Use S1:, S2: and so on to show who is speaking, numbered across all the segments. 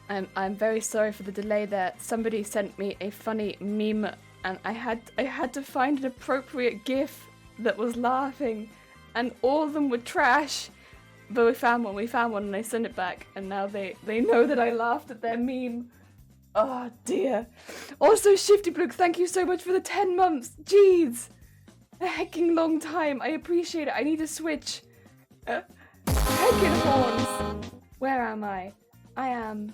S1: I'm very sorry for the delay there. Somebody sent me a funny meme and I had to find an appropriate GIF that was laughing, and all of them were trash. But we found one and I sent it back, and now they know that I laughed at their meme. Oh dear. Also, Shifty Blue, thank you so much for the 10 months. Jeez. A hecking long time. I appreciate it. I need to switch. Heckin' horns. Where am I? I am...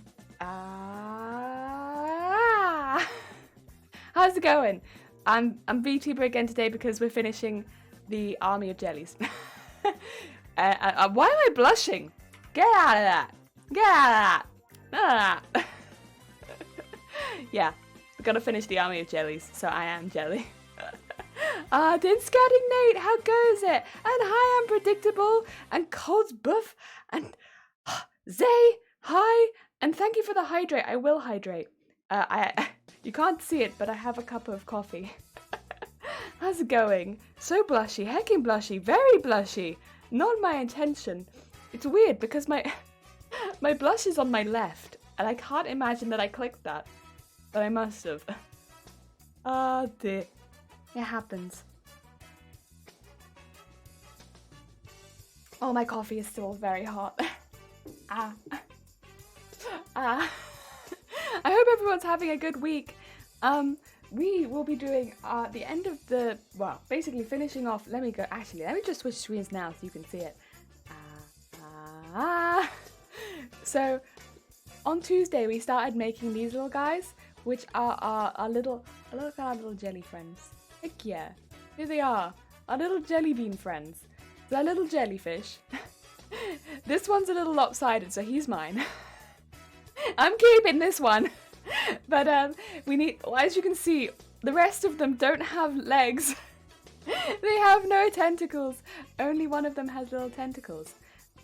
S1: How's it going? I'm VTuber again today because we're finishing the army of jellies. Why am I blushing? Get out of that! Get out of that! Yeah, we're gonna finish the army of jellies, so I am jelly. Then Scouting Nate, how goes it? And hi, Unpredictable, and Cold's Buff, and Zay, hi, and thank you for the hydrate. I will hydrate. You can't see it, but I have a cup of coffee. How's it going? So blushy, hecking blushy, very blushy. Not my intention. It's weird because my blush is on my left, and I can't imagine that I clicked that, but I must have. Ah, dear. It happens. Oh, my coffee is still very hot. I hope everyone's having a good week. We will be doing the end of the, well, basically finishing off. Let me just switch screens now so you can see it. So on Tuesday we started making these little guys, which are our little jelly friends. Heck yeah, here they are, our little jelly bean friends. They're little jellyfish. This one's a little lopsided, so he's mine. I'm keeping this one. But we need, as you can see, the rest of them don't have legs. They have no tentacles. Only one of them has little tentacles.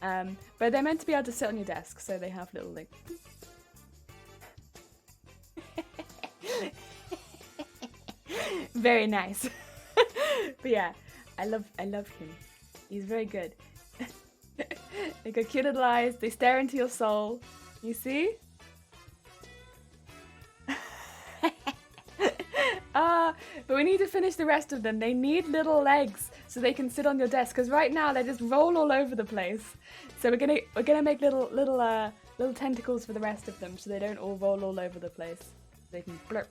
S1: But they're meant to be able to sit on your desk, so they have little like. Very nice. But yeah, I love him. He's very good. They got cute little eyes. They stare into your soul. You see? But we need to finish the rest of them. They need little legs so they can sit on your desk, because right now they just roll all over the place. So we're gonna make little tentacles for the rest of them so they don't all roll all over the place. They can blurp.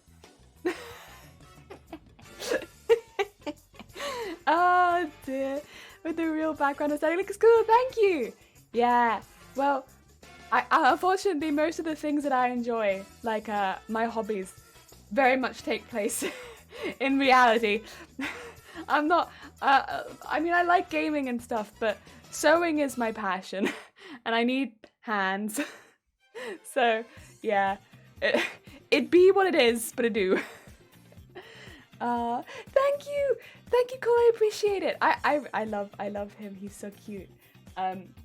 S1: Oh dear. With the real background aesthetic looks cool, thank you! Yeah, well, I unfortunately most of the things that I enjoy, like my hobbies, very much take place in reality. I'm not, I mean I like gaming and stuff, but sewing is my passion and I need hands. So yeah, it be what it is, but it do. Thank you, Cole. I appreciate it. I love him. He's so cute.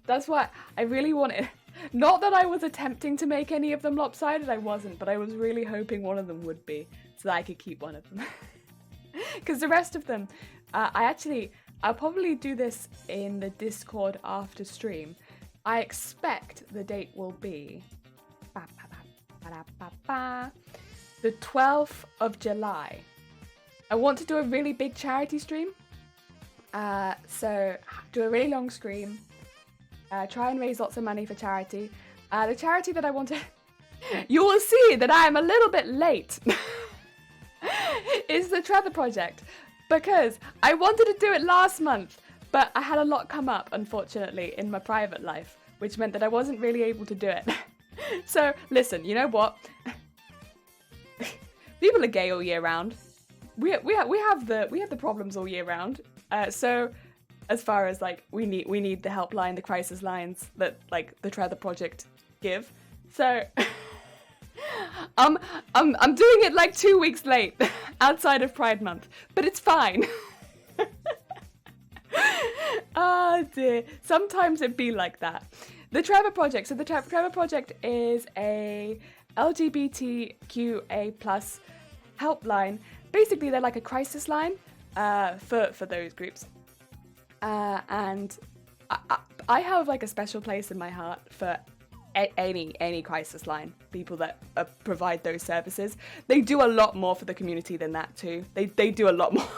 S1: That's why I really wanted. Not that I was attempting to make any of them lopsided. I wasn't, but I was really hoping one of them would be, so that I could keep one of them. Because the rest of them, I'll probably do this in the Discord after stream. I expect the date will be the 12th of July. I want to do a really big charity stream, so do a really long stream, try and raise lots of money for charity. The charity that I want to, you will see that I am a little bit late, is the Trevor Project, because I wanted to do it last month, but I had a lot come up, unfortunately, in my private life, which meant that I wasn't really able to do it. So, listen, you know what? People are gay all year round. We have the problems all year round. So as far as like we need the helpline, the crisis lines that like the Trevor Project give. So I'm doing it like 2 weeks late outside of Pride Month, but it's fine. Oh dear. Sometimes it be like that. The Trevor Project. So the Trevor Project is a LGBTQA+ helpline. Basically, they're like a crisis line for those groups. And I have like a special place in my heart for any crisis line, people that provide those services. They do a lot more for the community than that too. They do a lot more.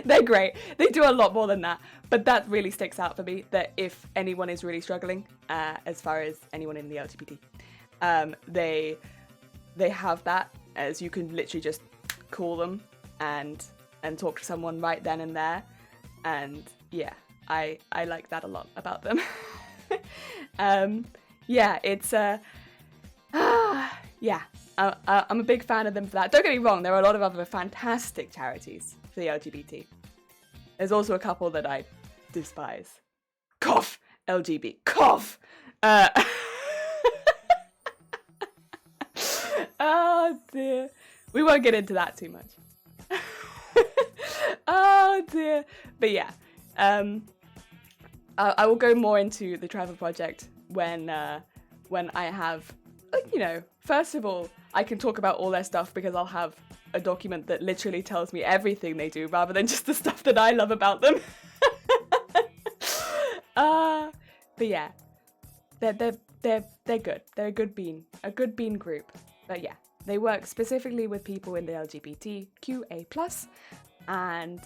S1: They're great. They do a lot more than that. But that really sticks out for me, that if anyone is really struggling, as far as anyone in the LGBT, they have that, as you can literally just call them and talk to someone right then and there. And yeah, I like that a lot about them. Yeah, it's yeah, I'm a big fan of them for that. Don't get me wrong, there are a lot of other fantastic charities for the LGBT. There's also a couple that I despise. Cough! LGB. Cough! Oh dear. We won't get into that too much. Oh dear. But yeah, I will go more into the travel project when I have, you know, first of all, I can talk about all their stuff because I'll have a document that literally tells me everything they do rather than just the stuff that I love about them. But yeah, they're good. They're a good bean group. But yeah, they work specifically with people in the LGBTQA+, and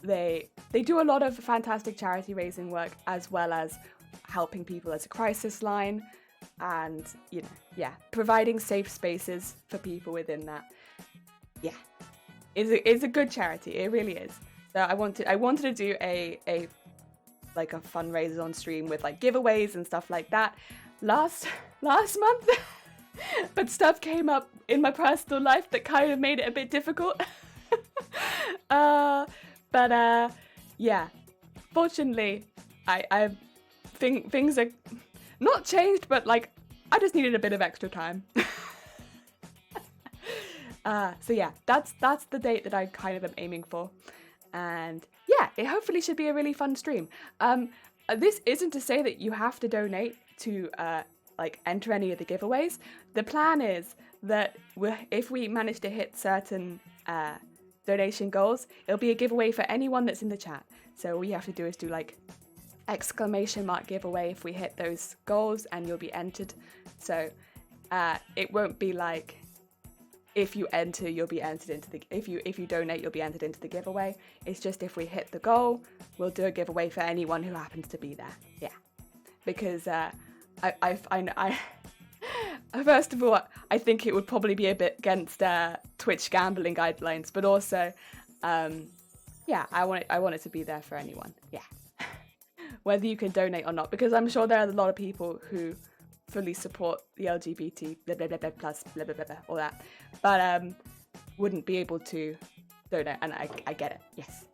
S1: they do a lot of fantastic charity raising work, as well as helping people as a crisis line, and, you know, yeah, providing safe spaces for people within that. Yeah, it's a good charity. It really is. So I wanted to do a fundraiser on stream with like giveaways and stuff like that last month. But stuff came up in my personal life that kind of made it a bit difficult. Yeah, fortunately, I think things are not changed, but like I just needed a bit of extra time. So yeah, that's the date that I kind of am aiming for, and yeah, it hopefully should be a really fun stream. This isn't to say that you have to donate to like enter any of the giveaways. The plan is that if we manage to hit certain donation goals, it'll be a giveaway for anyone that's in the chat. So all you have to do is do like !! giveaway if we hit those goals, and you'll be entered. So it won't be like if you enter, you'll be entered into the, if you donate, you'll be entered into the giveaway. It's just if we hit the goal, we'll do a giveaway for anyone who happens to be there. Yeah, because I first of all, I think it would probably be a bit against Twitch gambling guidelines, but also, yeah, I want it to be there for anyone. Yeah, whether you can donate or not, because I'm sure there are a lot of people who fully support the LGBT blah blah blah blah plus blah blah blah, blah all that, but wouldn't be able to donate, and I get it. Yes,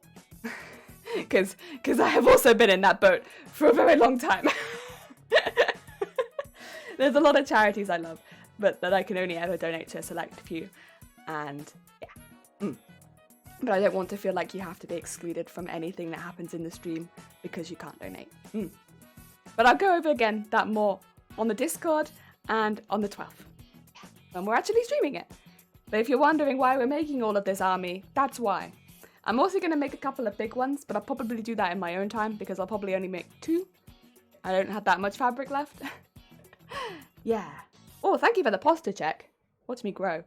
S1: because I have also been in that boat for a very long time. There's a lot of charities I love, but that I can only ever donate to a select few, and yeah. But I don't want to feel like you have to be excluded from anything that happens in the stream because you can't donate. But I'll go over again that more on the Discord and on the 12th, when we're actually streaming it. But if you're wondering why we're making all of this army, that's why. I'm also going to make a couple of big ones, but I'll probably do that in my own time because I'll probably only make 2. I don't have that much fabric left. Yeah. Oh, thank you for the posture check. Watch me grow.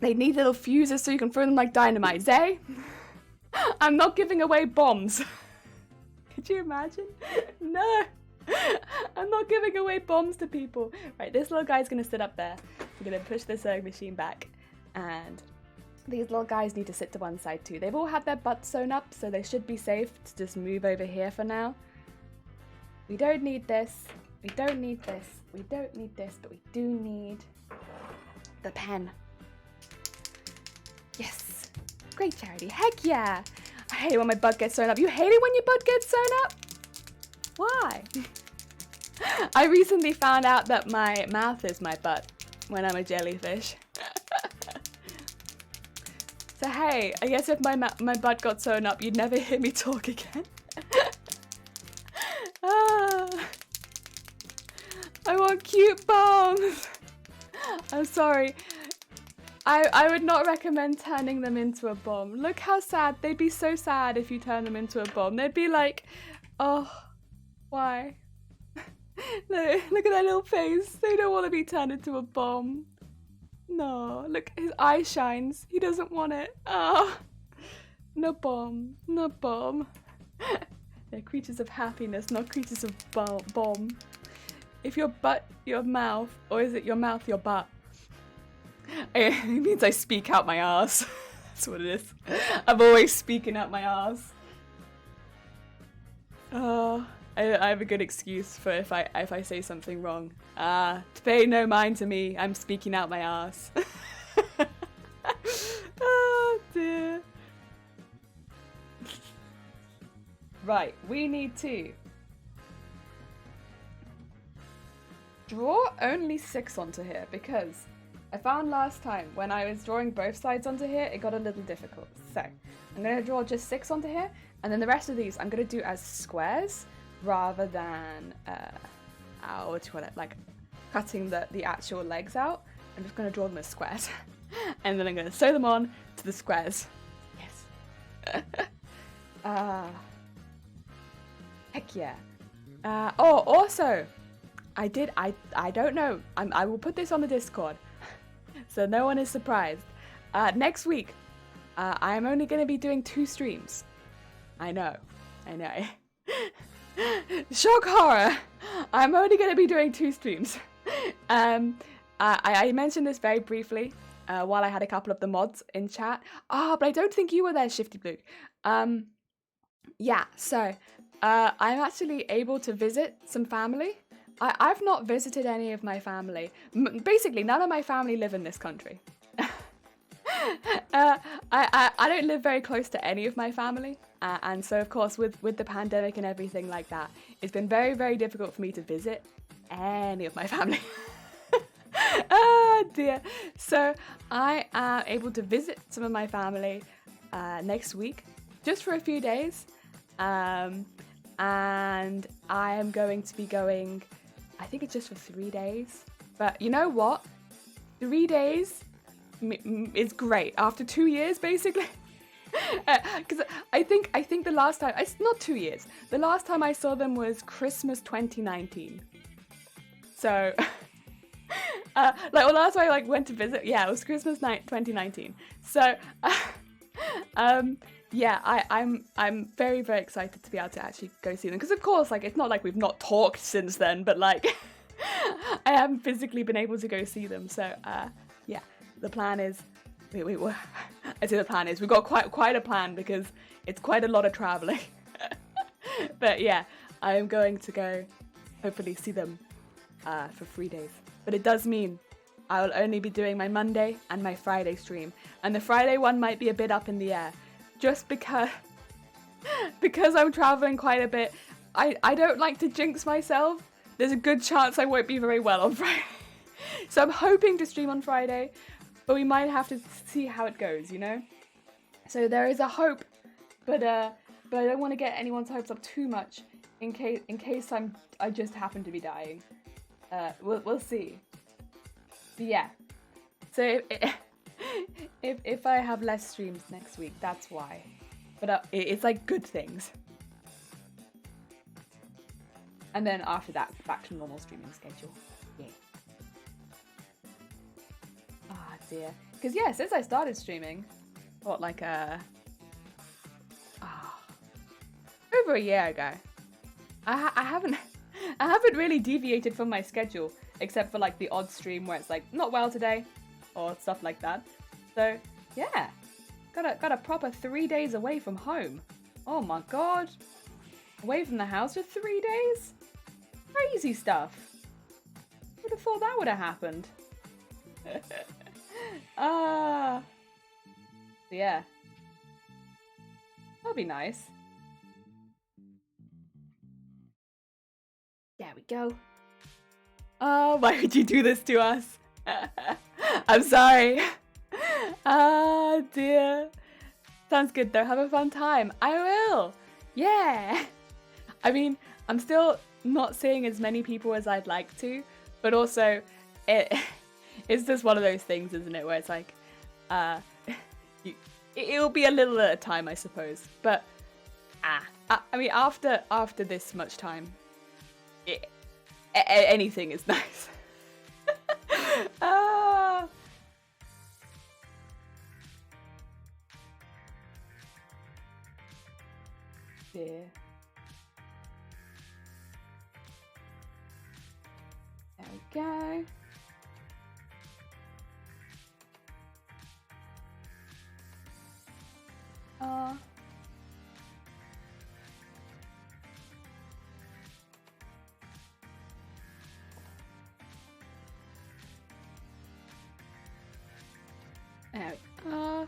S1: They need little fuses so you can throw them like dynamite, eh? I'm not giving away bombs. Could you imagine? No. I'm not giving away bombs to people. Right, this little guy's gonna sit up there. I'm gonna push this machine back, and these little guys need to sit to one side too. They've all had their butts sewn up, so they should be safe to just move over here for now. We don't need this. We don't need this. We don't need this, but we do need the pen. Yes. Great charity. Heck yeah. I hate it when my butt gets sewn up. You hate it when your butt gets sewn up? Why? I recently found out that my mouth is my butt when I'm a jellyfish. So hey, I guess if my butt got sewn up, you'd never hear me talk again. I want cute bombs. I'm sorry. I would not recommend turning them into a bomb. Look how sad. They'd be so sad if you turn them into a bomb. They'd be like, oh, Why? No, look at that little face. They don't want to be turned into a bomb. No, look, his eye shines. He doesn't want it. Oh, no bomb, no bomb. They're creatures of happiness, not creatures of bomb. If your butt, your mouth, or is it your mouth, your butt? It means I speak out my ass. That's what it is. I'm always speaking out my ass. Oh, I have a good excuse for if I say something wrong. Pay no mind to me. I'm speaking out my ass. Oh dear. Right, we need to draw only 6 onto here because I found last time when I was drawing both sides onto here, it got a little difficult. So I'm going to draw just 6 onto here, and then the rest of these I'm going to do as squares rather than, what do you call it, like cutting the actual legs out. I'm just going to draw them as squares. And then I'm going to sew them on to the squares. Yes. Heck yeah. Oh, also, I don't know. I will put this on the Discord. So no one is surprised. Next week, I am only going to be doing 2 streams. I know. Shock horror! I'm only going to be doing 2 streams. I mentioned this very briefly while I had a couple of the mods in chat. But I don't think you were there, Shifty Blue. Yeah, so I'm actually able to visit some family. I've not visited any of my family. Basically, none of my family live in this country. I don't live very close to any of my family. And so, of course, with the pandemic and everything like that, it's been very, very difficult for me to visit any of my family. Oh, dear. So I am able to visit some of my family next week, just for a few days. And I am going to be going, I think it's just for 3 days. But you know what? 3 days is great. After 2 years, basically. Because I think the last time, it's not 2 years. The last time I saw them was Christmas 2019. So, the last time I went to visit, yeah, it was Christmas night 2019. So, yeah, I'm very, very excited to be able to actually go see them. Because of course, it's not like we've not talked since then, but I haven't physically been able to go see them. So, yeah, the plan is, I say the plan is, we've got quite a plan because it's quite a lot of traveling. But yeah, I am going to go hopefully see them for 3 days. But it does mean I will only be doing my Monday and my Friday stream. And the Friday one might be a bit up in the air. Just because I'm traveling quite a bit, I don't like to jinx myself. There's a good chance I won't be very well on Friday. So I'm hoping to stream on Friday, but we might have to see how it goes, you know? So there is a hope, but I don't want to get anyone's hopes up too much in case I just happen to be dying. We'll see. But yeah. So if I have less streams next week, that's why. But it's good things. And then after that, back to normal streaming schedule. Yeah. Ah, dear. Because yeah, since I started streaming, over a year ago, I haven't really deviated from my schedule, except for the odd stream where it's not well today, or stuff like that. So yeah, got a proper 3 days away from home. Oh my god, away from the house for 3 days? Crazy stuff. Would have thought that would have happened. Yeah, that'll be nice. There we go. Oh, why would you do this to us? I'm sorry. Ah, dear. Sounds good though. Have a fun time. I will. Yeah. I mean, I'm still not seeing as many people as I'd like to, but also it's just one of those things, isn't it? Where it's it'll be a little at a time, I suppose. But I mean, after this much time, anything is nice. Ah. Dear. There we go. There we are.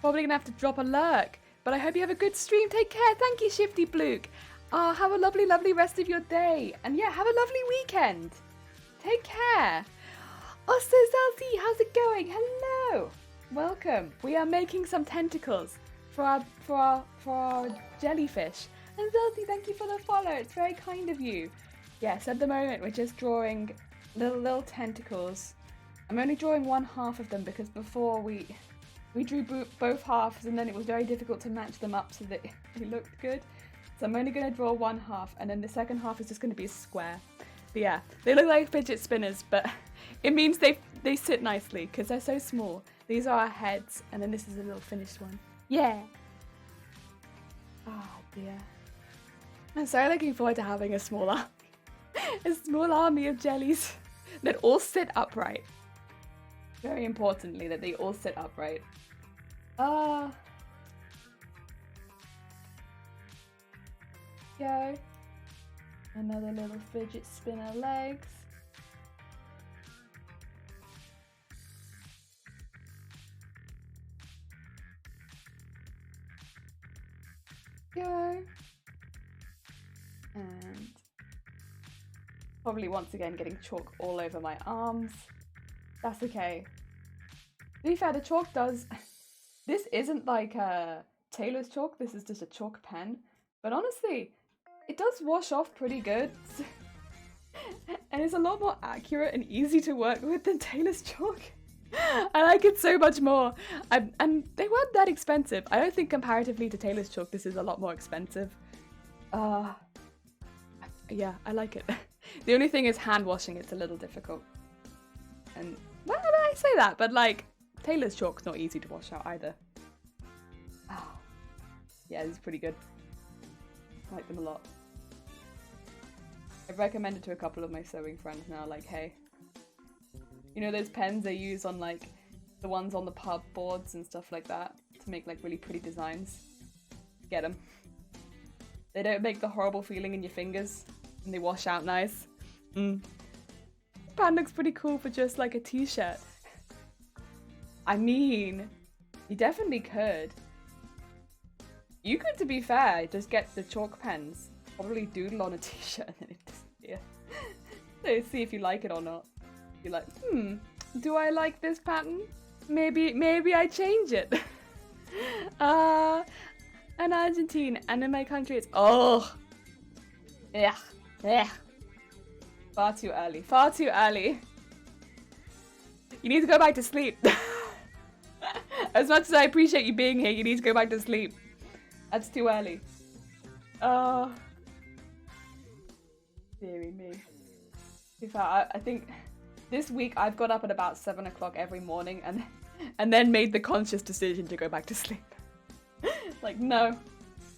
S1: Probably gonna have to drop a lurk, but I hope you have a good stream. Take care. Thank you, Shifty Bluke. Have a lovely, lovely rest of your day. And yeah, have a lovely weekend. Take care. Oh, so Zelty, how's it going? Hello. Welcome. We are making some tentacles for our jellyfish. And Zelty, thank you for the follow. It's very kind of you. Yes, at the moment we're just drawing little tentacles. I'm only drawing one half of them because before we drew both halves and then it was very difficult to match them up so that it looked good. So I'm only going to draw one half and then the second half is just going to be a square. But yeah, they look like fidget spinners, but it means they sit nicely because they're so small. These are our heads and then this is a little finished one. Yeah. Oh dear. I'm so looking forward to having a small army of jellies that all sit upright. Very importantly, that they all sit upright. Go. Another little fidget spinner legs. Go. And probably once again getting chalk all over my arms. That's okay. To be fair, the chalk does... This isn't like a tailor's chalk, this is just a chalk pen. But honestly, it does wash off pretty good. And it's a lot more accurate and easy to work with than tailor's chalk. I like it so much more. And they weren't that expensive. I don't think comparatively to tailor's chalk, this is a lot more expensive. Yeah, I like it. The only thing is hand washing, it's a little difficult. And, well, I say that, but like, tailor's chalk's not easy to wash out either. Oh. Yeah, this is pretty good. I like them a lot. I've recommended to a couple of my sewing friends now, like, hey, you know those pens they use on like, the ones on the pub boards and stuff like that, to make like really pretty designs? Get them. They don't make the horrible feeling in your fingers, and they wash out nice. Pen looks pretty cool for just like a t-shirt. I mean, you definitely could. You could, to be fair, just get the chalk pens, probably doodle on a t-shirt and then it disappears. So see if you like it or not. You're like, do I like this pattern? Maybe I change it. In Argentina and in my country it's yeah. Far too early. Far too early. You need to go back to sleep. As much as I appreciate you being here, you need to go back to sleep. That's too early. Deary me. In fact, I think this week I've got up at about 7 o'clock every morning and then made the conscious decision to go back to sleep. Like, no.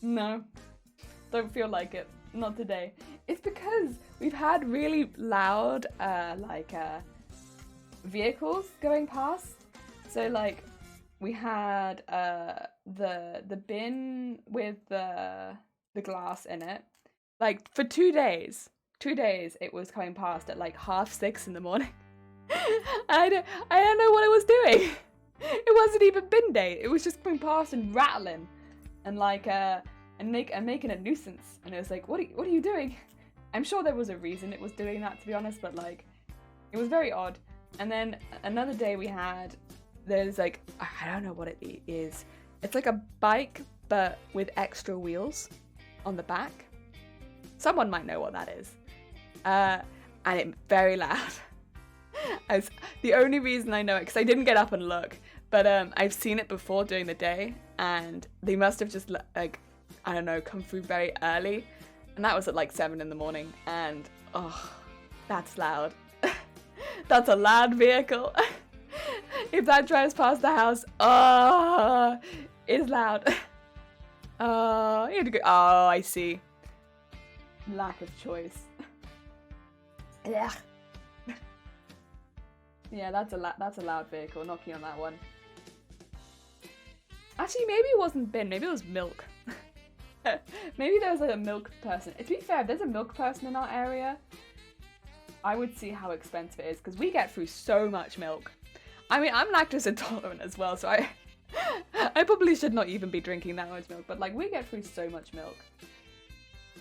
S1: Don't feel like it. Not today. It's because we've had really loud, vehicles going past. So, like, we had the bin with the glass in it. Like, for 2 days. 2 days it was coming past at like 6:30 in the morning. I don't know what it was doing. It wasn't even bin day. It was just coming past and rattling and like and making a nuisance. And it was like, what are you doing? I'm sure there was a reason it was doing that, to be honest, but like it was very odd. And then another day there's like, I don't know what it is. It's like a bike but with extra wheels on the back. Someone might know what that is. And it's very loud. As the only reason I know it, because I didn't get up and look, but I've seen it before during the day, and they must have just like, I don't know, come through very early And that was at like 7 in the morning. And, oh, that's loud. That's a loud vehicle. If that drives past the house, oh, it's loud. You have to go. Oh, I see. Lack of choice. Yeah. Yeah, that's a loud vehicle. Not keen on that one. Actually, maybe it wasn't bin. Maybe it was milk. Maybe there was like a milk person. To be fair, if there's a milk person in our area, I would see how expensive it is because we get through so much milk. I mean, I'm lactose intolerant as well, so I probably should not even be drinking that much milk. But like, we get through so much milk.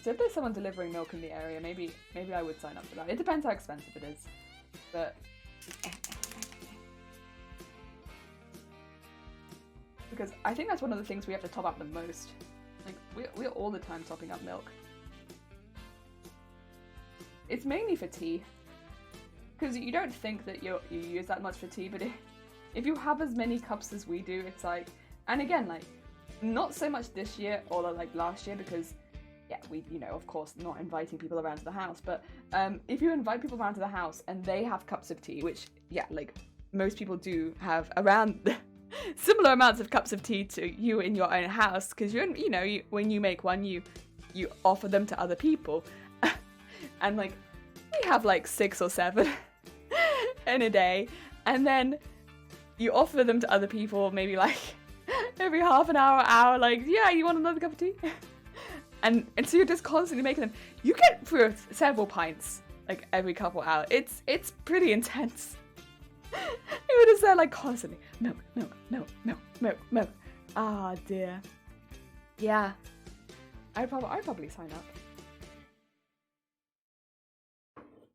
S1: So if there's someone delivering milk in the area, maybe I would sign up for that. It depends how expensive it is, but. Because I think that's one of the things we have to top up the most. Like, we're all the time topping up milk. It's mainly for tea. Because you don't think that you use that much for tea, but if you have as many cups as we do, it's like... And again, like, not so much this year or like last year, because, yeah, we, you know, of course, not inviting people around to the house, but if you invite people around to the house and they have cups of tea, which, yeah, like, most people do have around... similar amounts of cups of tea to you in your own house, because when you make one, you offer them to other people, and like we have like 6 or 7 in a day, and then you offer them to other people maybe like every half an hour, like, yeah, you want another cup of tea? and so you're just constantly making them. You get through several pints like every couple hours. It's pretty intense. It was there like constantly milk. Ah, dear. Yeah, I'd probably sign up.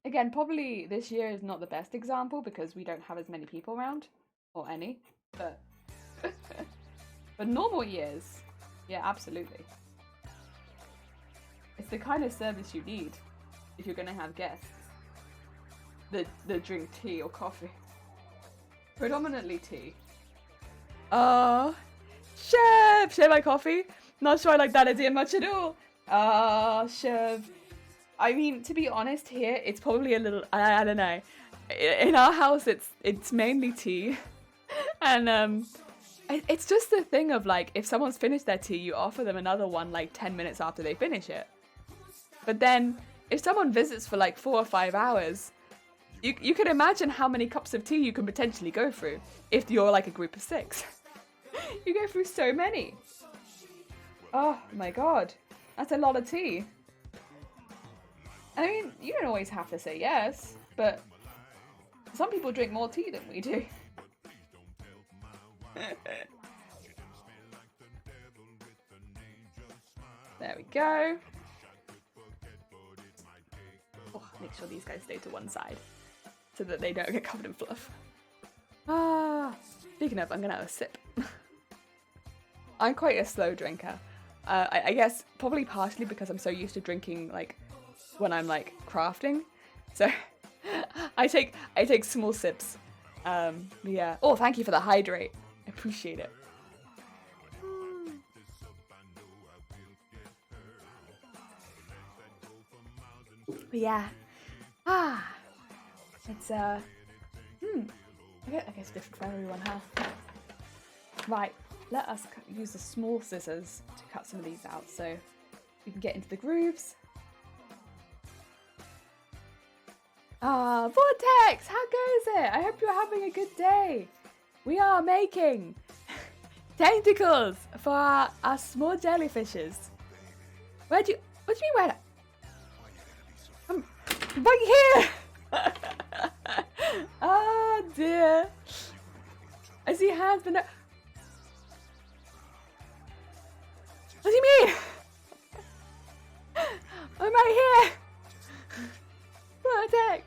S1: Again, probably this year is not the best example because we don't have as many people around, or any, but but normal years, yeah, absolutely. It's the kind of service you need if you're gonna have guests that drink tea or coffee. Predominantly tea. Share my coffee. Not sure I like that idea much at all. Share. I mean, to be honest, here it's probably a little. I don't know. In our house, it's mainly tea, and it's just the thing of like, if someone's finished their tea, you offer them another one like 10 minutes after they finish it. But then, if someone visits for like 4 or 5 hours. You can imagine how many cups of tea you can potentially go through if you're like a group of 6. You go through so many. Oh my god, that's a lot of tea. I mean, you don't always have to say yes, but some people drink more tea than we do. There we go. Oh, make sure these guys stay to one side, so that they don't get covered in fluff. Speaking of, I'm gonna have a sip. I'm quite a slow drinker. I guess probably partially because I'm so used to drinking like when I'm like crafting. So I take small sips. Yeah. Oh, thank you for the hydrate. I appreciate it. But yeah. It's I guess different for everyone, huh? Right, let us use the small scissors to cut some of these out so we can get into the grooves. Vortex, how goes it? I hope you're having a good day. We are making tentacles for our small jellyfishes. What do you mean where? I'm right here. Oh dear. I see hands, but no. What do you mean? I'm right here. Vortex.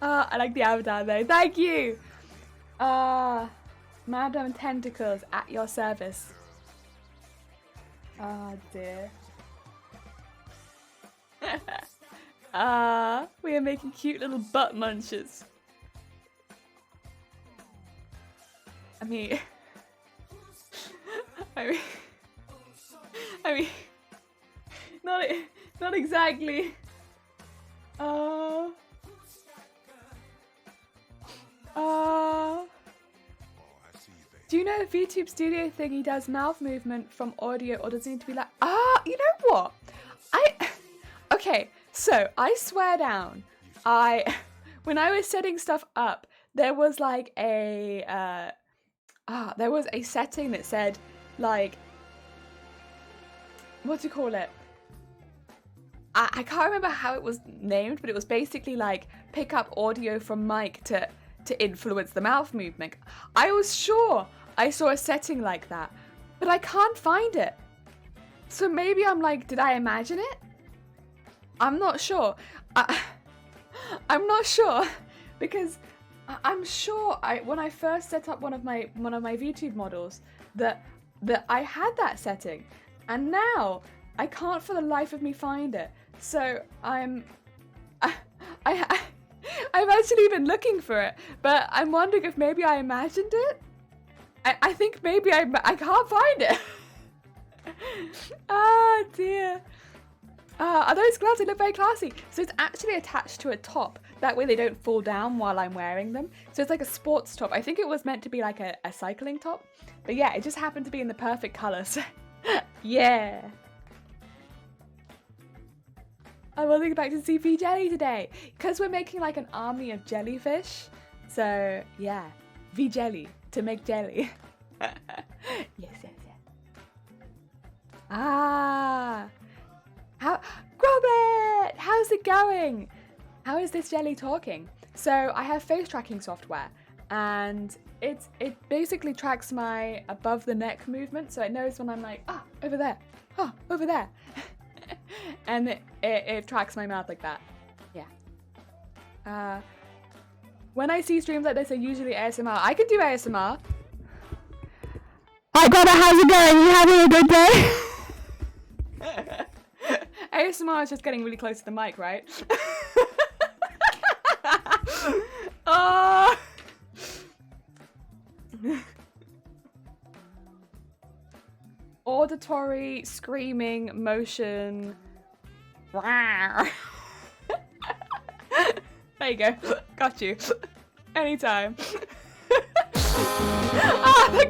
S1: I like the avatar though. Thank you. Madam Tentacles at your service. Oh dear. We are making cute little butt munchers. I mean, not exactly. Do you know if YouTube Studio thingy does mouth movement from audio, or does it need to be like, you know what? Okay, so I swear down, when I was setting stuff up, there was like there was a setting that said like, what do you call it? I can't remember how it was named, but it was basically like pick up audio from mic to influence the mouth movement. I was sure I saw a setting like that, but I can't find it. So maybe I'm like, did I imagine it? I'm not sure. I'm not sure because I'm sure when I first set up one of my VTube models that I had that setting, and now I can't for the life of me find it. So I'm actually been looking for it, but I'm wondering if maybe I imagined it. I think maybe I can't find it. Ah, dear. Are those gloves? They look very classy. So it's actually attached to a top. That way they don't fall down while I'm wearing them. So it's like a sports top. I think it was meant to be like a cycling top. But yeah, it just happened to be in the perfect colour. So yeah. I will think back to CP jelly today. Because we're making like an army of jellyfish. So yeah, V-jelly. To make jelly. Yes. Robert, how's it going? How is this jelly talking? So I have face tracking software, and it basically tracks my above the neck movement, so it knows when I'm like, over there, over there. And it tracks my mouth like that. Yeah. When I see streams like this, I usually ASMR. I can do ASMR. Hi, brother, how's it going? You having a good day? ASMR is just getting really close to the mic, right? Auditory, screaming, motion. There you go. Got you. Anytime. Thank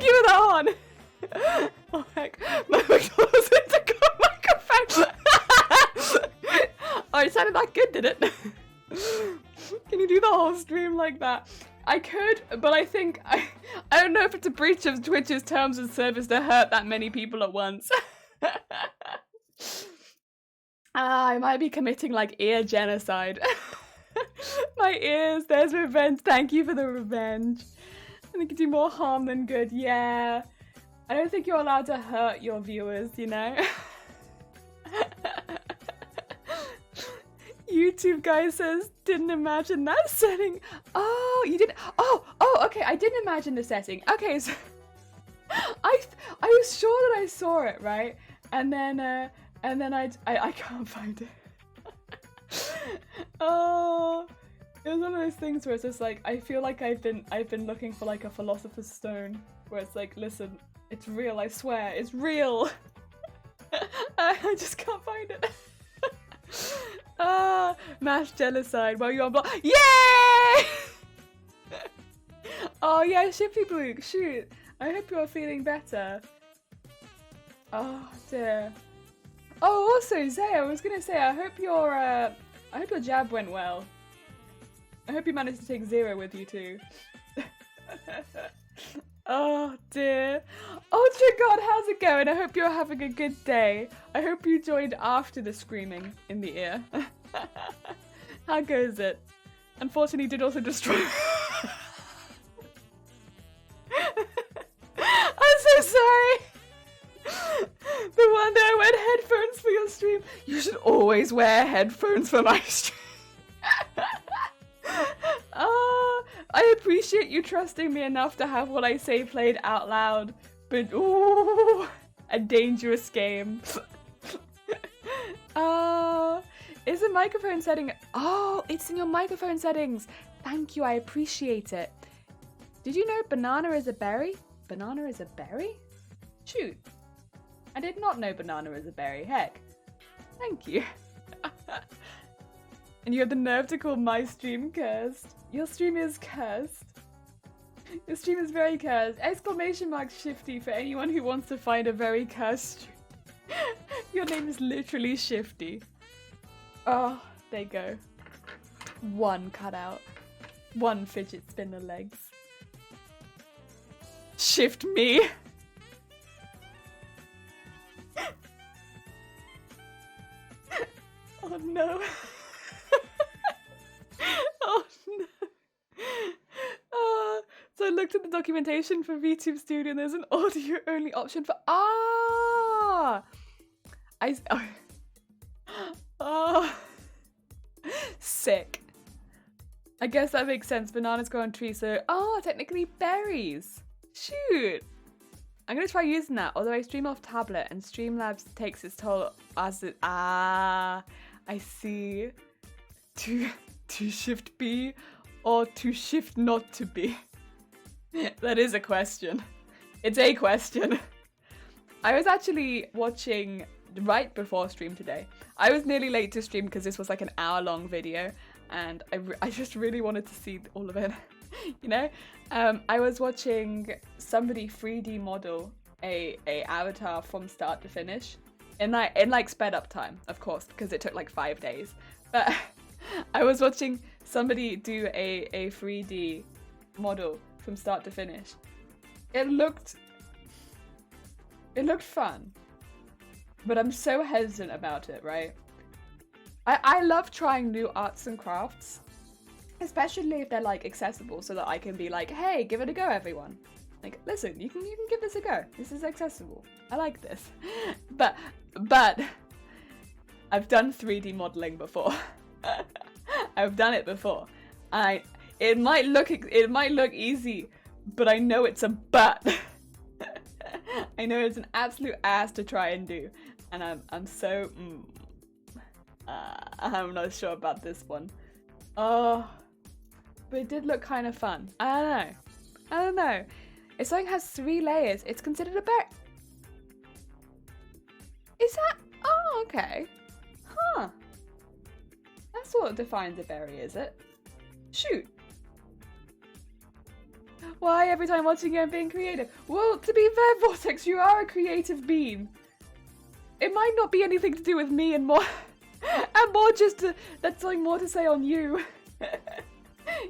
S1: you for that horn. Oh heck. My McDonald's intercom microphone. Oh, it sounded that good, did it? Can you do the whole stream like that? I could, but I think I don't know if it's a breach of Twitch's terms of service to hurt that many people at once. I might be committing like ear genocide. My ears, there's revenge. Thank you for the revenge. I think you do more harm than good. Yeah. I don't think you're allowed to hurt your viewers, you know? YouTube guy says, didn't imagine that setting. Oh, you didn't. Oh, okay. I didn't imagine the setting. Okay, so I was sure that I saw it, right? And then I can't find it. Oh, it was one of those things where it's just like, I feel like I've been looking for like a philosopher's stone, where it's like, listen, it's real, I swear, it's real. I just can't find it. Mash genocide while you're on block. Yay! Oh yeah, Shippy Blue, shoot. I hope you're feeling better. Oh dear. Oh, also, Zay, I was gonna say, I hope your jab went well. I hope you managed to take 0 with you too. Oh dear. Ultra God, how's it going? I hope you're having a good day. I hope you joined after the screaming in the ear. How goes it? Unfortunately, did also destroy. I'm so sorry. The one day I went headphones for your stream. You should always wear headphones for my stream. I appreciate you trusting me enough to have what I say played out loud, but ooh, a dangerous game. Is the microphone setting? Oh, it's in your microphone settings. Thank you, I appreciate it. Did you know banana is a berry? Banana is a berry? Shoot. I did not know banana is a berry. Heck. Thank you. And you have the nerve to call my stream cursed. Your stream is cursed. Your stream is very cursed. Exclamation mark Shifty for anyone who wants to find a very cursed stream. Your name is literally Shifty. Oh, there you go. One cutout. One fidget spinner legs. Shift me. Oh no. Oh no. So I looked at the documentation for VTube Studio and there's an audio only option for oh. Sick. I guess that makes sense. Bananas grow on trees, so technically berries. Shoot. I'm gonna try using that, although I stream off tablet and Streamlabs takes its toll as it I see. To shift B or to shift not to be. That is a question. It's a question. I was actually watching right before stream today. I was nearly late to stream because this was like an hour-long video and I just really wanted to see all of it. You know? I was watching somebody 3D model a avatar from start to finish in like sped up time, of course, because it took like 5 days. But I was watching somebody do a 3D model from start to finish. It looked fun, but I'm so hesitant about it, right? I love trying new arts and crafts, especially if they're like accessible, so that I can be like, hey, give it a go, everyone. Like, listen, you can give this a go. This is accessible. I like this. But I've done 3D modeling before. I've done it before. It might look easy, but I know it's a butt. I know it's an absolute ass to try and do, and I'm so I'm not sure about this one. Oh, but it did look kind of fun. I don't know. If something has 3 layers, it's considered a berry. Is that? Oh, okay. Huh. That's what defines a berry, is it? Shoot. Why every time watching you I'm being creative? Well, to be fair, Vortex, you are a creative being. It might not be anything to do with me and more just that's something more to say on you.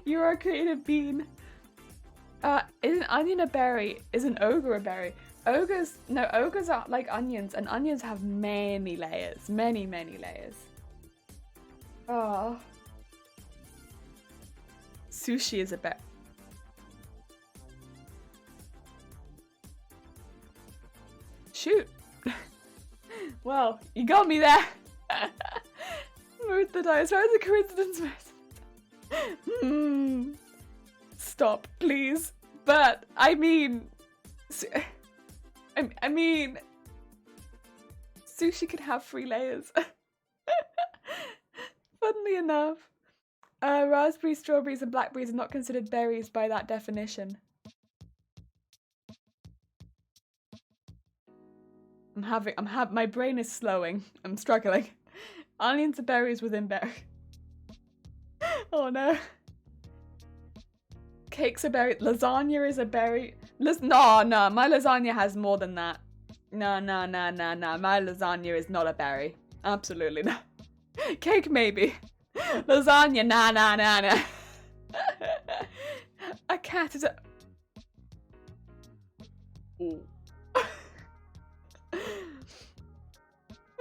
S1: You are a creative being. Is an onion a berry? Is an ogre a berry? Ogres are like onions, and onions have many layers. Many layers. Oh. Sushi is a berry. Shoot. Well, you got me there. Move the dice. Why is a coincidence? Stop, please. But I mean, sushi could have 3 layers. Funnily enough, raspberries, strawberries, and blackberries are not considered berries by that definition. My brain is slowing. I'm struggling. Onions are berries within berry. Oh no. Cakes are berry. Lasagna is a berry. No, my lasagna has more than that. No. My lasagna is not a berry. Absolutely not. Cake maybe. Lasagna, nah. A cat is a... Ooh.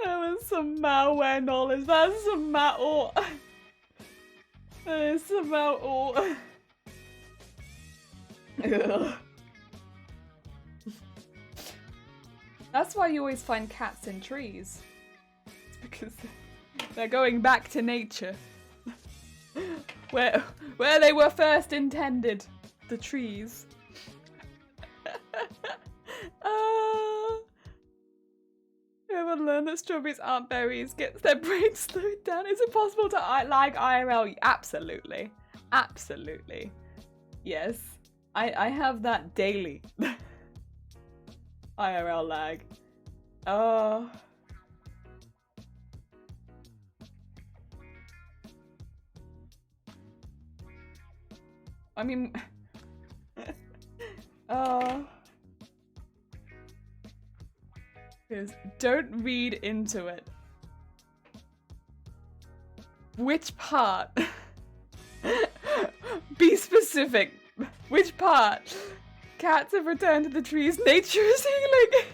S1: That was some malware knowledge. That's some mal. That is some mal. That's why you always find cats in trees. It's because they're going back to nature. Where they were first intended. The trees. Whoever learned that strawberries aren't berries gets their brain slowed down. Is it possible to lag IRL? Absolutely. Absolutely. Yes. I have that daily. IRL lag. Oh. I mean... Don't read into it. Which part? Be specific. Which part? Cats have returned to the trees. Nature is healing.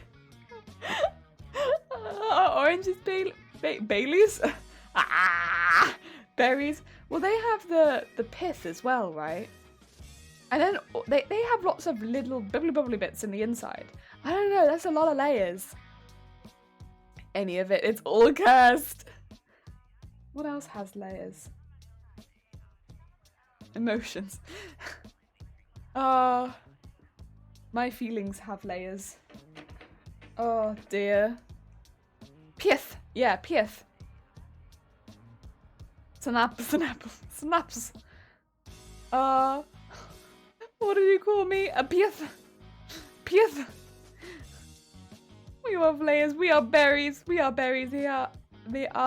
S1: Oranges, Baileys? Berries. Well, they have the pith as well, right? And then they have lots of little bubbly bits in the inside. I don't know, that's a lot of layers. Any of it, it's all cursed. What else has layers? Emotions. My feelings have layers. Oh dear. Pith. Yeah, pith. Snaps. What did you call me? A pith. Pith. We have layers. We are berries. We are berries. They are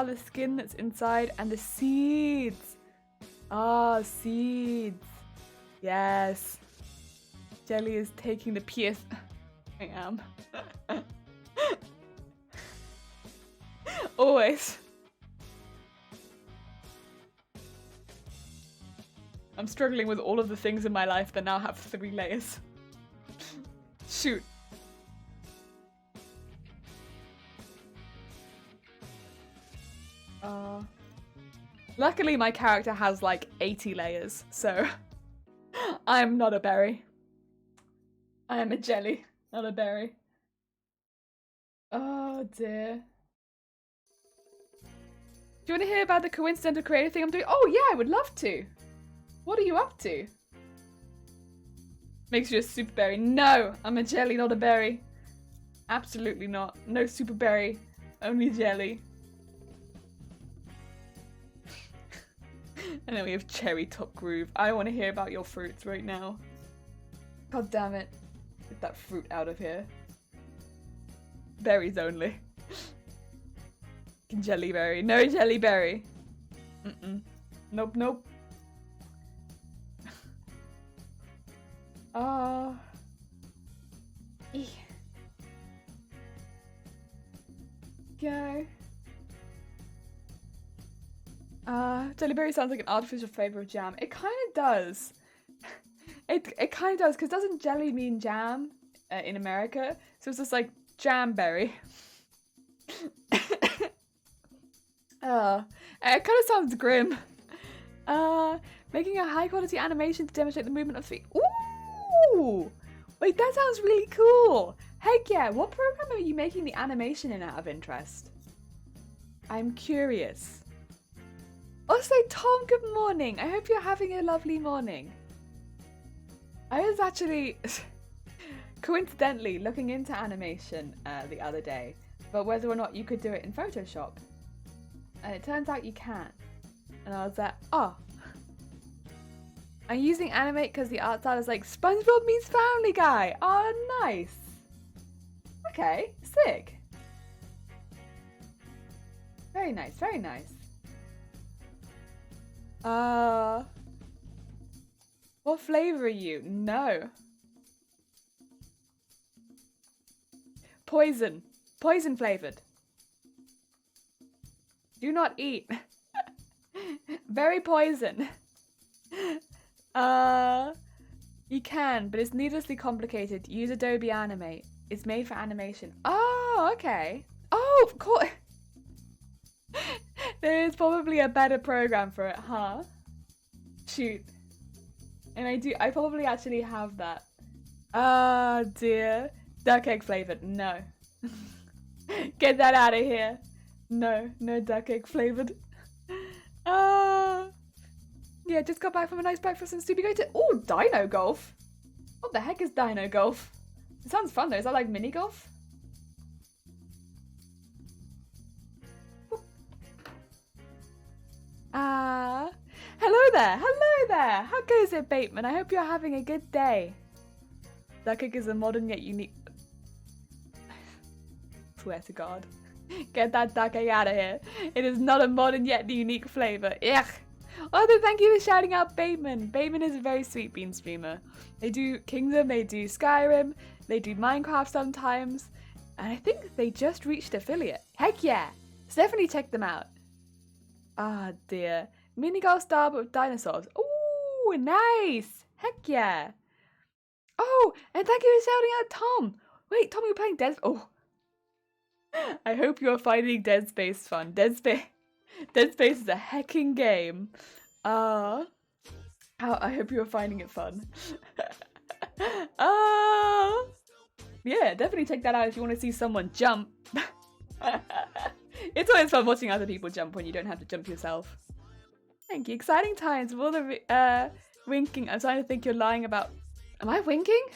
S1: the skin that's inside and the seeds. Ah, seeds. Yes. Jelly is taking the pith. I am. Always. I'm struggling with all of the things in my life that now have 3 layers. Shoot. Luckily my character has like 80 layers, so I'm not a berry. I am a jelly, not a berry. Oh dear. Do you want to hear about the coincidental creative thing I'm doing? Oh yeah, I would love to. What are you up to? Makes you a super berry. No, I'm a jelly, not a berry. Absolutely not. No super berry, only jelly. And then we have cherry top groove. I don't want to hear about your fruits right now. God damn it. Get that fruit out of here. Berries only. Jellyberry. No jellyberry. Nope, nope. Go. Jellyberry sounds like an artificial flavor of jam. It kind of does. It kind of does, because doesn't jelly mean jam in America? So it's just like jamberry. It kind of sounds grim. Making a high quality animation to demonstrate the movement of feet. Ooh! Wait, that sounds really cool. Heck yeah, what program are you making the animation in out of interest? I'm curious. Also, Tom, good morning. I hope you're having a lovely morning. I was actually coincidentally looking into animation the other day, but whether or not you could do it in Photoshop. And it turns out you can. And I was like, oh. I'm using Animate because the art style is like SpongeBob meets Family Guy. Oh, nice. Okay, sick. Very nice, very nice. What flavor are you? No. Poison. Poison flavored. Do not eat. Very poison. You can, but it's needlessly complicated. Use Adobe Animate. It's made for animation. Oh, okay. Oh, of course. There is probably a better program for it, huh? Shoot. And I probably actually have that. Ah, dear. Duck egg flavored. No. Get that out of here. No, no duck egg flavored. Yeah, just got back from a nice breakfast and Stevie go to... Oh, Dino Golf. What the heck is Dino Golf? It sounds fun though. Is that like mini golf? Hello there. Hello there. How goes it, Bateman? I hope you're having a good day. Duck egg is a modern yet unique... Swear to God. Get that duck egg out of here. It is not a modern yet unique flavour. Ugh. Although, thank you for shouting out Bateman. Bateman is a very sweet bean streamer. They do Kingdom, they do Skyrim, they do Minecraft sometimes, and I think they just reached affiliate. Heck yeah! So definitely check them out. Ah dear. Minigolf star but with dinosaurs. Ooh, nice! Heck yeah! Oh, and thank you for shouting out Tom. Wait, Tom, you're playing Dead... Oh. I hope you're finding Dead Space fun. Dead Space is a hecking game. I hope you're finding it fun. Yeah, definitely check that out if you want to see someone jump. It's always fun watching other people jump when you don't have to jump yourself. Thank you. Exciting times with all the winking. I'm starting to think you're lying about... Am I winking?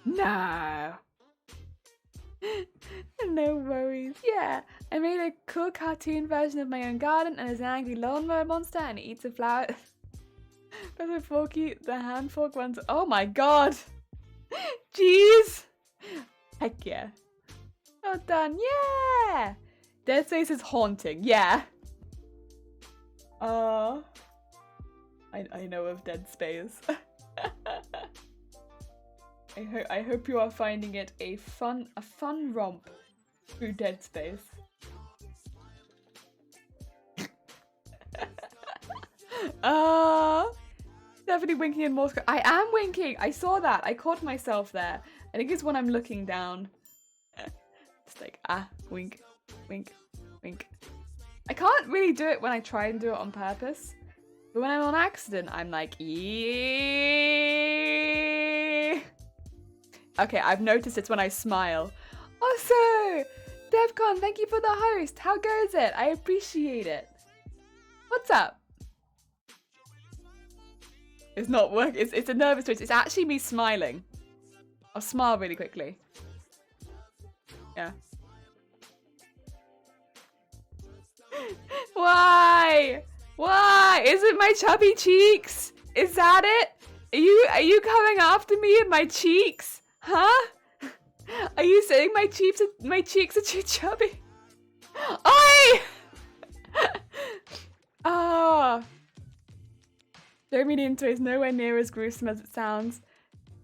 S1: No. No worries. Yeah, I made a cool cartoon version of my own garden, and there's an angry lawnmower monster and it eats a flower. Professor Forky, the hand fork ones. Oh my god! Jeez! Heck yeah. Well done. Yeah! Dead Space is haunting. Yeah. I know of Dead Space. I hope you are finding it a fun romp through Dead Space. Definitely winking in Morse code. I am winking! I saw that! I caught myself there. I think it's when I'm looking down. It's like, wink, wink, wink. I can't really do it when I try and do it on purpose. But when I'm on accident, I'm like, yeah. Okay, I've noticed it's when I smile. Also, Devcon, thank you for the host. How goes it? I appreciate it. What's up? It's not working. It's a nervous twitch. It's actually me smiling. I'll smile really quickly. Yeah. Why? Why? Is it my chubby cheeks? Is that it? Are you coming after me in my cheeks? Huh? Are you saying my cheeks are too chubby? Oi! Don't mean into it is nowhere near as gruesome as it sounds.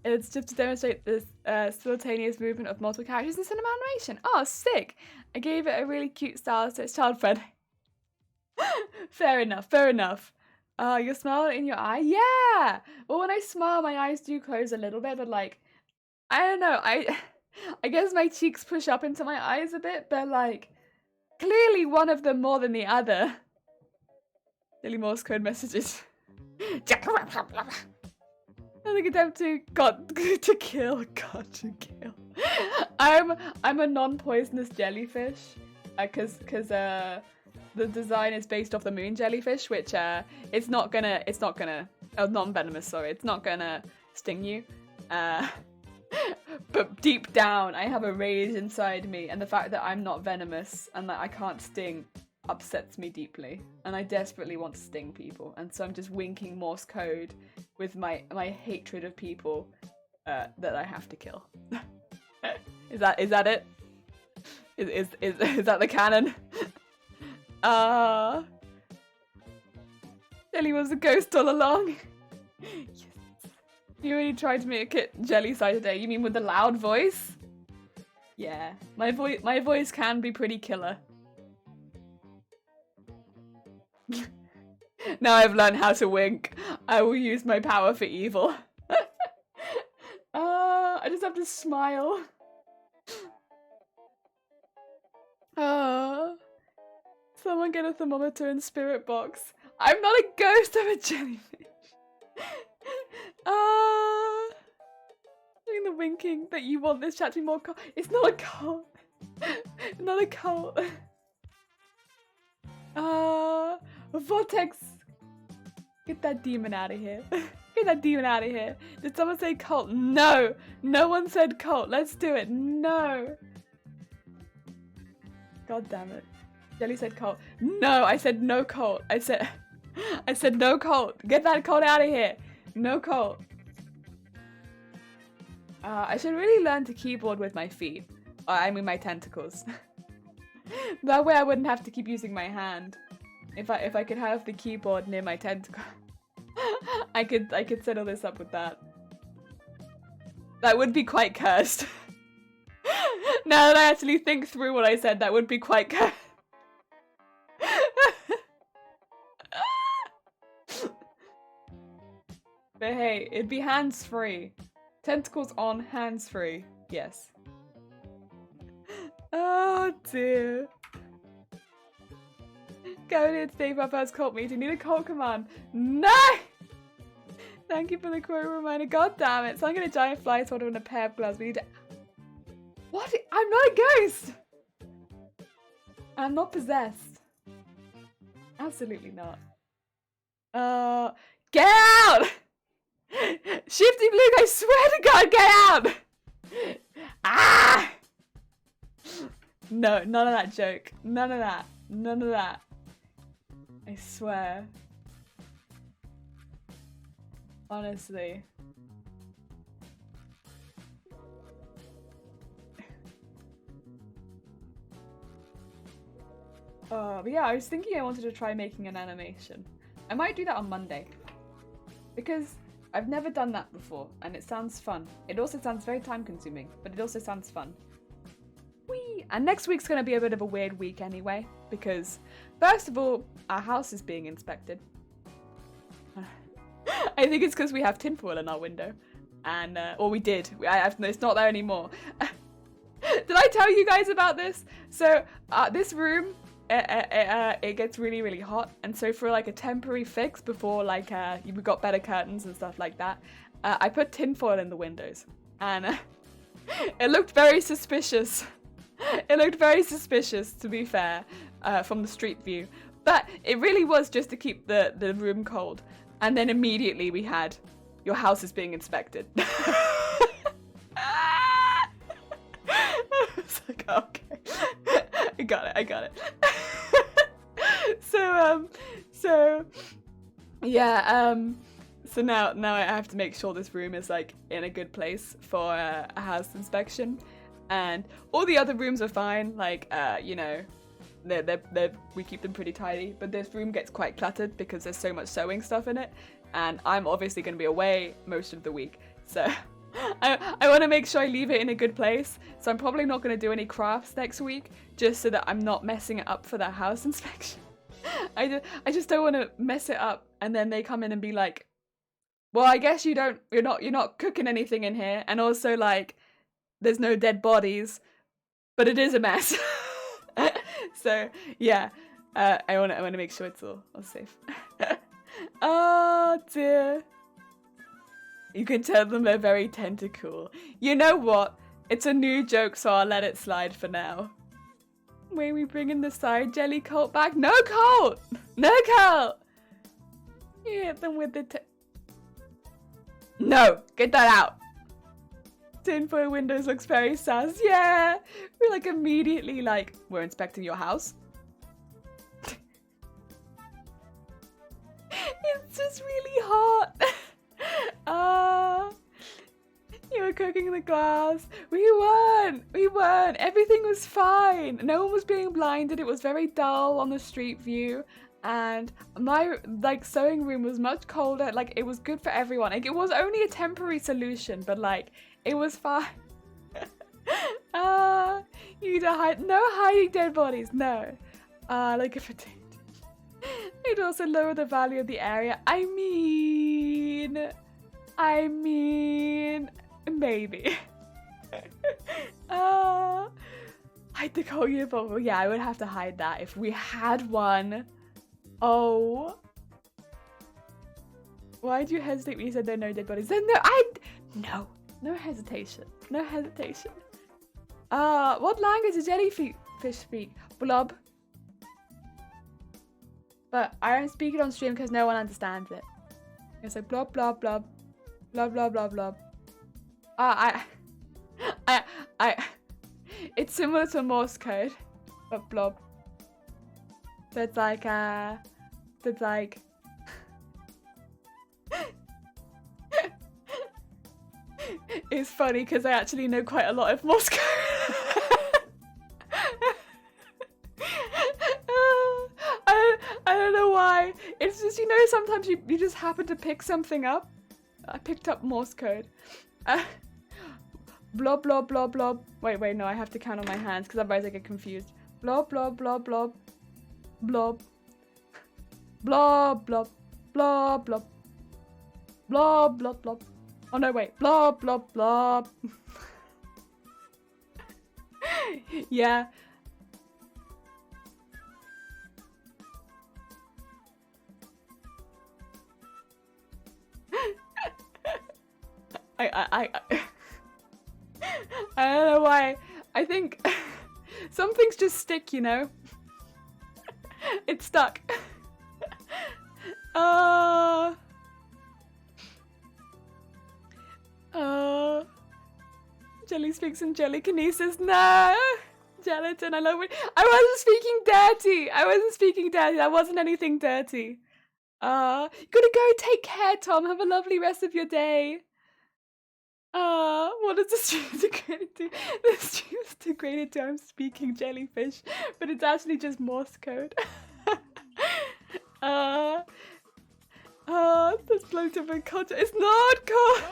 S1: It's just to demonstrate the simultaneous movement of multiple characters in cinema animation. Oh, sick! I gave it a really cute style, so it's child friendly. Fair enough, fair enough. You're smiling in your eye? Yeah! Well, when I smile, my eyes do close a little bit, but like, I don't know, I guess my cheeks push up into my eyes a bit, but like, clearly one of them more than the other. Silly Morse code messages. I think attempt to kill. I'm a non-poisonous jellyfish, cause the design is based off the moon jellyfish, which it's not gonna non-venomous, sorry, it's not gonna sting you. But deep down, I have a rage inside me, and the fact that I'm not venomous and that I can't sting upsets me deeply, and I desperately want to sting people, and so I'm just winking Morse code with my hatred of people that I have to kill. Is that it? Is that the canon? Jelly was a ghost all along. Yes. You really tried to make it jelly side today. You mean with the loud voice? Yeah, my voice can be pretty killer. Now I've learned how to wink. I will use my power for evil. I just have to smile. Someone get a thermometer and spirit box. I'm not a ghost, I'm a jellyfish. Doing the winking that you want this chat to be more cult. It's not a cult. Not a cult. Vortex. Get that demon out of here. Get that demon out of here. Did someone say cult? No. No one said cult. Let's do it. No. God damn it. Jelly said cult. No, I said no cult. I said no cult. Get that cult out of here. No cult. I should really learn to keyboard with my feet. I mean my tentacles. That way I wouldn't have to keep using my hand. If I could have the keyboard near my tentacle, I could settle this up with that. That would be quite cursed. Now that I actually think through what I said, that would be quite cursed. But hey, it'd be hands-free. Tentacles on, hands-free. Yes. Oh dear. Going in today for our first cult meeting. Need a cult command. No! Thank you for the quote reminder. God damn it. So I'm gonna giant fly swatter and a pair of gloves. We need to... What? I'm not a ghost! I'm not possessed. Absolutely not. Get out! Shifty Blue, I swear to God, get out! Ah! No, none of that joke. None of that. None of that. I swear. Honestly. But yeah, I was thinking I wanted to try making an animation. I might do that on Monday. Because I've never done that before, and it sounds fun. It also sounds very time consuming, but it also sounds fun. Whee! And next week's gonna be a bit of a weird week anyway, because first of all, our house is being inspected. I think it's because we have tinfoil in our window. And, or we did. It's not there anymore. Did I tell you guys about this? So, this room, it gets really, really hot. And so for like a temporary fix before like, we got better curtains and stuff like that, I put tinfoil in the windows. And it looked very suspicious. It looked very suspicious, to be fair, from the street view. But it really was just to keep the room cold. And then immediately we had, your house is being inspected. I was like, okay. I got it. So now I have to make sure this room is like in a good place for a house inspection. And all the other rooms are fine, like, you know, we keep them pretty tidy, but this room gets quite cluttered because there's so much sewing stuff in it, and I'm obviously going to be away most of the week, so I want to make sure I leave it in a good place, so I'm probably not going to do any crafts next week, just so that I'm not messing it up for that house inspection. I just don't want to mess it up, and then they come in and be like, well, I guess you're not cooking anything in here, and also like, there's no dead bodies, but it is a mess. So yeah, I want to make sure it's all safe. Oh dear. You can tell them they're very tentacle. You know what? It's a new joke, so I'll let it slide for now. When we bring in the side jelly cult back? No cult! No cult! You hit them with the No! Get that out! Tinfoil windows looks very sus. Yeah! We're like immediately like, we're inspecting your house. It's just really hot. You were cooking the glass. We weren't. Everything was fine. No one was being blinded. It was very dull on the street view. And my like sewing room was much colder. Like it was good for everyone. Like, it was only a temporary solution, but like it was fine. You need to hide. No hiding dead bodies. No. Like a potato. It'd also lower the value of the area. I mean, maybe. Hide the coal uniform. Well, yeah, I would have to hide that if we had one. Oh. Why do you hesitate when you said there are no dead bodies? Then no hesitation. No hesitation. What language does jellyfish speak? Blob. But I don't speak it on stream because no one understands it. It's like blob, blob, blob. Blob, blob, blob, blob. It's similar to Morse code, but blob. So it's like, it's funny because I actually know quite a lot of Morse code. I know, it's just, you know, sometimes you just happen to pick something up. I picked up Morse code. Blob, blob, blob, blob. Wait, no, I have to count on my hands because otherwise I get confused. Blob, blob, blob, blob. Blob. Blob, blob. Blob, blob. Blob, blob, blob. Oh no, wait. Blob, blob, blob. Yeah. I don't know why. I think some things just stick, you know? It's stuck. Jelly speaks in jellykinesis. No! Gelatin, I love it. I wasn't speaking dirty. I wasn't speaking dirty. That wasn't anything dirty. Gotta go. Take care, Tom. Have a lovely rest of your day. What is the stream degraded to? The stream is degraded to I'm speaking jellyfish, but it's actually just Morse code. That's blown to my culture. It's not called.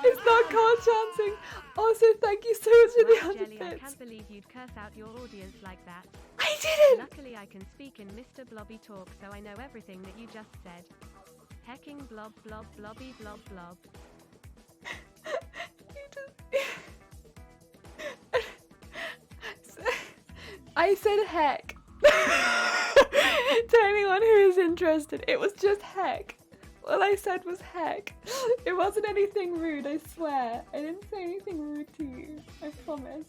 S1: It's not called chancing. Also, thank you so much for the 100
S2: Jelly,
S1: bits.
S2: I can't believe you'd curse out your audience like that.
S1: I didn't.
S2: Luckily, I can speak in Mr. Blobby talk, so I know everything that you just said. Hecking blob blob blobby blob blob.
S1: I said heck. To anyone who is interested, it was just heck. All I said was heck. It wasn't anything rude, I swear. I didn't say anything rude to you. I promise.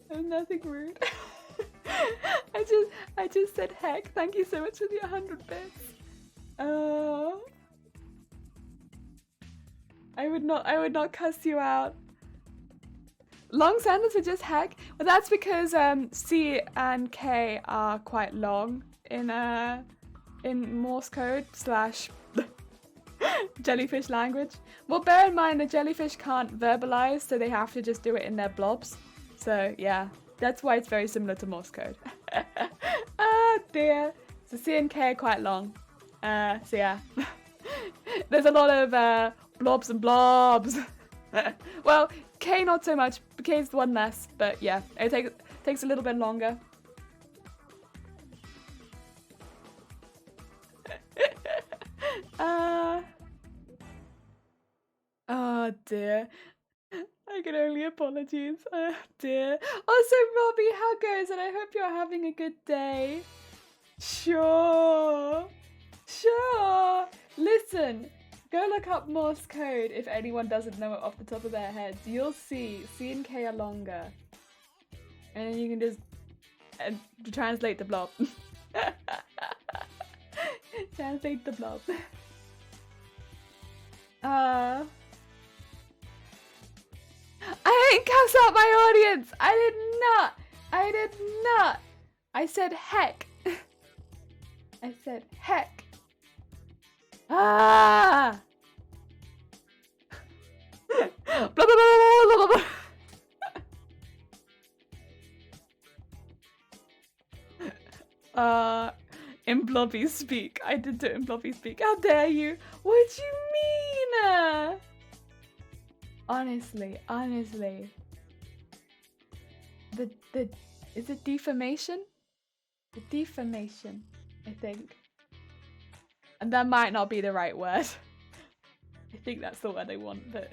S1: There was nothing rude. I just said heck. Thank you so much for the 100 bits. I would not cuss you out. Long sentences are just heck. Well, that's because C and K are quite long in Morse code / jellyfish language. Well, bear in mind the jellyfish can't verbalize, so they have to just do it in their blobs. So yeah, that's why it's very similar to Morse code. Ah dear. So C and K are quite long. So yeah, there's a lot of blobs and blobs. Well, K not so much. K's one less, but yeah, it takes a little bit longer. Oh dear. I can only apologize. Oh dear. Also, Robbie, how goes? And I hope you're having a good day. Sure. Listen, go look up Morse code if anyone doesn't know it off the top of their heads. You'll see C and K are longer. And then you can just translate the blob. Translate the blob. I didn't cuss out my audience! I did not! I said heck. I said heck. Ah! Blah, blah, blah, blah, blah, blah. In Blobby speak. I did do it in Blobby speak. How dare you? What do you mean? Honestly. Is it defamation? The defamation, I think. And that might not be the right word. I think that's the word I want, but...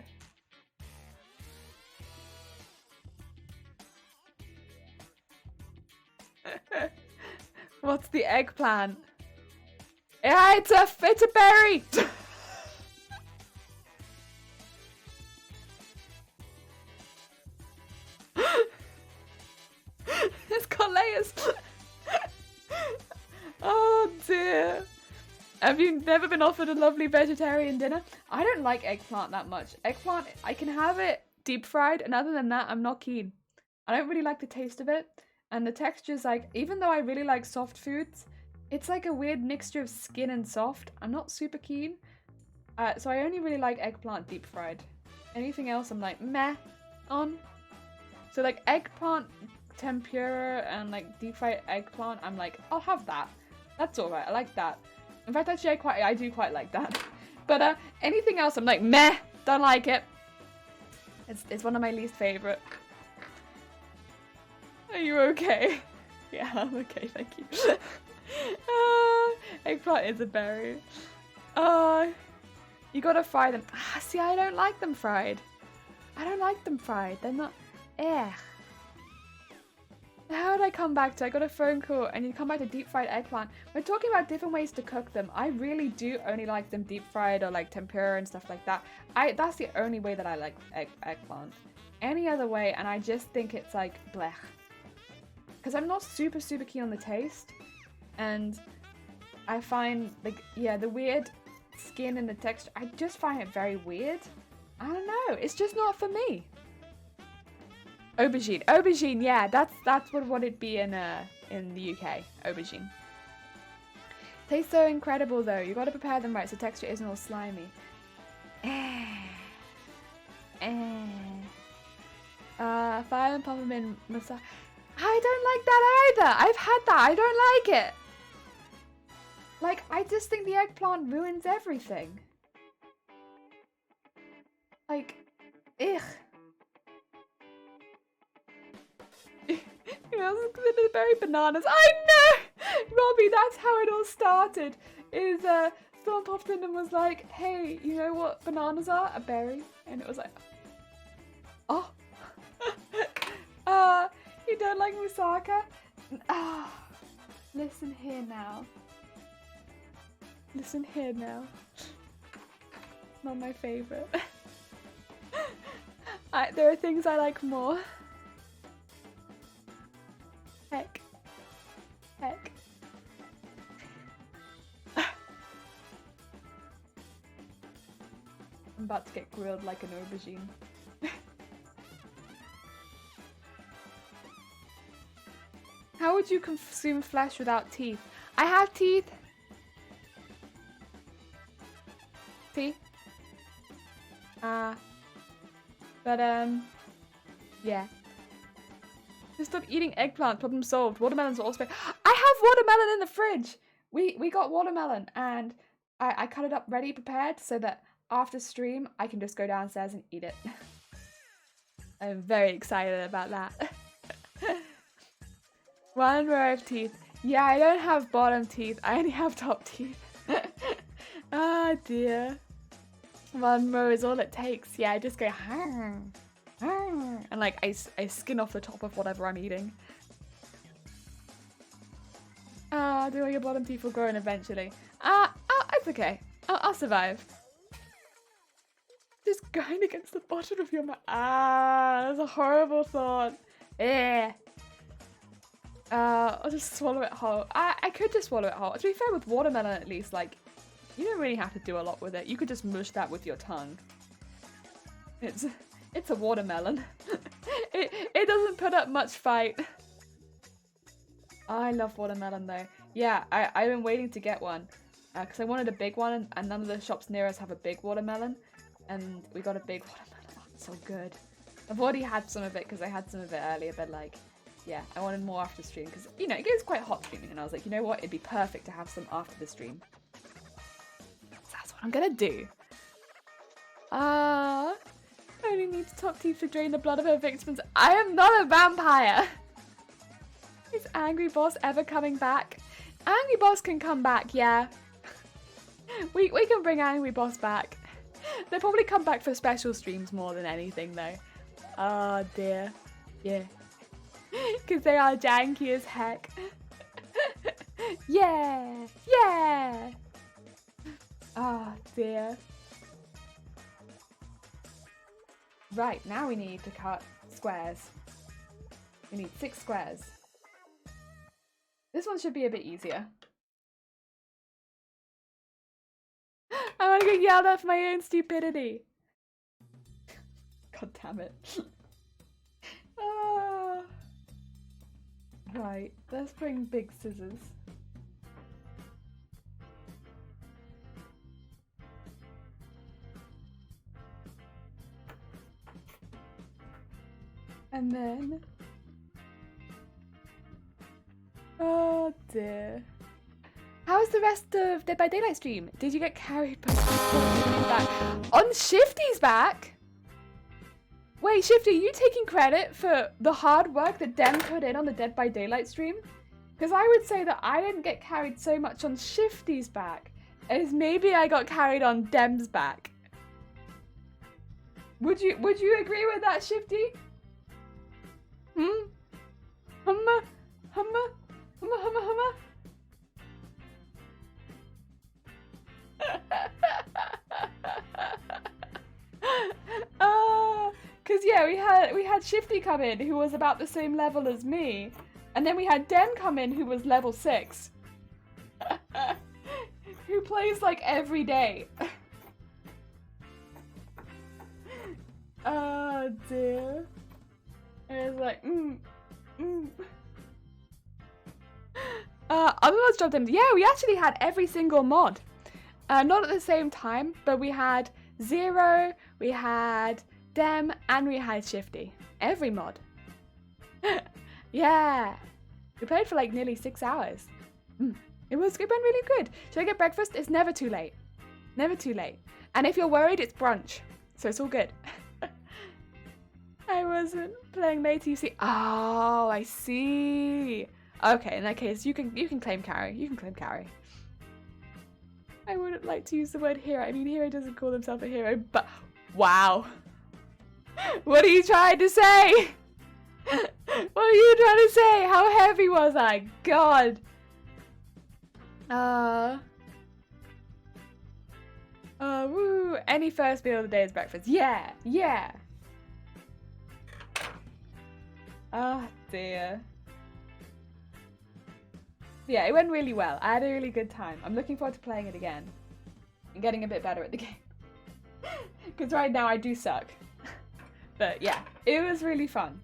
S1: What's the eggplant? Yeah, it's a berry! It's got layers! Oh dear. Have you never been offered a lovely vegetarian dinner? I don't like eggplant that much. Eggplant, I can have it deep fried, and other than that, I'm not keen. I don't really like the taste of it. And the texture's like, even though I really like soft foods, it's like a weird mixture of skin and soft. I'm not super keen. So I only really like eggplant deep fried. Anything else I'm like, meh on. So like eggplant tempura and like deep fried eggplant, I'm like, I'll have that. That's alright, I like that. In fact, actually, I do quite like that. But anything else, I'm like, meh, don't like it. It's one of my least favorite. Are you okay? Yeah, I'm okay, thank you. Eggplant is a berry. You gotta fry them. See, I don't like them fried. I don't like them fried. They're not. Ugh. How did I come back to? I got a phone call and you come back to deep fried eggplant. We're talking about different ways to cook them. I really do only like them deep fried or like tempura and stuff like that. That's the only way that I like eggplant. Any other way, and I just think it's like blech. Because I'm not super keen on the taste, and I find like, yeah, the weird skin and the texture, I just find it very weird. I don't know, it's just not for me. Aubergine, yeah, that's what it'd be in the UK, aubergine. Tastes so incredible though, you gotta prepare them right so texture isn't all slimy. Fire and peppermint massage. I don't like that either. I've had that. I don't like it. Like, I just think the eggplant ruins everything. Like, ugh. You know, the berry bananas. I know! Robbie, that's how it all started. Is someone popped in and was like, hey, you know what bananas are? A berry. And it was like, oh. You don't like moussaka? Listen here now. Listen here now. Not my favorite. There are things I like more. Heck. I'm about to get grilled like an aubergine. How would you consume flesh without teeth? I have teeth. See? But yeah. Just stop eating eggplant, problem solved. Watermelons are also. I have watermelon in the fridge! We got watermelon and I cut it up ready, prepared, so that after stream I can just go downstairs and eat it. I'm very excited about that. One row of teeth. Yeah, I don't have bottom teeth. I only have top teeth. Ah, dear. One row is all it takes. Yeah, I just go and like I skin off the top of whatever I'm eating. Do your bottom teeth will grow in eventually. It's okay. I'll survive. Just going against the bottom of your mouth. That's a horrible thought. I'll just swallow it whole. I could just swallow it whole. To be fair, with watermelon at least, like, you don't really have to do a lot with it. You could just mush that with your tongue. It's a watermelon. it doesn't put up much fight. I love watermelon though. Yeah, I've been waiting to get one. Because I wanted a big one and none of the shops near us have a big watermelon. And we got a big watermelon. Oh, it's so good. I've already had some of it because I had some of it earlier, but like, yeah, I wanted more after stream because, you know, it gets quite hot streaming and I was like, you know what, it'd be perfect to have some after the stream. So that's what I'm gonna do. Only needs top teeth to drain the blood of her victims. I am not a vampire! Is Angry Boss ever coming back? Angry Boss can come back, yeah. We can bring Angry Boss back. They'll probably come back for special streams more than anything though. Oh dear. Yeah. Because they are janky as heck. Yeah! Yeah! Oh dear. Right, now we need to cut squares. We need 6 squares. This one should be a bit easier. I want to get yelled at for my own stupidity. God damn it. Right, let's bring big scissors. And then... Oh dear. was the rest of Dead by Daylight stream? Did you get carried by back? On Shifty's back? Wait, Shifty, are you taking credit for the hard work that Dem put in on the Dead by Daylight stream? Because I would say that I didn't get carried so much on Shifty's back as maybe I got carried on Dem's back. Would you agree with that, Shifty? Humma? Cause yeah, we had Shifty come in who was about the same level as me, and then we had Dem come in who was level 6, who plays like every day. Oh dear. I was like, other mods dropped in. Yeah, we actually had every single mod. Not at the same time, but we had Zero, we had Dem, and we had Shifty. Every mod. Yeah. We played for like nearly 6 hours. It went really good. Should I get breakfast? It's never too late. Never too late. And if you're worried, it's brunch. So it's all good. I wasn't playing late, you see. Oh, I see. Okay, in that case, you can claim carry. You can claim carry. I wouldn't like to use the word hero. I mean, hero doesn't call himself a hero, but wow. What are you trying to say? What are you trying to say? How heavy was I? God. Woo. Any first meal of the day is breakfast. Yeah, yeah. Oh dear. Yeah, it went really well. I had a really good time. I'm looking forward to playing it again and getting a bit better at the game. Because right now I do suck. But yeah, it was really fun.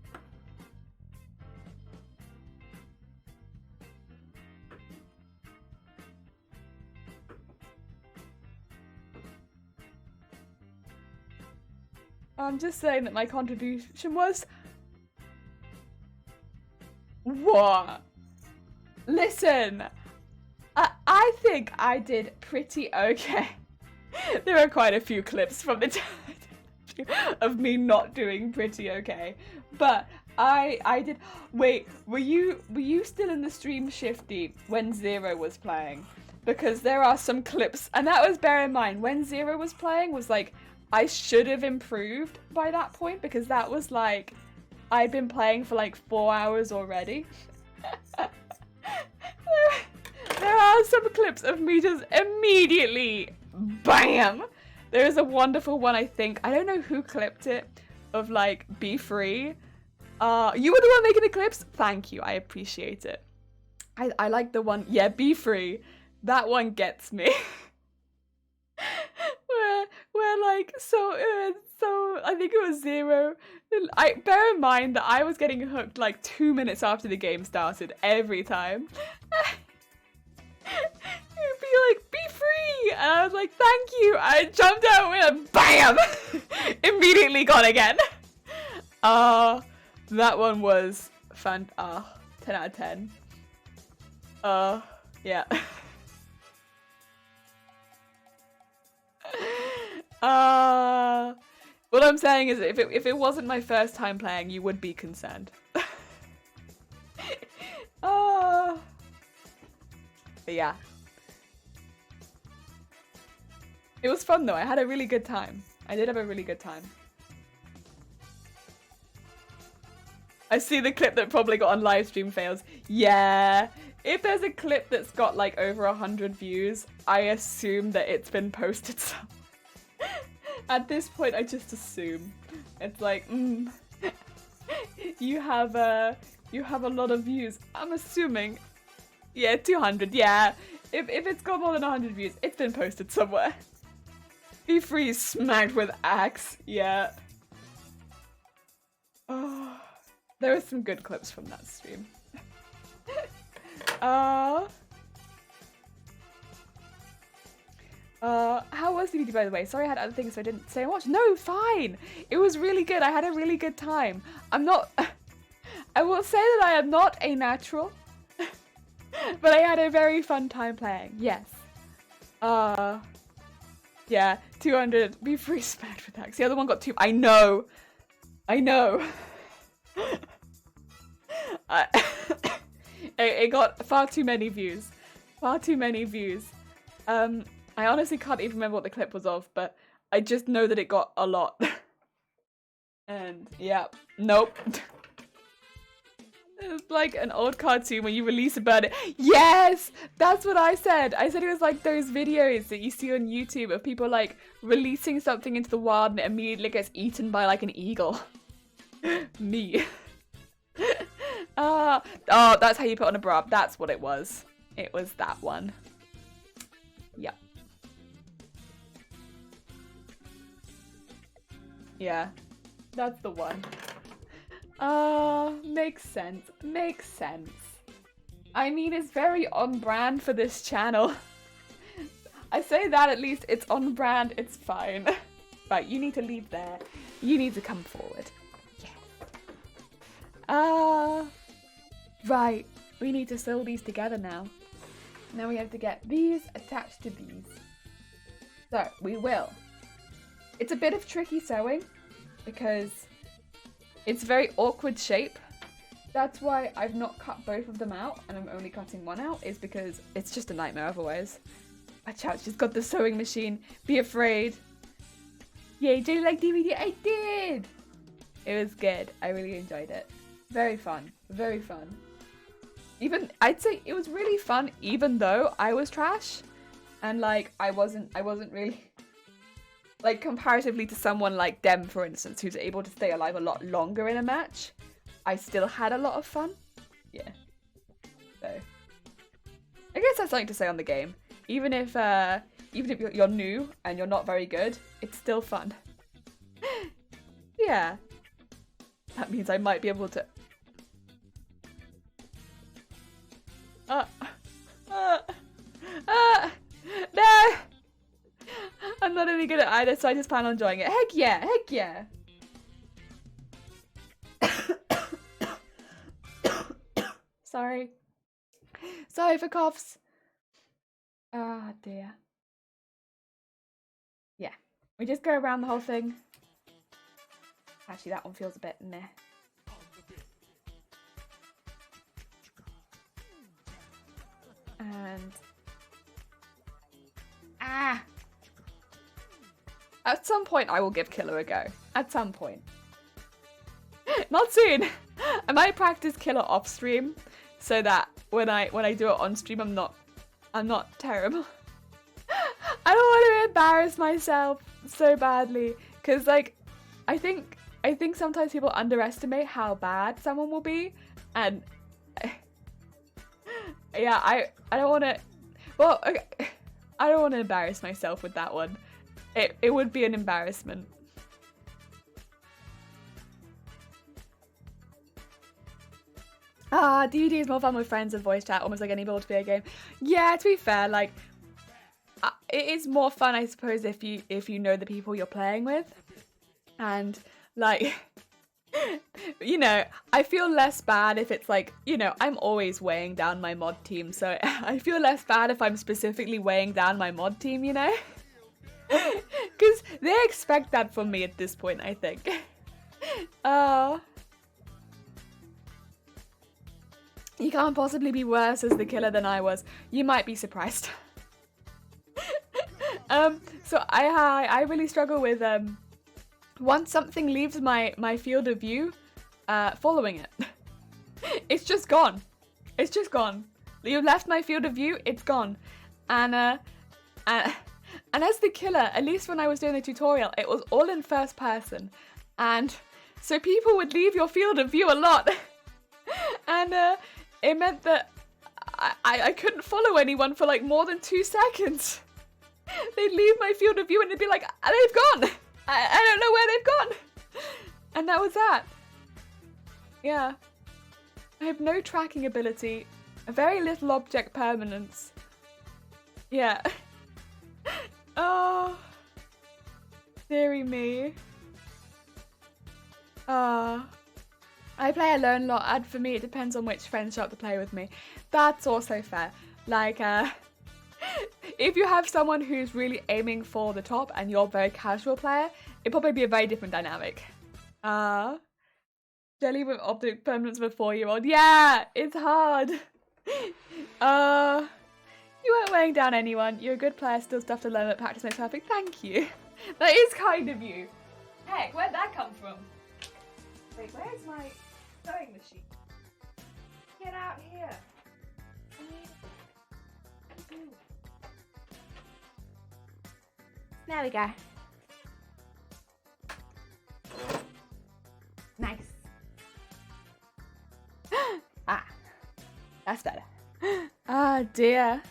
S1: I'm just saying that my contribution was... What? Listen, I think I did pretty okay. There are quite a few clips from the time of me not doing pretty okay, but I did. Wait, were you still in the stream, Shifty, when Zero was playing? Because there are some clips, and that was, bear in mind, when Zero was playing was like, I should have improved by that point, because that was like, I'd been playing for like 4 hours already. There are some clips of me just immediately, BAM! There is a wonderful one, I think. I don't know who clipped it, of like, be free. You were the one making the clips? Thank you, I appreciate it. I like the one, yeah, be free. That one gets me. where like, so I think it was Zero. Bear in mind that I was getting hooked like 2 minutes after the game started every time. He'd be like, be free! And I was like, thank you! I jumped out and BAM! Immediately gone again. That one was 10 out of 10. Yeah. What I'm saying is, if it wasn't my first time playing, you would be concerned. But yeah. It was fun though, I had a really good time. I did have a really good time. I see the clip that probably got on livestream fails. Yeah. If there's a clip that's got like over 100 views, I assume that it's been posted somewhere. At this point, I just assume. It's like, you have a lot of views. I'm assuming, yeah, 200. Yeah, if it's got more than 100 views, it's been posted somewhere. Be free, smacked with axe. Yeah. Oh, there were some good clips from that stream. How was the video, by the way? Sorry I had other things so I didn't say much. No, fine! It was really good. I had a really good time. I will say that I am not a natural. But I had a very fun time playing. Yes. Yeah, 200. Be free spared for tax. The other one got 2. I know. I know. It got far too many views. Far too many views. I honestly can't even remember what the clip was of, but I just know that it got a lot. And yeah, nope. It's like an old cartoon when you release a bird. Yes! That's what I said. I said it was like those videos that you see on YouTube of people like releasing something into the wild and it immediately gets eaten by like an eagle. Me. Oh, that's how you put on a bra. That's what it was. It was that one. Yep. Yeah, that's the one. Makes sense. Makes sense. I mean, it's very on brand for this channel. I say that at least it's on brand, it's fine. Right, you need to leave there. You need to come forward. Yeah. Right. We need to sew these together now. Now we have to get these attached to these. So, we will. It's a bit of tricky sewing because it's very awkward shape. That's why I've not cut both of them out and I'm only cutting one out, is because it's just a nightmare otherwise. Watch out, she's got the sewing machine. Be afraid. Yay, do you like DVD? I did! It was good. I really enjoyed it. Very fun. Very fun. Even, I'd say it was really fun even though I was trash. And like, I wasn't really... Like, comparatively to someone like Dem, for instance, who's able to stay alive a lot longer in a match, I still had a lot of fun. Yeah. So, I guess that's something to say on the game. Even if you're new and you're not very good, it's still fun. Yeah. That means I might be able to... No! I'm not any good at either, so I just plan on enjoying it. Heck yeah, heck yeah. Sorry. Sorry for coughs. Ah, dear. Yeah. We just go around the whole thing. Actually, that one feels a bit meh. And... Ah! At some point, I will give Killer a go. At some point. Not soon! I might practice Killer off stream, so that when I do it on stream, I'm not terrible. I don't want to embarrass myself so badly, because like, I think sometimes people underestimate how bad someone will be, and yeah, I don't want to. Well, okay, I don't want to embarrass myself with that one. It would be an embarrassment. DVD is more fun with friends and voice chat, almost like any multiplayer game. Yeah, to be fair, like, it is more fun, I suppose, if you know the people you're playing with. And, like, you know, I feel less bad if it's like, you know, I'm always weighing down my mod team, so I feel less bad if I'm specifically weighing down my mod team, you know? Because they expect that from me at this point, I think. You can't possibly be worse as the killer than I was. You might be surprised. So I really struggle with once something leaves my field of view, following it. It's just gone. It's just gone. You've left my field of view, it's gone. And as the killer, at least when I was doing the tutorial, it was all in first person. And so people would leave your field of view a lot. And it meant that I couldn't follow anyone for like more than 2 seconds. They'd leave my field of view and they'd be like, they've gone! I don't know where they've gone! And that was that. Yeah. I have no tracking ability, very little object permanence. Yeah. Oh. Dearie me. I play alone a lot, and for me it depends on which friends show up to play with me. That's also fair. Like, if you have someone who's really aiming for the top and you're a very casual player, it'd probably be a very different dynamic. Jelly with optic permanence of a 4-year-old. Yeah, it's hard. You weren't weighing down anyone. You're a good player, still stuff to learn, but practice makes perfect. Thank you. That is kind of you. Heck, where'd that come from? Wait, where's my sewing machine? Get out here. There we go. Nice. Ah, that's better. Ah, dear.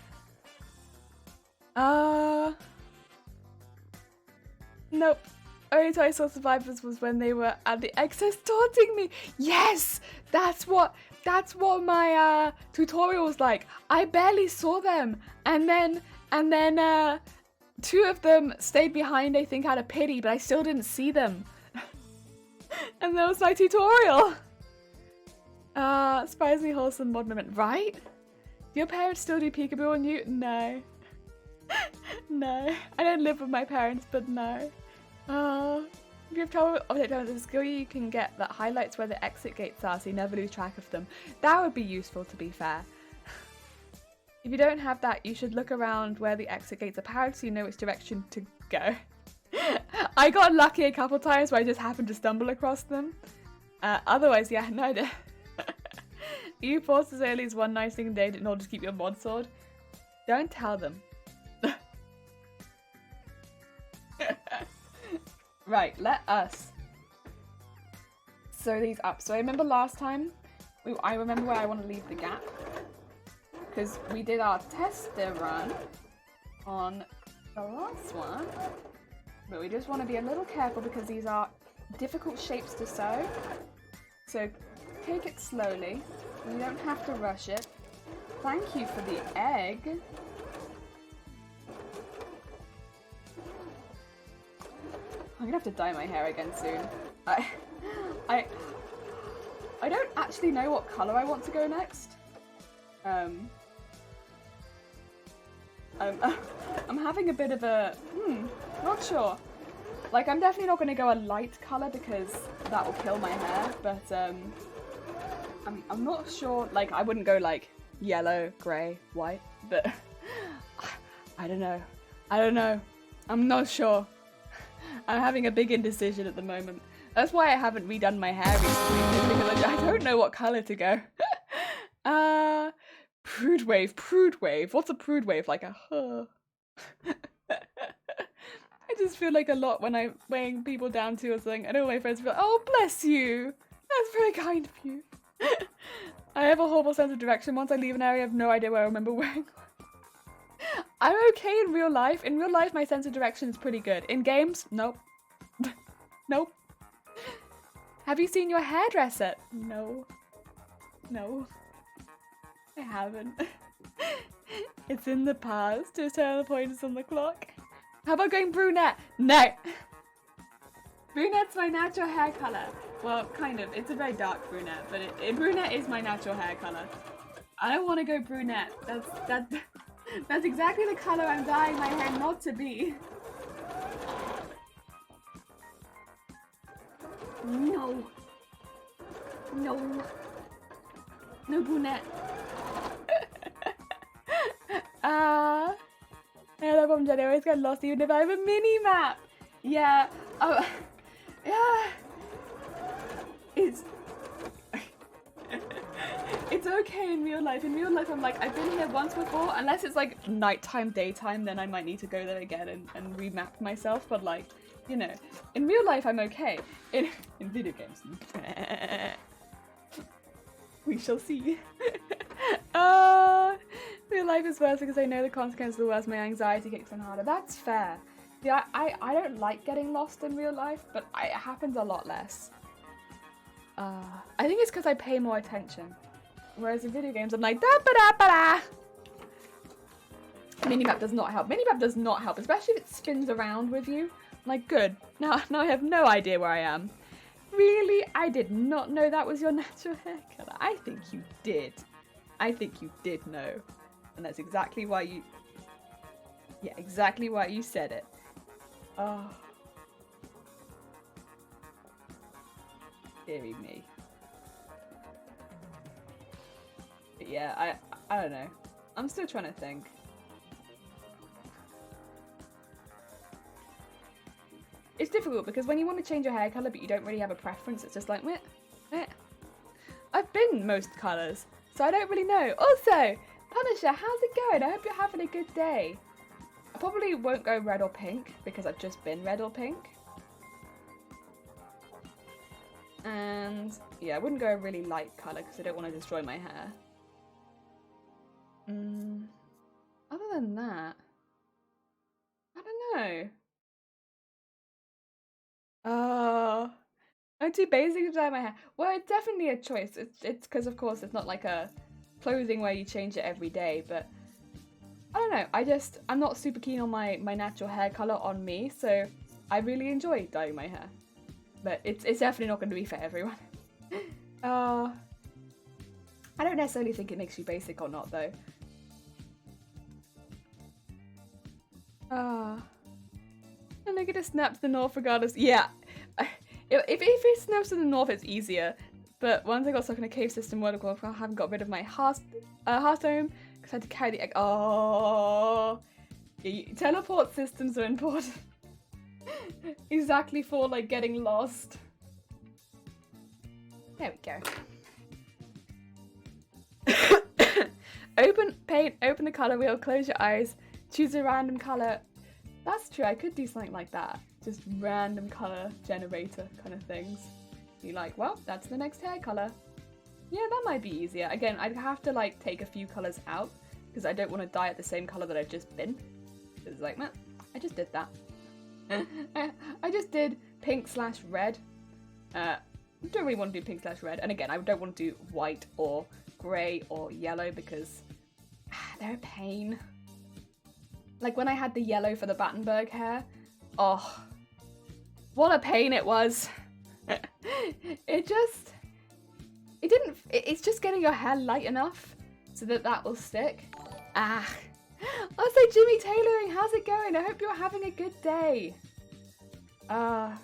S1: Nope. Only time I saw survivors was when they were at the excess taunting me. Yes, that's what my tutorial was like. I barely saw them, and then 2 of them stayed behind, I think, out of pity, but I still didn't see them. And that was my tutorial. Surprisingly wholesome mod moment, right? Do your parents still do peekaboo on you? No. No. I don't live with my parents, but no. If you have trouble with object down the skill, you can get that highlights where the exit gates are so you never lose track of them. That would be useful, to be fair. If you don't have that, you should look around where the exit gates are powered so you know which direction to go. I got lucky a couple times where I just happened to stumble across them. Otherwise, yeah, no. You forced as early as one nice thing a day in order to keep your mod sword. Don't tell them. Right, let us sew these up. So I remember last time, I remember where I want to leave the gap. Because we did our tester run on the last one. But we just want to be a little careful because these are difficult shapes to sew. So take it slowly. You don't have to rush it. Thank you for the egg. I'm gonna have to dye my hair again soon. I don't actually know what colour I want to go next. I'm having a bit of a not sure. Like, I'm definitely not gonna go a light colour because that will kill my hair, but I'm not sure. Like, I wouldn't go like yellow, grey, white, but I don't know. I'm not sure. I'm having a big indecision at the moment. That's why I haven't redone my hair recently, because I don't know what colour to go. Prude wave. What's a prude wave? Like a I just feel like a lot when I'm weighing people down too or something. I know my friends feel, oh, bless you. That's very kind of you. I have a horrible sense of direction. Once I leave an area, I have no idea where I remember wearing. I'm okay in real life. In real life, my sense of direction is pretty good. In games, nope. Nope. Have you seen your hairdresser? No. I haven't. It's in the past. Just turn the pointers on the clock. How about going brunette? No. Brunette's my natural hair colour. Well, kind of. It's a very dark brunette, but brunette is my natural hair colour. I don't want to go brunette. That's exactly the colour I'm dyeing my hair not to be. No. No brunette. No problem, Jenny. I always get lost even if I have a mini map. Yeah. Oh. Yeah. It's okay in real life. In real life, I'm like, I've been here once before. Unless it's like nighttime, daytime, then I might need to go there again and remap myself. But like, you know, in real life, I'm okay. In video games, we shall see. Real life is worse because I know the consequences of the worst. My anxiety kicks in harder. That's fair. Yeah, I don't like getting lost in real life, but it happens a lot less. I think it's because I pay more attention. Whereas in video games, I'm like, da ba da ba da. Minimap does not help. Minimap does not help, especially if it spins around with you. I'm like, good. Now I have no idea where I am. Really? I did not know that was your natural hair color. I think you did. I think you did know. And that's exactly why you... Yeah, exactly why you said it. Oh. Deary me. But yeah, I don't know. I'm still trying to think. It's difficult because when you want to change your hair colour but you don't really have a preference, it's just like, meh, meh. I've been most colours, so I don't really know. Also, Punisher, how's it going? I hope you're having a good day. I probably won't go red or pink because I've just been red or pink. And yeah, I wouldn't go a really light colour because I don't want to destroy my hair. Other than that, I don't know. I'm too basic to dye my hair. Well, it's definitely a choice. It's because, of course, it's not like a clothing where you change it every day, but I don't know. I'm not super keen on my natural hair colour on me, so I really enjoy dyeing my hair. But it's definitely not going to be for everyone. I don't necessarily think it makes you basic or not, though. And look at it snaps the north regardless. Yeah. If it snaps to the north, it's easier. But once I got stuck in a cave system world, I haven't got rid of my hearthstone because I had to carry the egg. Oh, yeah, teleport systems are important. Exactly for like getting lost. There we go. Open the color wheel, close your eyes, choose a random color. That's true, I could do something like that. Just random color generator kind of things. Be like, well, that's the next hair color. Yeah, that might be easier. Again, I'd have to like take a few colors out because I don't want to dye at the same color that I've just been. It's like, man, I just did that. I just did pink/red. Don't really want to do pink/red. And again, I don't want to do white or grey or yellow because they're a pain. Like when I had the yellow for the Battenberg hair, oh, what a pain it was. It's just getting your hair light enough so that will stick. Also, Jimmy Tailoring, how's it going? I hope you're having a good day. And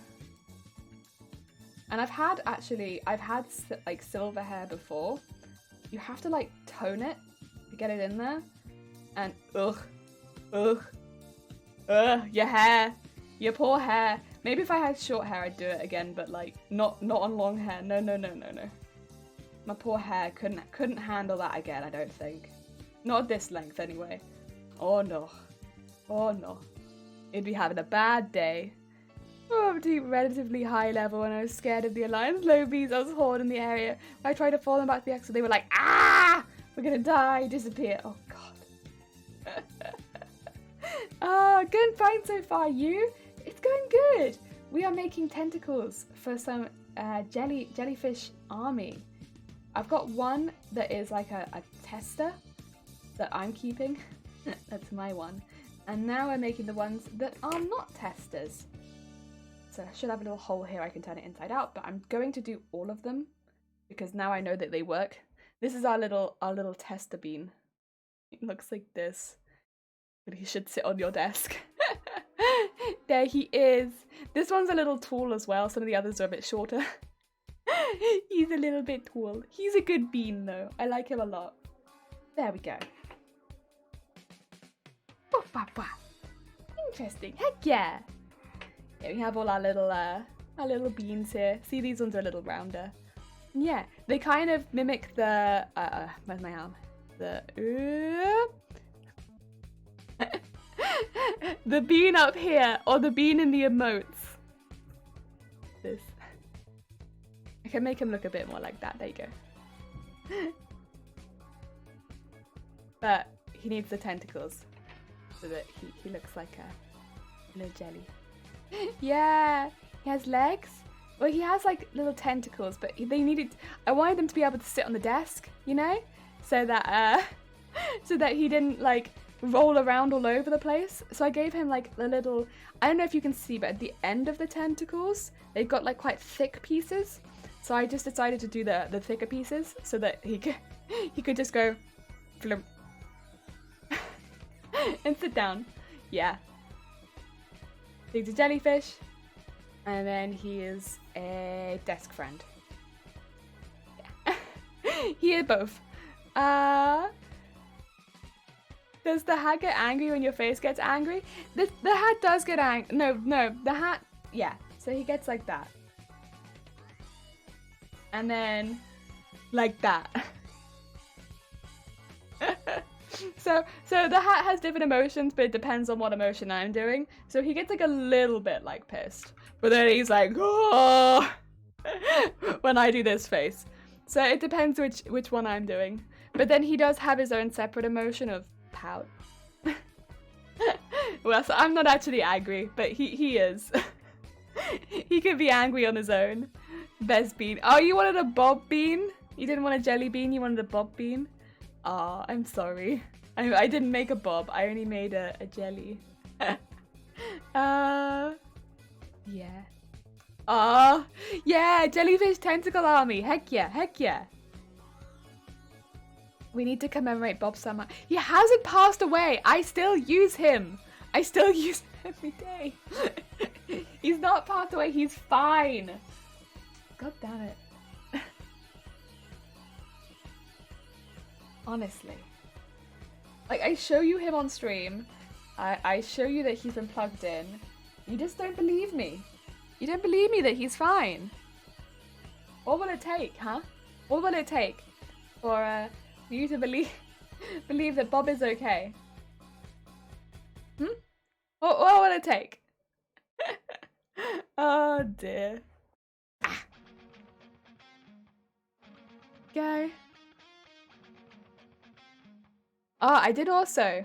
S1: I've had like silver hair before. You have to like tone it to get it in there. And your hair, your poor hair. Maybe if I had short hair I'd do it again, but like not on long hair. No. My poor hair couldn't handle that again, I don't think. Not at this length anyway. Oh no. It'd be having a bad day. Oh, to relatively high level when I was scared of the Alliance lobies. I was hoarding the area. I tried to fall them back to the exit. They were like, ah! We're gonna die, disappear. Oh god. Good and fine so far. You? It's going good. We are making tentacles for some jellyfish army. I've got one that is like a tester that I'm keeping. That's my one. And now we're making the ones that are not testers. So I should have a little hole here I can turn it inside out, but I'm going to do all of them because now I know that they work. This is our little tester bean. It looks like this. But he should sit on your desk. There he is. This one's a little tall as well. Some of the others are a bit shorter. He's a little bit tall. He's a good bean though. I like him a lot. There we go. Interesting. Heck yeah. Yeah, we have all our little beans here. See, these ones are a little rounder. Yeah, they kind of mimic the where's my arm? The bean up here, or the bean in the emotes. This. I can make him look a bit more like that. There you go. But he needs the tentacles so that he looks like a little jelly. Yeah, he has legs. Well, he has like little tentacles, but I wanted them to be able to sit on the desk, you know, so that he didn't like roll around all over the place. So I gave him like the little, I don't know if you can see, but at the end of the tentacles, they've got like quite thick pieces. So I just decided to do the thicker pieces so that he could just go flump and sit down. Yeah. He's a jellyfish, and then he is a desk friend. Yeah. He is both. Does the hat get angry when your face gets angry? The hat does get angry. No, the hat, yeah. So he gets like that. And then like that. So the hat has different emotions, but it depends on what emotion I'm doing. So he gets like a little bit like pissed, but then he's like, oh, when I do this face. So it depends which one I'm doing. But then he does have his own separate emotion of pout. Well, so I'm not actually angry, but he is. He can be angry on his own. Best bean. Oh, you wanted a bob bean? You didn't want a jelly bean, you wanted a bob bean? Aw, I'm sorry. I didn't make a bob, I only made a jelly. Yeah. Aw, yeah, jellyfish tentacle army. Heck yeah, heck yeah. We need to commemorate Bob Summer. He hasn't passed away. I still use him. I still use him every day. He's not passed away, he's fine. God damn it. Honestly. Like, I show you him on stream. I show you that he's been plugged in. You just don't believe me. You don't believe me that he's fine. What will it take, huh? What will it take for you to believe that Bob is okay? What will it take? Oh dear. Go. Oh, I did also.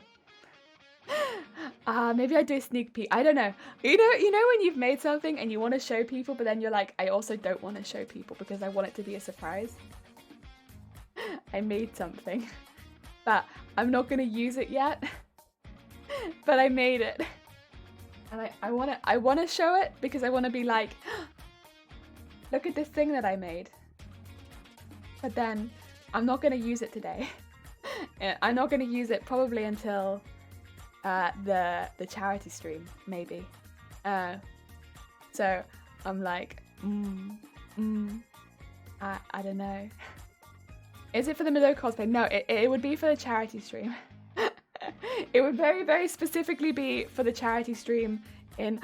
S1: Maybe I do a sneak peek. I don't know. You know when you've made something and you want to show people, but then you're like, I also don't want to show people because I want it to be a surprise. I made something, but I'm not gonna use it yet. But I made it, and I wanna show it because I want to be like, look at this thing that I made. But then I'm not gonna use it today. I'm not gonna use it probably until the charity stream, maybe. So I'm like, I don't know. Is it for the Milo cosplay? No, it would be for the charity stream. It would very, very specifically be for the charity stream in...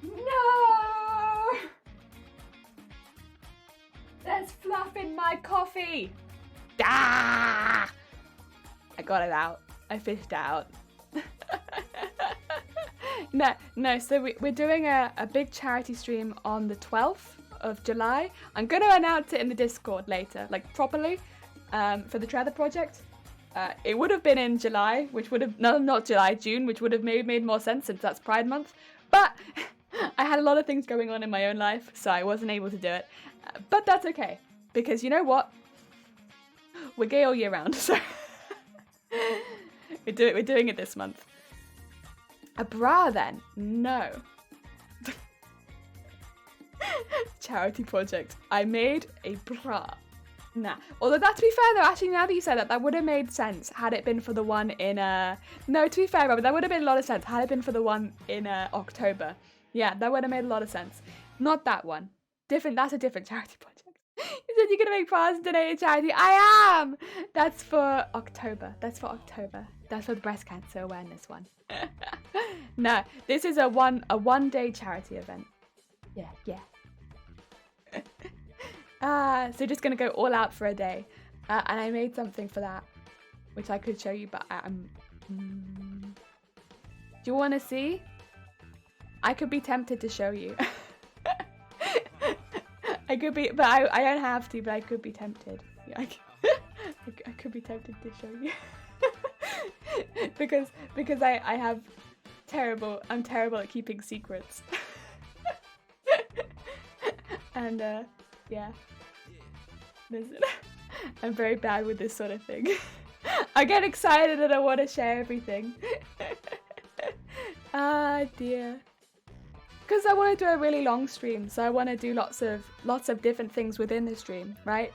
S1: No! There's fluff in my coffee! Ah! I got it out. I fished it out. No, so we're doing a big charity stream on the 12th of July. I'm going to announce it in the Discord later, like properly, for the Treather Project. It would have been in July, which would have, no, not July, June, which would have made more sense since that's Pride Month. But I had a lot of things going on in my own life, so I wasn't able to do it. But that's okay, because you know what? We're gay all year round, so we're doing it this month. A bra then? No. Charity project. I made a bra. Nah. Although that, to be fair though, actually now that you said that, that would have made sense had it been for the one in no, to be fair, Robert, that would have made a lot of sense had it been for the one in October. Yeah, that would have made a lot of sense. Not that one. Different. That's a different charity project. You said you're gonna make bras and donate to charity. I am. That's for October. That's for October. That's for the breast cancer awareness one. No, this is a one-day charity event. Yeah. So just gonna go all out for a day, and I made something for that, which I could show you, but I'm. Do you want to see? I could be tempted to show you. I could be, but I don't have to. But I could be tempted. Yeah, I could be tempted to show you. because I have I'm terrible at keeping secrets. And yeah. Listen, I'm very bad with this sort of thing. I get excited and I want to share everything. Ah dear. Because I want to do a really long stream, so I want to do lots of different things within the stream, right?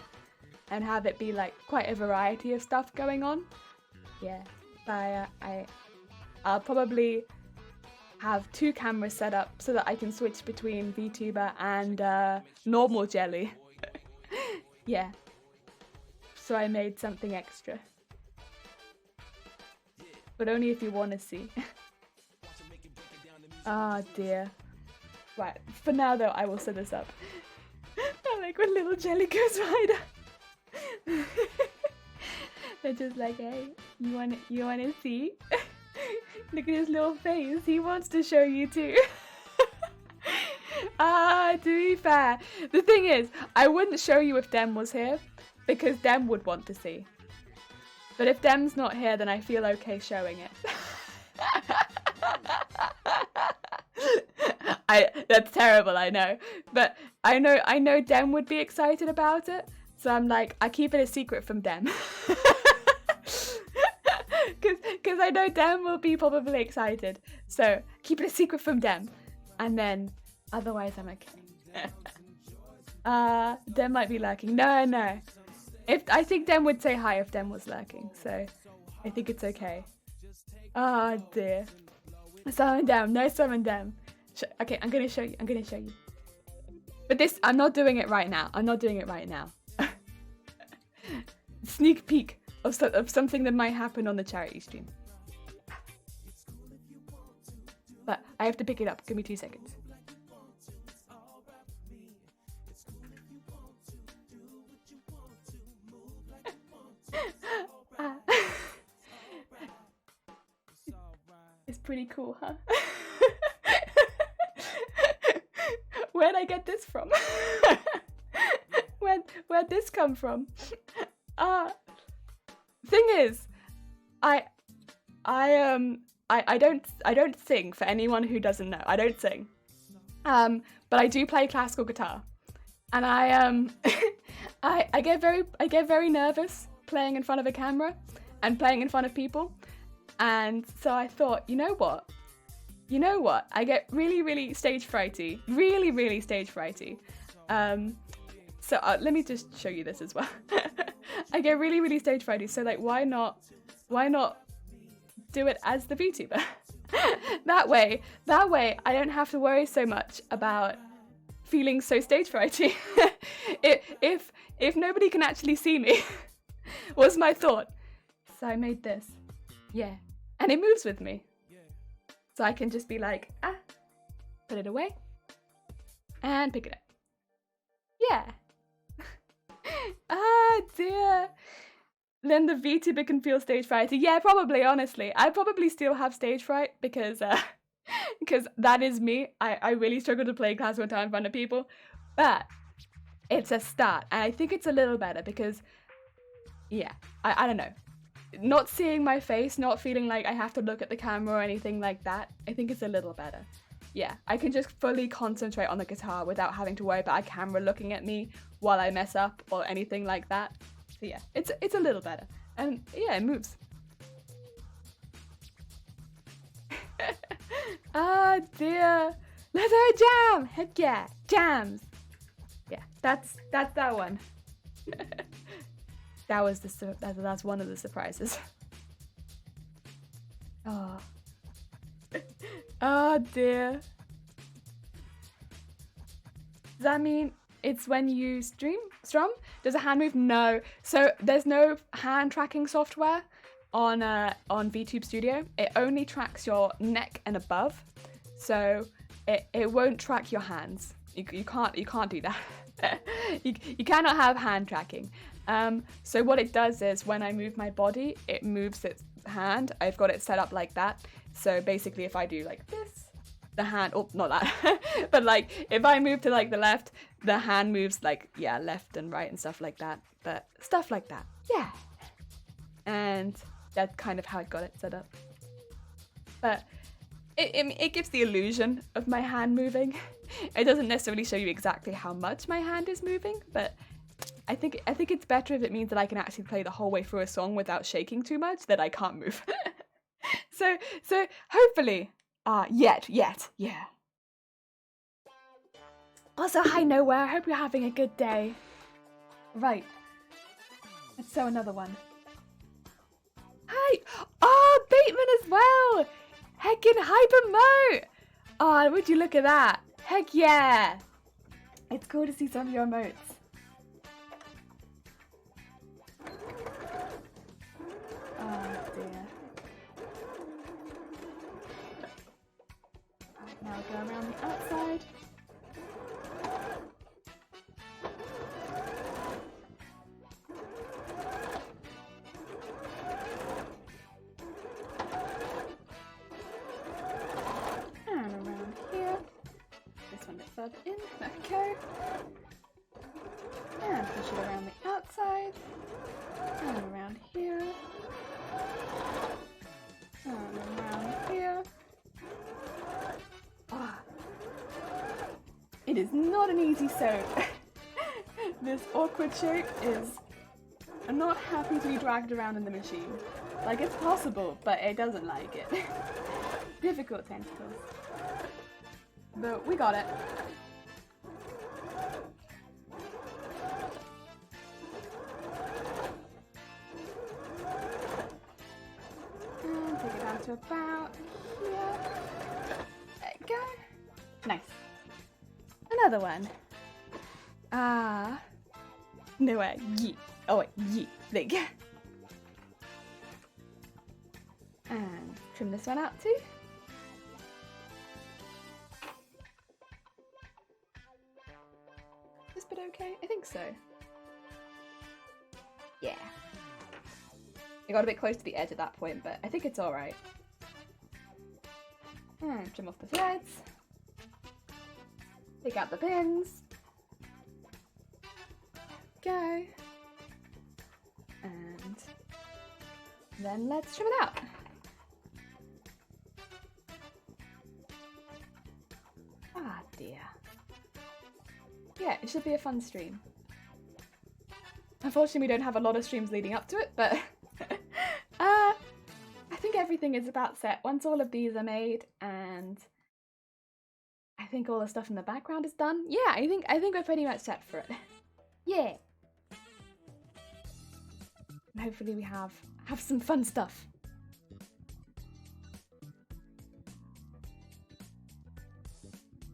S1: And have it be like quite a variety of stuff going on. Yeah, I'll probably have 2 cameras set up so that I can switch between VTuber and normal jelly. Yeah. So I made something extra. But only if you want to see. Ah dear. Right, for now though, I will set this up. I like when little jelly goes wider. They're just like, hey, you wanna see? Look at his little face. He wants to show you too. To be fair, the thing is, I wouldn't show you if Dem was here, because Dem would want to see. But if Dem's not here, then I feel okay showing it. That's terrible, I know. But I know Dem would be excited about it, so I'm like, I keep it a secret from Dem. Because I know Dem will be probably excited. So keep it a secret from Dem. And then otherwise I'm okay. Dem might be lurking. No. I think Dem would say hi if Dem was lurking. So I think it's okay. Oh dear. Summon Dem. No summon Dem. Okay, I'm gonna show you. But this, I'm not doing it right now. Sneak peek of something that might happen on the charity stream. But I have to pick it up. Give me 2 seconds. It's pretty cool, huh? Where'd I get this from? Where'd this come from? Thing is, I don't sing, for anyone who doesn't know. I don't sing. But I do play classical guitar. And I get very nervous playing in front of a camera and playing in front of people. And so I thought, you know what? I get really stage frighty. Really stage frighty. So let me just show you this as well. I get really stage frighty. So like, why not do it as the VTuber? that way I don't have to worry so much about feeling so stage frighty. if nobody can actually see me, was my thought. So I made this. Yeah. And it moves with me. So I can just be like, put it away, and pick it up. Yeah. Dear. Then the VTuber can feel stage fright. Yeah, probably, honestly. I probably still have stage fright because that is me. I really struggle to play classical guitar in front of people. But it's a start. And I think it's a little better because, yeah, I don't know. Not seeing my face, not feeling like I have to look at the camera or anything like that, I think it's a little better. Yeah, I can just fully concentrate on the guitar without having to worry about a camera looking at me while I mess up or anything like that. So yeah, it's a little better. And yeah, it moves. Dear. Let's have a jam! Heck yeah, jams! Yeah, that's that one. That's one of the surprises. Oh. Oh dear. Does that mean it's when you strum? Does a hand move? No. So there's no hand tracking software on VTube Studio. It only tracks your neck and above. So it won't track your hands. You can't do that. you cannot have hand tracking. So what it does is when I move my body, it moves its hand. I've got it set up like that. So basically if I do like this, the hand, oh, not that, but like if I move to like the left, the hand moves like, yeah, left and right and stuff like that. But stuff like that, yeah. And that's kind of how I got it set up. But it gives the illusion of my hand moving. It doesn't necessarily show you exactly how much my hand is moving, but I think it's better if it means that I can actually play the whole way through a song without shaking too much, that I can't move. so hopefully, yeah. Also, hi Nowhere, I hope you're having a good day. Right, let's sew another one. Hi! Oh, Bateman as well! Heckin' hyper-moat! Oh, would you look at that? Heck yeah! It's cool to see some of your emotes. Oh dear. Right, now go around the outside. And around here. This one a bit further in. There we go. And push it around the outside. And around here. And around here. Ah. It is not an easy sew. This awkward shape is... I'm not happy to be dragged around in the machine. Like, it's possible, but it doesn't like it. Difficult tentacles. But we got it. And take it down to about here. There you go. Nice. Another one. No, ye. Oh wait, ye. There you go. And trim this one out too. This bit okay? I think so. Yeah. I got a bit close to the edge at that point, but I think it's alright. And trim off the threads. Take out the pins. Go. And then let's trim it out. Ah dear. Yeah, it should be a fun stream. Unfortunately, we don't have a lot of streams leading up to it, but I think everything is about set once all of these are made, and I think all the stuff in the background is done. Yeah, I think we're pretty much set for it. Yeah. And hopefully we have some fun stuff.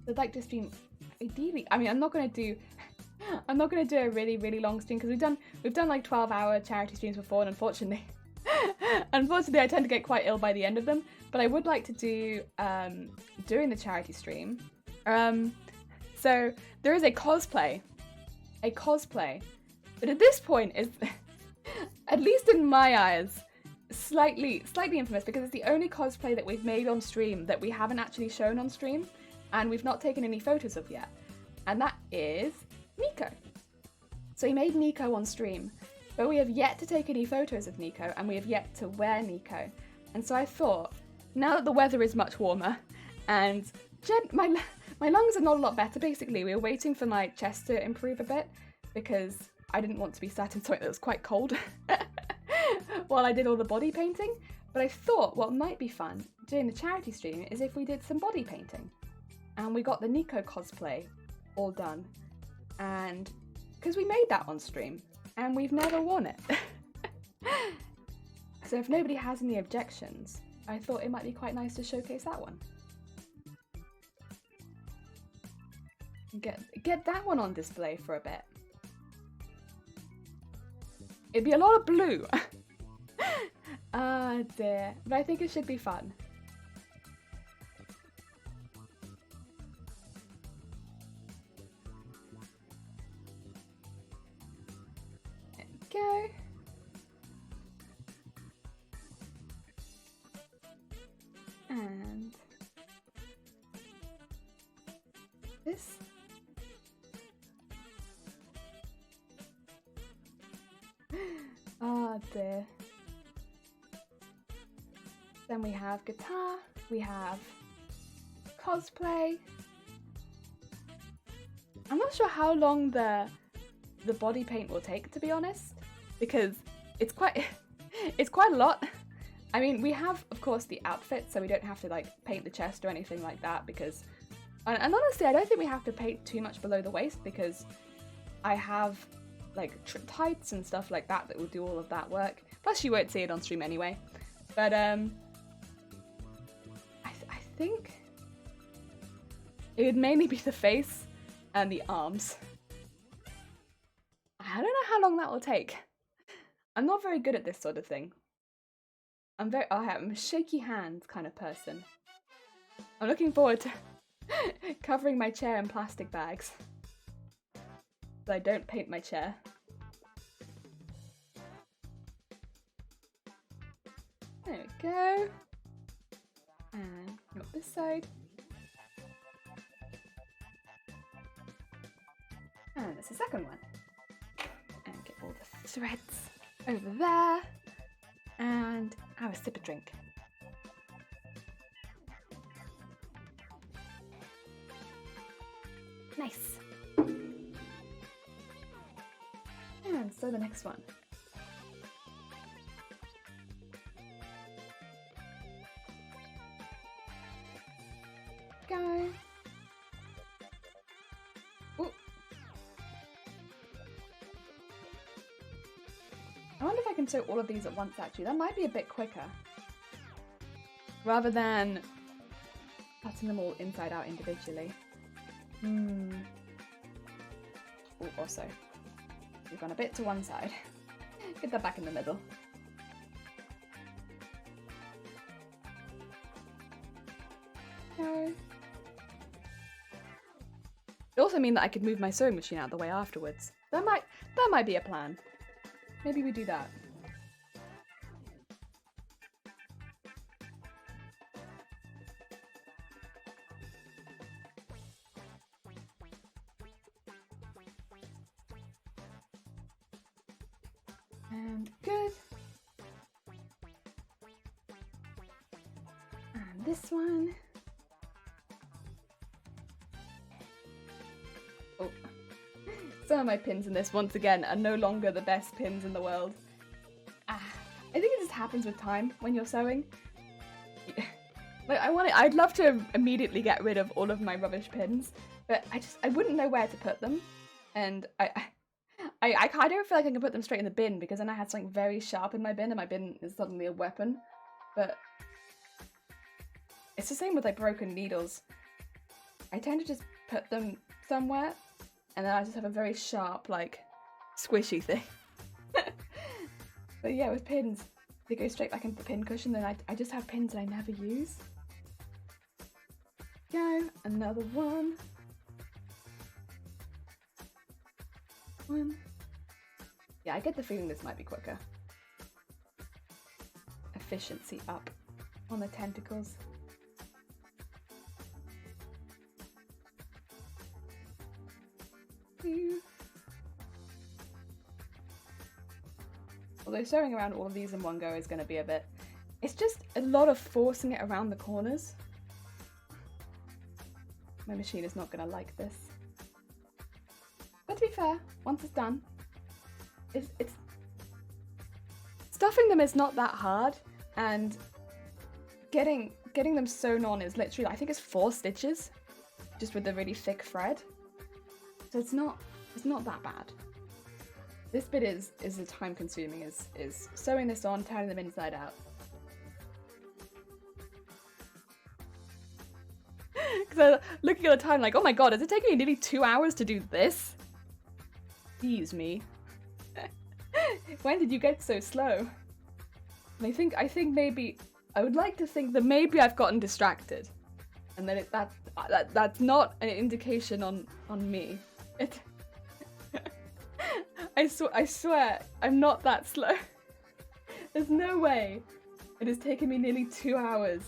S1: I'd like to stream ideally. I mean, I'm not gonna do a really long stream because we've done like 12-hour charity streams before, and unfortunately I tend to get quite ill by the end of them. But I would like to do during the charity stream. So there is a cosplay, but at this point is, at least in my eyes, slightly infamous because it's the only cosplay that we've made on stream that we haven't actually shown on stream, and we've not taken any photos of yet, and that is Nico. So we made Nico on stream, but we have yet to take any photos of Nico, and we have yet to wear Nico. And so I thought, now that the weather is much warmer, and my lungs are not a lot better, basically, we were waiting for my chest to improve a bit, because I didn't want to be sat in something that was quite cold while I did all the body painting. But I thought what might be fun during the charity stream is if we did some body painting. And we got the Nico cosplay all done. And because we made that on stream, and we've never worn it. So if nobody has any objections, I thought it might be quite nice to showcase that one. Get that one on display for a bit. It'd be a lot of blue. Ah dear, but I think it should be fun. There we go. And this. Oh dear. Then we have guitar, we have cosplay. I'm not sure how long the the body paint will take, to be honest, because it's quite it's quite a lot. I mean, we have, of course, the outfit, so we don't have to like paint the chest or anything like that, because and honestly, I don't think we have to paint too much below the waist, because I have like tights and stuff like that will do all of that work. Plus, you won't see it on stream anyway. But I think it would mainly be the face and the arms. I don't know how long that will take. I'm not very good at this sort of thing. I'm a shaky hands kind of person. I'm looking forward to covering my chair in plastic bags so I don't paint my chair. There we go. And not this side. And there's the second one. And get all the threads over there. And have a sip of drink. Nice. And so the next one. Go. Ooh. I wonder if I can sew all of these at once, actually. That might be a bit quicker. Rather than cutting them all inside out individually. Ooh, also, we've gone a bit to one side. Get that back in the middle. No. It also means that I could move my sewing machine out of the way afterwards. That might be a plan. Maybe we do that. And good. And this one. Oh. Some of my pins in this, once again, are no longer the best pins in the world. I think it just happens with time when you're sewing. Like I'd love to immediately get rid of all of my rubbish pins, but I wouldn't know where to put them, and I don't feel like I can put them straight in the bin, because then I had something very sharp in my bin and my bin is suddenly a weapon. But it's the same with like broken needles. I tend to just put them somewhere and then I just have a very sharp, like, squishy thing. But yeah, with pins, they go straight back into the pin cushion, then I just have pins that I never use. Go, another one. One. Yeah, I get the feeling this might be quicker. Efficiency up on the tentacles. Although sewing around all of these in one go is going to be a bit... It's just a lot of forcing it around the corners. My machine is not going to like this. But to be fair, once it's done, it's stuffing them is not that hard, and getting them sewn on is literally, I think it's 4 stitches, just with the really thick thread. So it's not that bad. This bit is the time consuming, is sewing this on, turning them inside out. Because looking at the time like, oh my god, is it taking me nearly 2 hours to do this? Excuse me. When did you get so slow? And I think maybe, I would like to think that maybe I've gotten distracted. And then that's not an indication on me. I swear, I'm not that slow. There's no way it has taken me nearly 2 hours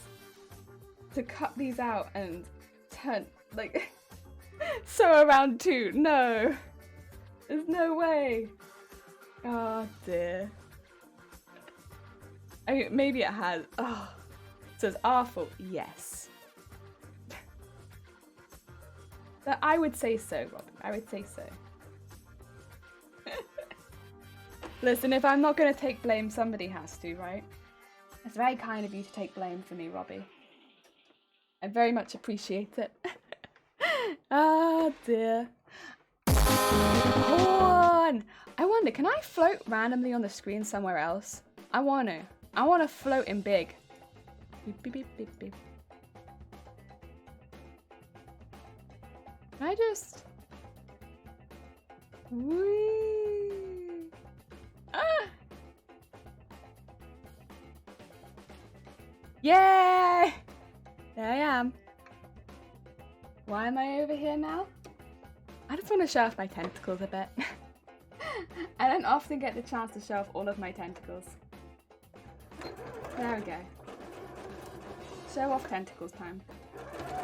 S1: to cut these out and turn, like, sew around 2. No. There's no way. Oh dear. I mean, maybe it has. Oh. So it's our fault. Yes. But I would say so, Robin. I would say so. Listen, if I'm not going to take blame, somebody has to, right? It's very kind of you to take blame for me, Robbie. I very much appreciate it. Ah, dear. Corn! I wonder, can I float randomly on the screen somewhere else? I want to. I want to float in big. Beep, beep, beep, beep, beep. Can I just... Whee! Ah! Yay! There I am. Why am I over here now? I just want to show off my tentacles a bit. I don't often get the chance to show off all of my tentacles. There we go. Show off tentacles time.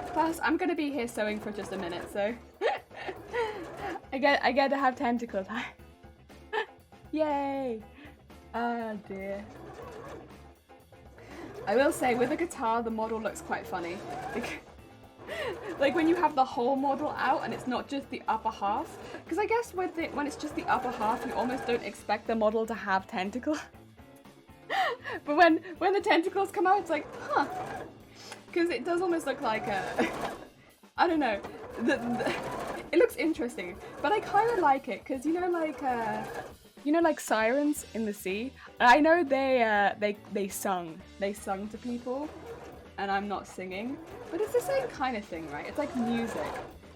S1: Plus, I'm gonna be here sewing for just a minute, so I get to have tentacle time. Yay! Oh dear. I will say, with a guitar, the model looks quite funny. Like when you have the whole model out and it's not just the upper half. Because I guess when it's just the upper half, you almost don't expect the model to have tentacles. But when the tentacles come out, it's like, huh. Because it does almost look like a... I don't know. It looks interesting. But I kind of like it, because you know like sirens in the sea? I know they sung to people, and I'm not singing, but it's the same kind of thing, right? It's like music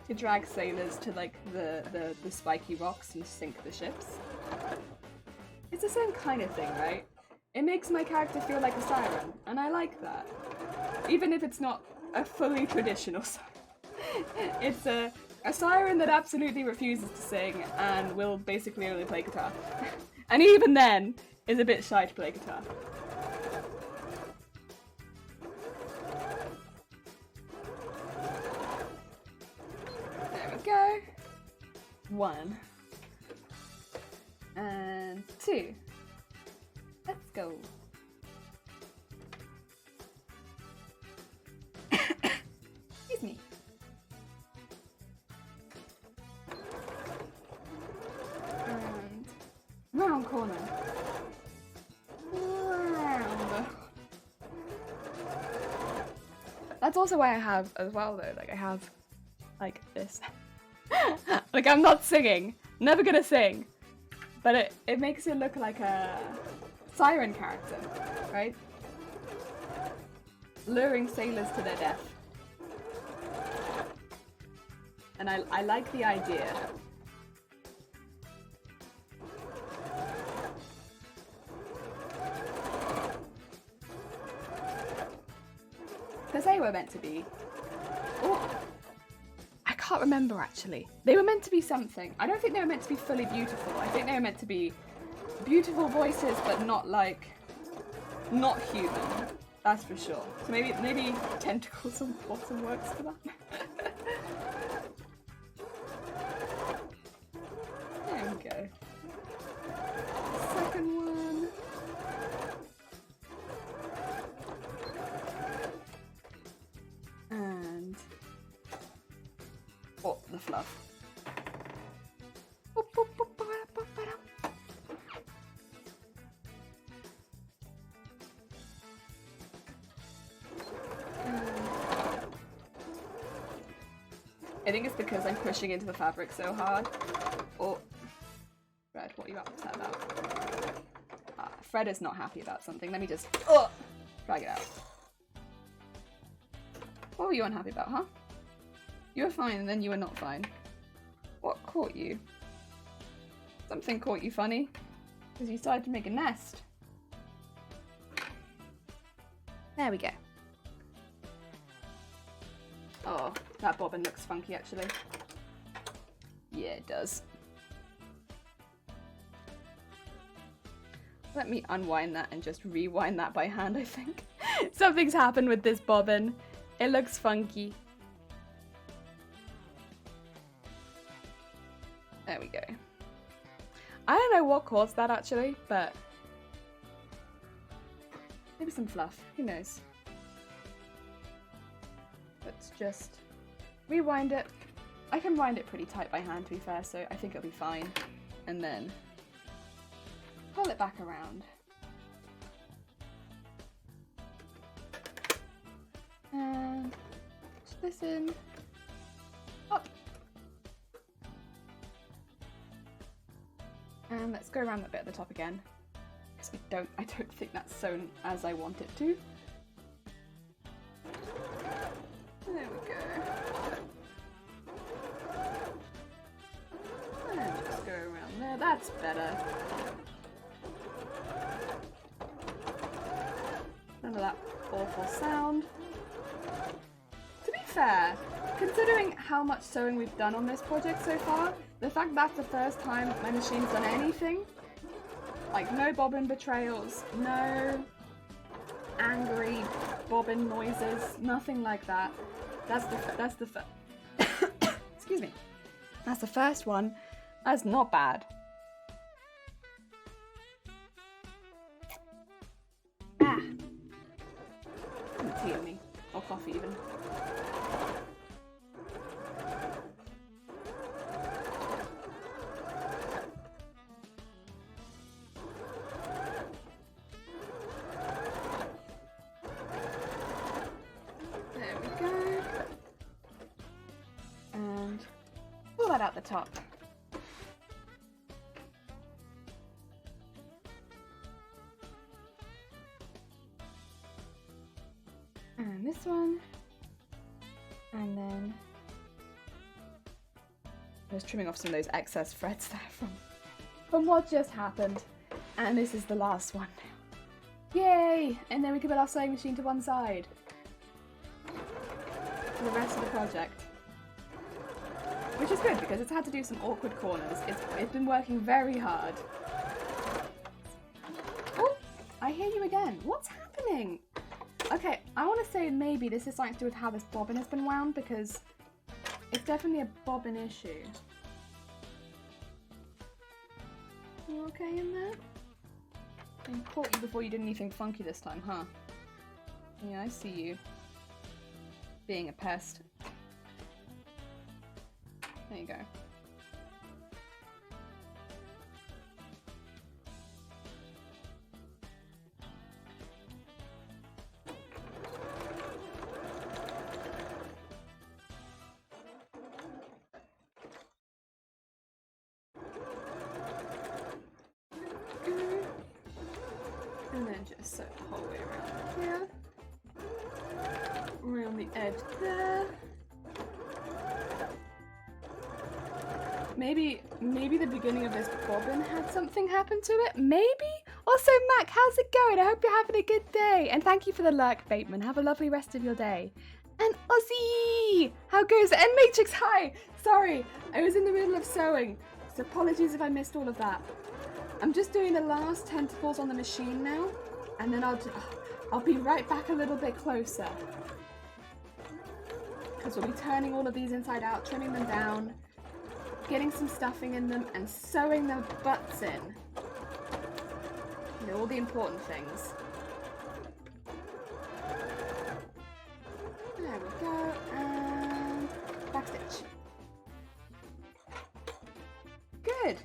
S1: to drag sailors to like the spiky rocks and sink the ships. It's the same kind of thing, right? It makes my character feel like a siren, and I like that. Even if it's not a fully traditional siren. It's a siren that absolutely refuses to sing and will basically only play guitar. And even then, is a bit shy to play guitar. There we go. 1. And 2. Let's go. Excuse me. And round corner. Round. That's also why I have as well though, like I have like this. Like I'm not singing, never gonna sing, but it makes it look like a siren character, right? Luring sailors to their death. And I like the idea. Because they were meant to be... Oh, I can't remember actually. They were meant to be something. I don't think they were meant to be fully beautiful. I think they were meant to be beautiful voices, but not like... not human. That's for sure. So maybe tentacles on the bottom works for that. There we go. Second one. And oh, the fluff. I think it's because I'm pushing into the fabric so hard. Oh, Fred, what are you upset about? Fred is not happy about something. Let me just drag it out. What were you unhappy about, huh? You were fine and then you were not fine. What caught you? Something caught you funny? Because you started to make a nest. There we go. Oh, that bobbin looks funky actually. Yeah, it does. Let me unwind that and just rewind that by hand, I think. Something's happened with this bobbin. It looks funky. There we go. I don't know what caused that actually, but maybe some fluff, who knows. Let's just rewind it. I can wind it pretty tight by hand to be fair, so I think it'll be fine. And then pull it back around. And push this in. Up. And let's go around that bit at the top again. Because I don't think that's sewn as I want it to. There we go. And just go around there. That's better. None of that awful sound. To be fair, considering how much sewing we've done on this project so far, the fact that's the first time my machine's done anything, like no bobbin betrayals, no angry bobbin noises, nothing like that. That's the excuse me. That's the first one. That's not bad. Ah. Tea in me, or coffee even. There we go. And pull that out the top. And this one, and then I was trimming off some of those excess threads there from what just happened, and this is the last one now. Yay! And then we can put our sewing machine to one side for the rest of the project, which is good because it's had to do some awkward corners. It's been working very hard. Oh, I hear you again. What's happening? Okay, I want to say maybe this is something to do with how this bobbin has been wound, because it's definitely a bobbin issue. You okay in there? I caught you before you did anything funky this time, huh? Yeah, I see you. Being a pest. There you go. And then just sew the whole way around here. Around the edge there. Maybe the beginning of this bobbin had something happen to it. Maybe? Also, Mac, how's it going? I hope you're having a good day. And thank you for the lurk, Bateman. Have a lovely rest of your day. And Ozzy! How goes it? And Matrix, hi! Sorry, I was in the middle of sewing, so apologies if I missed all of that. I'm just doing the last tentacles on the machine now, and then I'll be right back a little bit closer. Because we'll be turning all of these inside out, trimming them down, getting some stuffing in them, and sewing their butts in. You know, all the important things. There we go, and backstitch. Good.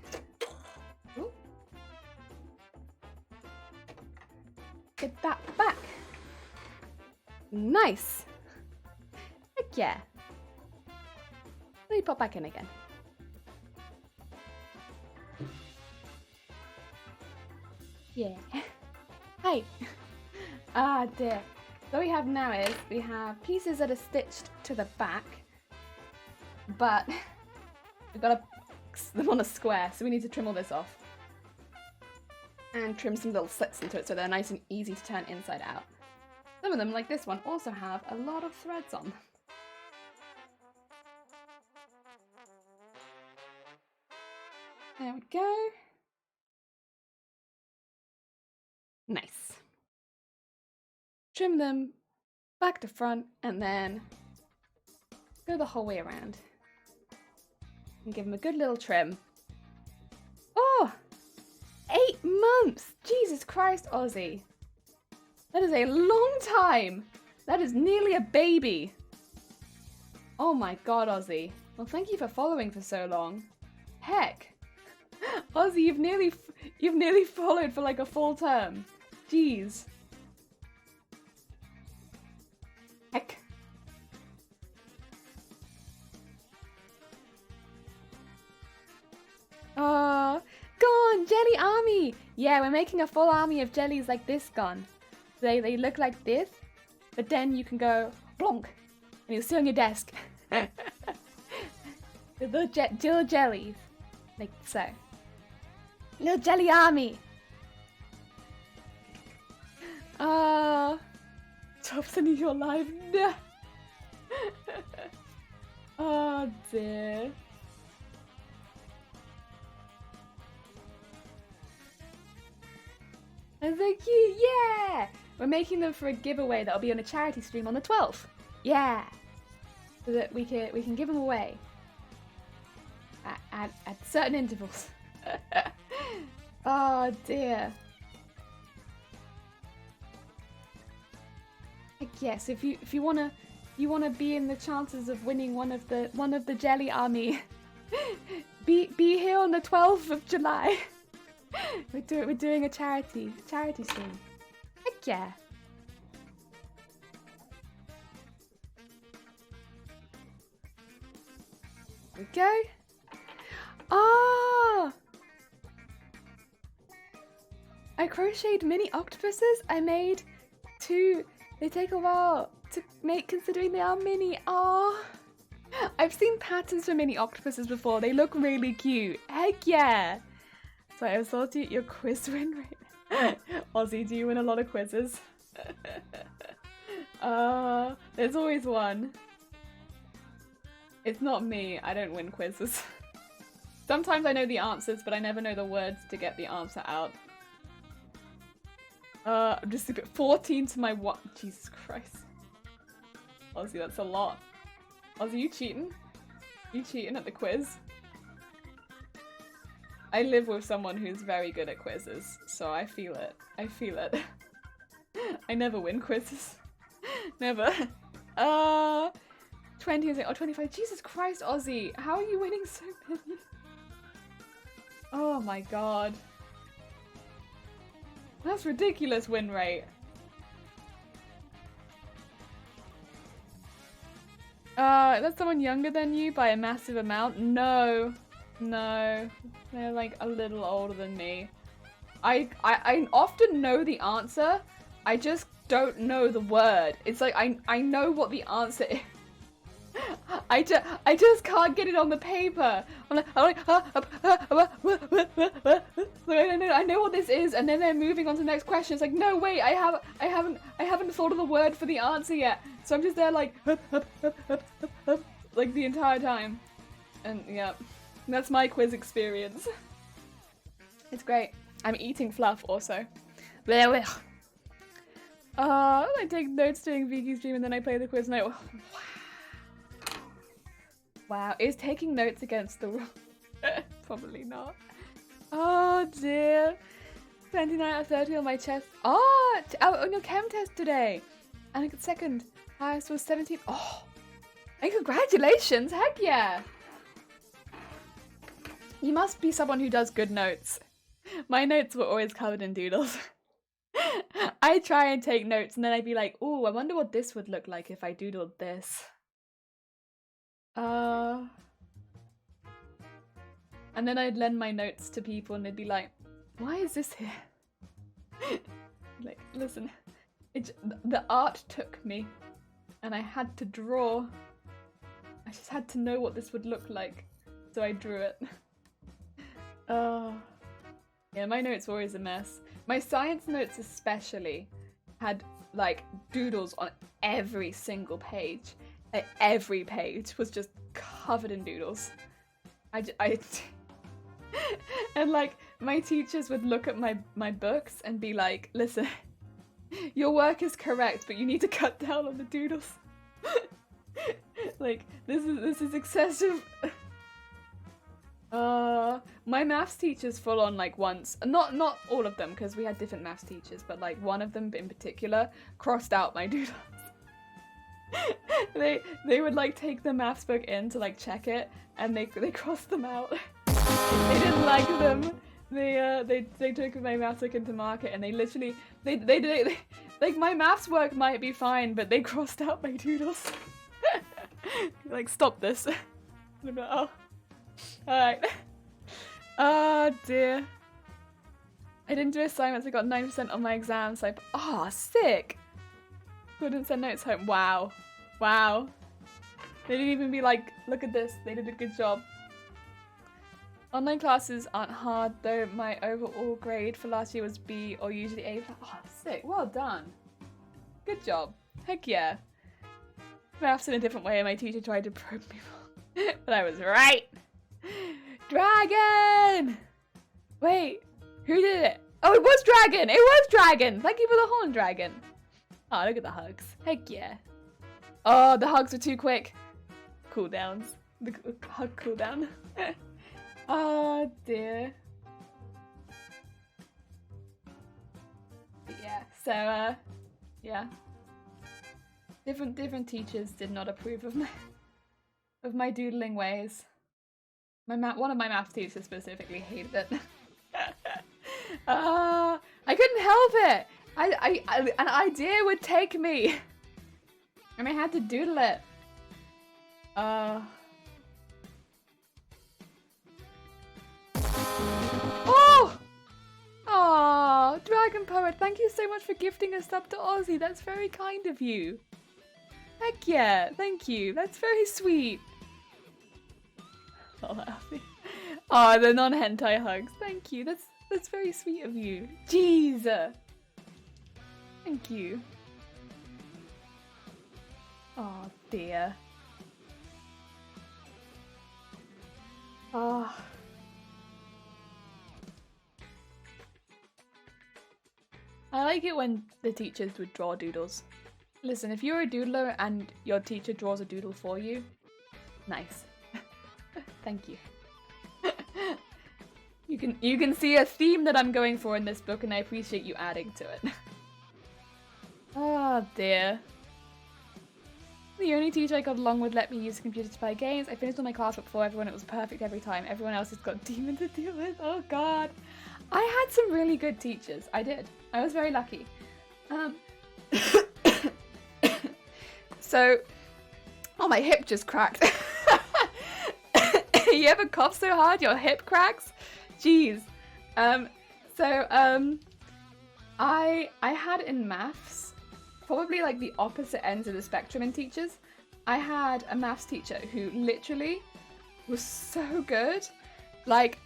S1: Ooh. Get that back. Nice. Heck yeah. Let me pop back in again. Yeah. Hi. Ah, dear. So what we have now is we have pieces that are stitched to the back, but we've got to them on a square, so we need to trim all this off and trim some little slits into it so they're nice and easy to turn inside out. Some of them, like this one, also have a lot of threads on them. There we go. Nice. Trim them back to front and then go the whole way around. And give them a good little trim. Oh! 8 months! Jesus Christ, Ozzy. That is a long time. That is nearly a baby. Oh my god, Ozzy. Well, thank you for following for so long. Heck. Ozzy, you've nearly followed for like a full term. Jeez. Heck. Gone! Jelly army! Yeah, we're making a full army of jellies like this gone. They look like this, but then you can go blonk, and you'll sit on your desk. With little jellies. Like so. Little jelly army! Thompson, you're alive. No. Oh dear. And thank you, yeah! We're making them for a giveaway that'll be on a charity stream on the 12th. Yeah! So that we can give them away. At certain intervals. Oh dear. Yes, if you wanna be in the chances of winning one of the jelly army, be here on the 12th of July. We're doing a charity stream. Heck yeah. There we go. Ah! I crocheted mini octopuses. I made 2. They take a while to make considering they are mini. Ah! I've seen patterns for mini octopuses before. They look really cute. Heck yeah! So I was salty at your quiz win right now. Ozzy, do you win a lot of quizzes? There's always one. It's not me. I don't win quizzes. Sometimes I know the answers, but I never know the words to get the answer out. I'm just a bit 14 to my what? Jesus Christ. Ozzy, that's a lot. Ozzy, you cheating? You cheating at the quiz? I live with someone who's very good at quizzes, so I feel it. I feel it. I never win quizzes. Never. 20 or 25. Jesus Christ, Ozzy. How are you winning so many? Oh my god. That's ridiculous win rate. That's someone younger than you by a massive amount? No. No. They're like a little older than me. I often know the answer. I just don't know the word. It's like I know what the answer is. I just can't get it on the paper. I'm like I know what this is, and then they're moving on to the next question. It's like, no, wait, I haven't thought of the word for the answer yet. So I'm just there like like the entire time. And yeah, that's my quiz experience. It's great. I'm eating fluff also. I take notes during Viki's stream and then I play the quiz and wow, is taking notes against the rule? Probably not. Oh dear. 29 out of 30 on my chest. Oh, on your chem test today. And I got second. Highest was 17. Oh, and congratulations. Heck yeah. You must be someone who does good notes. My notes were always covered in doodles. I try and take notes and then I'd be like, oh, I wonder what this would look like if I doodled this. And then I'd lend my notes to people and they'd be like, why is this here? Like, listen, the art took me and I had to draw. I just had to know what this would look like, so I drew it. Yeah, my notes were always a mess. My science notes especially had like doodles on every single page. Like, every page was just covered in doodles. And like my teachers would look at my books and be like, listen, your work is correct, but you need to cut down on the doodles. Like, this is excessive. My maths teachers full on like once, not all of them because we had different maths teachers, but like one of them in particular crossed out my doodles. They would like take the maths book in to like check it and they crossed them out. They didn't like them. They took my maths book into market and they literally they like my maths work might be fine, but they crossed out my doodles. Like, stop this. I'm like, oh, alright. Oh dear. I didn't do assignments. I got 9% on my exams. Like, oh, sick. Couldn't send notes home. Wow, wow. They didn't even be like, look at this. They did a good job. Online classes aren't hard though. My overall grade for last year was B or usually A. Oh, sick. Well done. Good job. Heck yeah. Maths in a different way and my teacher tried to probe me wrong. But I was right. Dragon! Wait, who did it? Oh, it was Dragon! It was Dragon! Thank you for the horn, Dragon. Oh, look at the hugs. Heck yeah. Oh, the hugs were too quick. Cooldowns. The hug cooldown. Oh dear. But yeah, so yeah. Different teachers did not approve of my doodling ways. One of my math teachers specifically hated it. I couldn't help it. An idea would take me, and I had to doodle it. Oh, Dragon Poet, thank you so much for gifting a sub to Aussie. That's very kind of you. Heck yeah, thank you. That's very sweet. Oh, oh, the non-hentai hugs. Thank you. That's very sweet of you. Jeez. Thank you. Oh dear. Oh. I like it when the teachers would draw doodles. Listen, if you're a doodler and your teacher draws a doodle for you, nice. Thank you. You can see a theme that I'm going for in this book, and I appreciate you adding to it. Oh dear. The only teacher I got along with let me use the computer to play games. I finished all my classwork before everyone. It was perfect every time. Everyone else has got demons to deal with. Oh god. I had some really good teachers. I did. I was very lucky. So, oh, my hip just cracked. You ever cough so hard your hip cracks? Jeez. I had in maths probably like the opposite ends of the spectrum in teachers. I had a maths teacher who literally was so good. Like,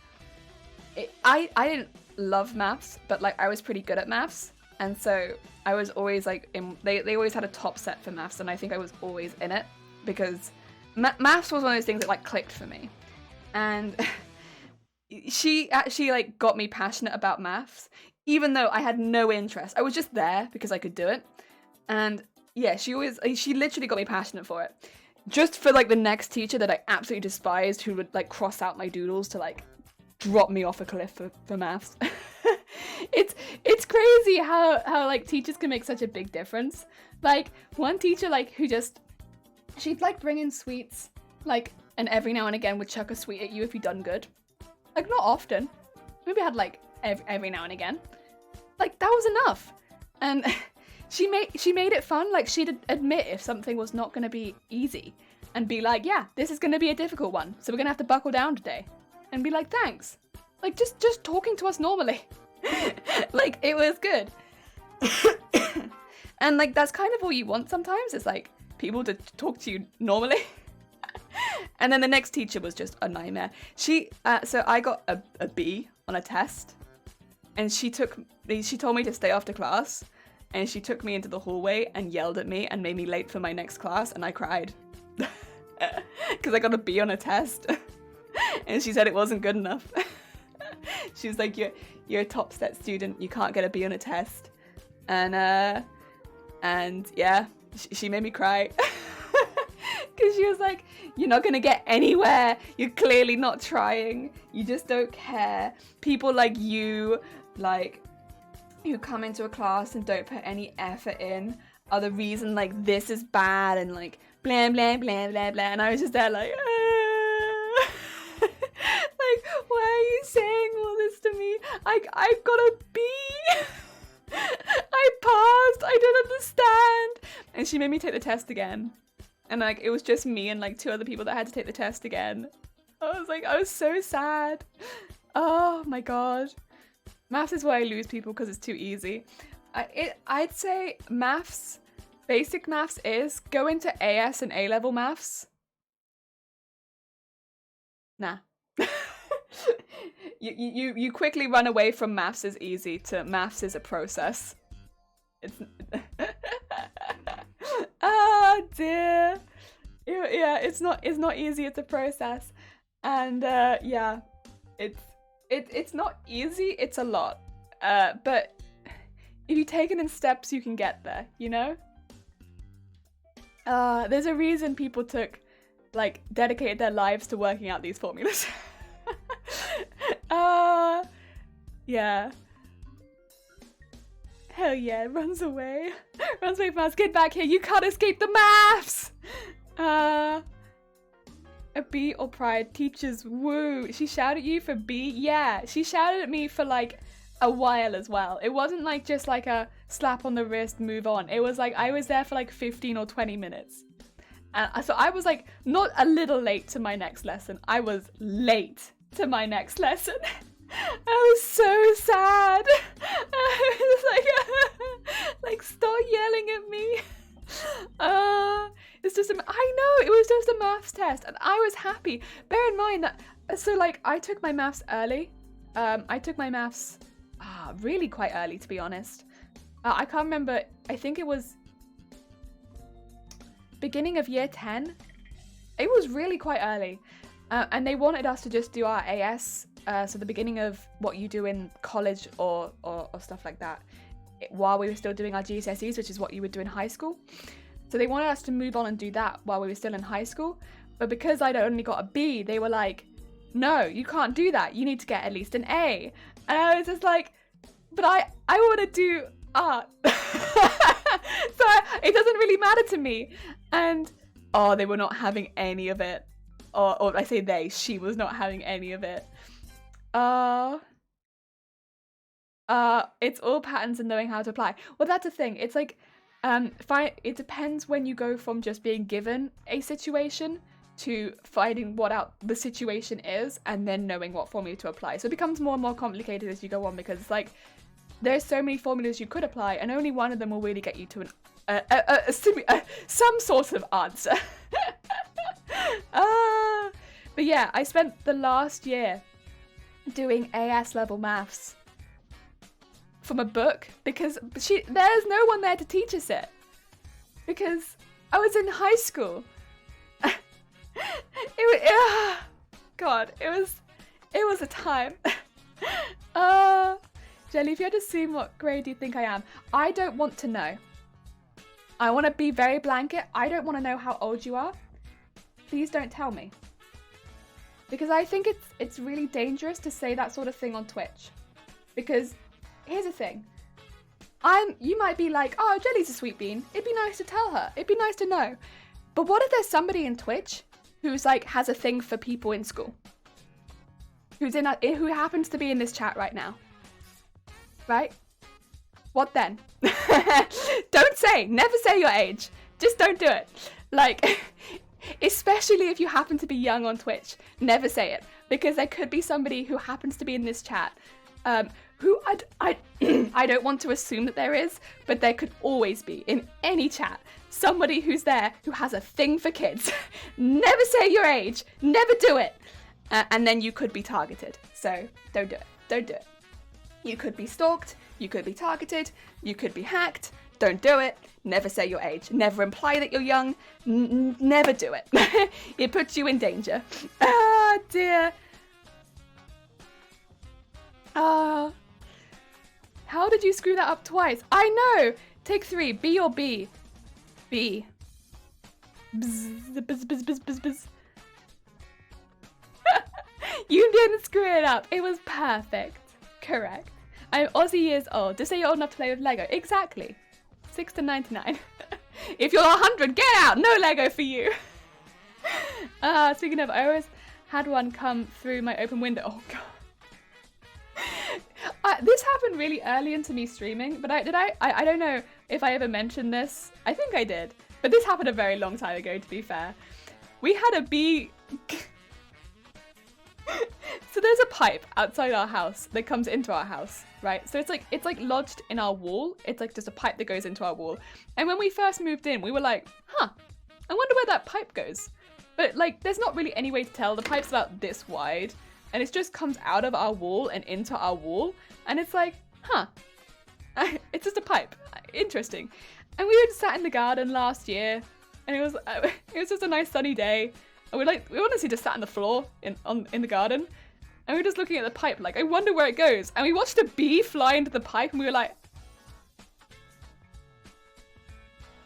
S1: I didn't love maths, but like I was pretty good at maths, and so I was always like they always had a top set for maths, and I think I was always in it because maths was one of those things that like clicked for me. And she actually like got me passionate about maths, even though I had no interest. I was just there because I could do it. And yeah, she literally got me passionate for it. Just for like the next teacher that I absolutely despised, who would like cross out my doodles to like drop me off a cliff for maths. It's crazy how like teachers can make such a big difference. Like one teacher like she'd like bring in sweets, like, and every now and again would chuck a sweet at you if you'd done good. Like not often. Maybe I had like every now and again. Like that was enough. And she made it fun. Like she'd admit if something was not gonna be easy and be like, yeah, this is gonna be a difficult one, so we're gonna have to buckle down today. And be like, thanks. Like just talking to us normally. Like it was good. And like that's kind of all you want sometimes, is like people to talk to you normally. And then the next teacher was just a nightmare. So I got a B on a test, and she told me to stay after class, and she took me into the hallway and yelled at me and made me late for my next class, and I cried because I got a B on a test. And she said it wasn't good enough. She was like, you're a top set student, you can't get a B on a test. And yeah, she made me cry. Because she was like, you're not gonna get anywhere, you're clearly not trying, you just don't care. People like you, like, who come into a class and don't put any effort in, are the reason like this is bad, and like blah blah blah blah blah. And I was just there like, like, you saying all this to me? I got a B. I passed. I don't understand. And she made me take the test again. And like it was just me and like 2 other people that had to take the test again. I was so sad. Oh my god. Maths is where I lose people because it's too easy. I'd say maths, basic maths is go into AS and A-level maths. Nah. you quickly run away from maths is easy to maths is a process. It's oh dear. Yeah, it's not easy, it's a process. And yeah, it's not easy, it's a lot. But if you take it in steps, you can get there, you know? There's a reason people dedicated their lives to working out these formulas. Yeah. Hell yeah, runs away. Runs away fast. Get back here, you can't escape the maths! A B or pride, teachers, woo. She shouted at you for B? Yeah, she shouted at me for like a while as well. It wasn't like just like a slap on the wrist, move on. It was like I was there for like 15 or 20 minutes. And so I was like not a little late to my next lesson. I was late to my next lesson. I was so sad. I was like stop yelling at me. It's just I know, it was just a maths test and I was happy. Bear in mind that, so like I took my maths early. I took my maths really quite early, to be honest. I can't remember, I think it was beginning of year 10. It was really quite early. And they wanted us to just do our AS, so the beginning of what you do in college or stuff like that, while we were still doing our GCSEs, which is what you would do in high school. So they wanted us to move on and do that while we were still in high school. But because I'd only got a B, they were like, no, you can't do that. You need to get at least an A. And I was just like, but I want to do art. So it doesn't really matter to me. And, they were not having any of it. Or I say she was not having any of it. It's all patterns and knowing how to apply. Well, that's the thing. It's like, it depends when you go from just being given a situation to finding what out the situation is and then knowing what formula to apply. So it becomes more and more complicated as you go on because it's like there's so many formulas you could apply and only one of them will really get you to some sort of answer. But yeah, I spent the last year doing AS level maths from a book because there's no one there to teach us it because I was in high school. It was a time. Jelly, if you had to assume what grade do you think I am? I don't want to know. I want to be very blanket. I don't want to know how old you are. Please don't tell me. Because I think it's really dangerous to say that sort of thing on Twitch. Because here's the thing. You might be like, oh, Jelly's a sweet bean. It'd be nice to tell her. It'd be nice to know. But what if there's somebody in Twitch who's like has a thing for people in school? Who happens to be in this chat right now? Right? What then? Never say your age. Just don't do it. Like, especially if you happen to be young on Twitch, never say it. Because there could be somebody who happens to be in this chat, who I don't want to assume that there is, but there could always be in any chat somebody who's there who has a thing for kids. Never say your age. Never do it. And then you could be targeted. So don't do it. Don't do it. You could be stalked. You could be targeted. You could be hacked. Don't do it. Never say your age. Never imply that you're young. Never do it. It puts you in danger. Ah, dear. How did you screw that up twice? I know. Take 3. B or B? B. Bzz, bzz, bzz, bzz, bzz, bzz. You didn't screw it up. It was perfect. Correct. I'm Aussie years old. Just say you're old enough to play with Lego. Exactly. 6 to 99. If you're 100, get out. No Lego for you. Speaking of, I always had one come through my open window. Oh, God. this happened really early into me streaming, but I don't know if I ever mentioned this. I think I did, but this happened a very long time ago, to be fair. We had a bee. So there's a pipe outside our house that comes into our house, right? So it's like lodged in our wall. It's like just a pipe that goes into our wall. And when we first moved in, we were like, huh, I wonder where that pipe goes. But like, there's not really any way to tell. The pipe's about this wide, and it just comes out of our wall and into our wall. And it's like, huh, it's just a pipe. Interesting. And we were just sat in the garden last year, and it was just a nice sunny day. And we honestly just sat on the floor in the garden, and we were just looking at the pipe like, I wonder where it goes. And we watched a bee fly into the pipe, and we were like,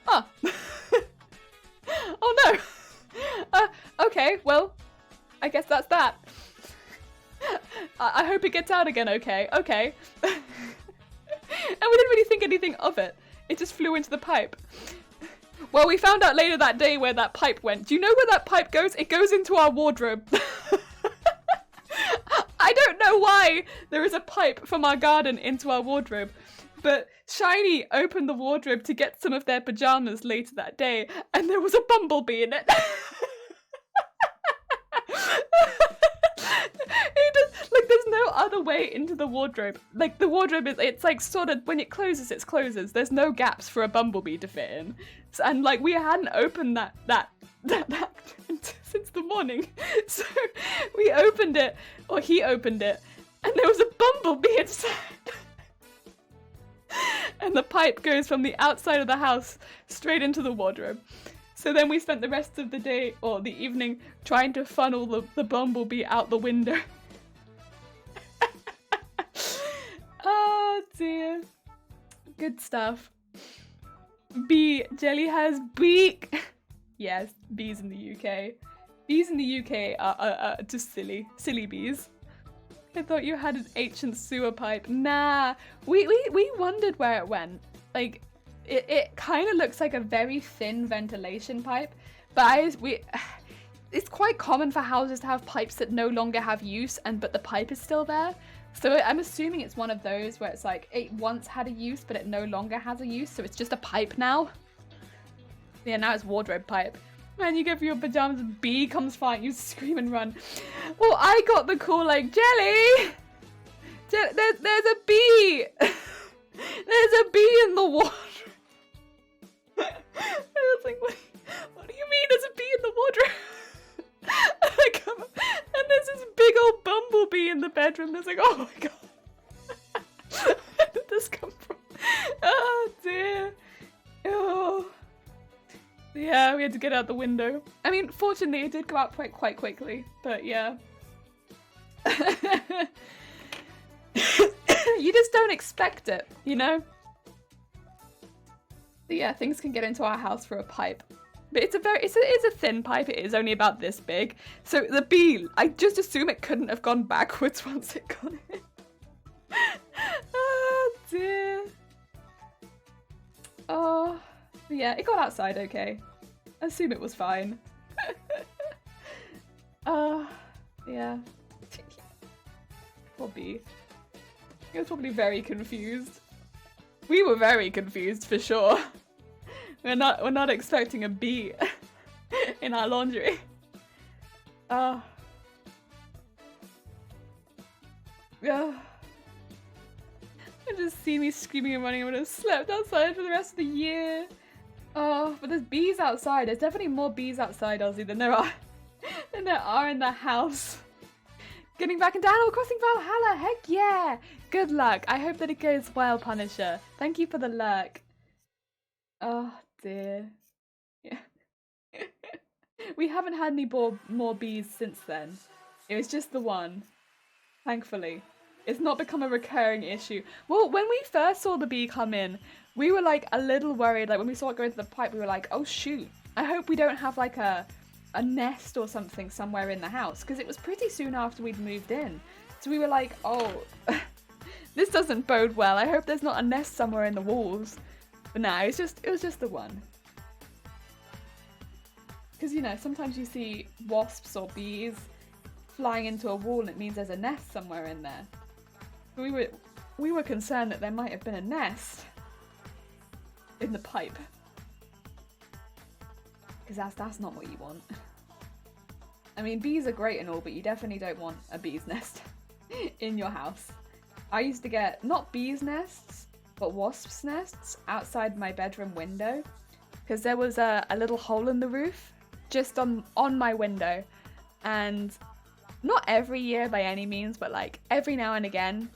S1: oh, oh no. Okay, well, I guess that's that. I hope it gets out again, okay. And we didn't really think anything of it. It just flew into the pipe. Well, we found out later that day where that pipe went. Do you know where that pipe goes? It goes into our wardrobe. I don't know why there is a pipe from our garden into our wardrobe, but Shiny opened the wardrobe to get some of their pajamas later that day, and there was a bumblebee in it. There's no other way into the wardrobe. Like, the wardrobe it's like sort of, when it closes, it closes. There's no gaps for a bumblebee to fit in. So, and like, we hadn't opened that since the morning. So we opened it, or he opened it, and there was a bumblebee inside. And the pipe goes from the outside of the house straight into the wardrobe. So then we spent the rest of the day, or the evening, trying to funnel the bumblebee out the window. Oh dear. Good stuff. Bee. Jelly has beak. Yes, bees in the UK. Bees in the UK are just silly bees. I thought you had an ancient sewer pipe. Nah, we wondered where it went. Like, it kind of looks like a very thin ventilation pipe, but it's quite common for houses to have pipes that no longer have use, but the pipe is still there. So I'm assuming it's one of those where it's like, it once had a use, but it no longer has a use, so it's just a pipe now. Yeah, now it's wardrobe pipe. Man, you go for your pajamas, a bee comes flying, you scream and run. Well, I got the call like, Jelly! There's a bee! There's a bee in the water. I was like, what do you mean there's a bee in the wardrobe? I come up, and there's this big old bumblebee in the bedroom. There's like, oh my god. Where did this come from? Oh dear. Oh. Yeah, we had to get out the window. I mean, fortunately it did go out quite quickly, but yeah. You just don't expect it, you know? But yeah, things can get into our house through a pipe. But it's a thin pipe. It is only about this big. So the bee, I just assume it couldn't have gone backwards once it got in. Oh dear. Oh, yeah, it got outside okay. I assume it was fine. Yeah. Poor bee. He was probably very confused. We were very confused for sure. We're not expecting a bee in our laundry. Yeah. I just see me screaming and running. I would have slept outside for the rest of the year. Oh, but there's bees outside. There's definitely more bees outside, Ozzy, than there are in the house. Getting back into Animal Crossing Valhalla. Heck yeah! Good luck. I hope that it goes well, Punisher. Thank you for the lurk. Oh dear. Yeah. We haven't had any more bees since then. It was just the one. Thankfully. It's not become a recurring issue. Well, when we first saw the bee come in, we were like a little worried. Like when we saw it go into the pipe, we were like, oh shoot. I hope we don't have like a nest or something somewhere in the house. Because it was pretty soon after we'd moved in. So we were like, oh, this doesn't bode well. I hope there's not a nest somewhere in the walls. But no, it was just the one. Because, you know, sometimes you see wasps or bees flying into a wall and it means there's a nest somewhere in there. But we were concerned that there might have been a nest in the pipe. Because that's not what you want. I mean, bees are great and all, but you definitely don't want a bee's nest in your house. I used to get, not bees' nests, but wasps' nests outside my bedroom window. Because there was a little hole in the roof just on my window. And not every year by any means, but like every now and again,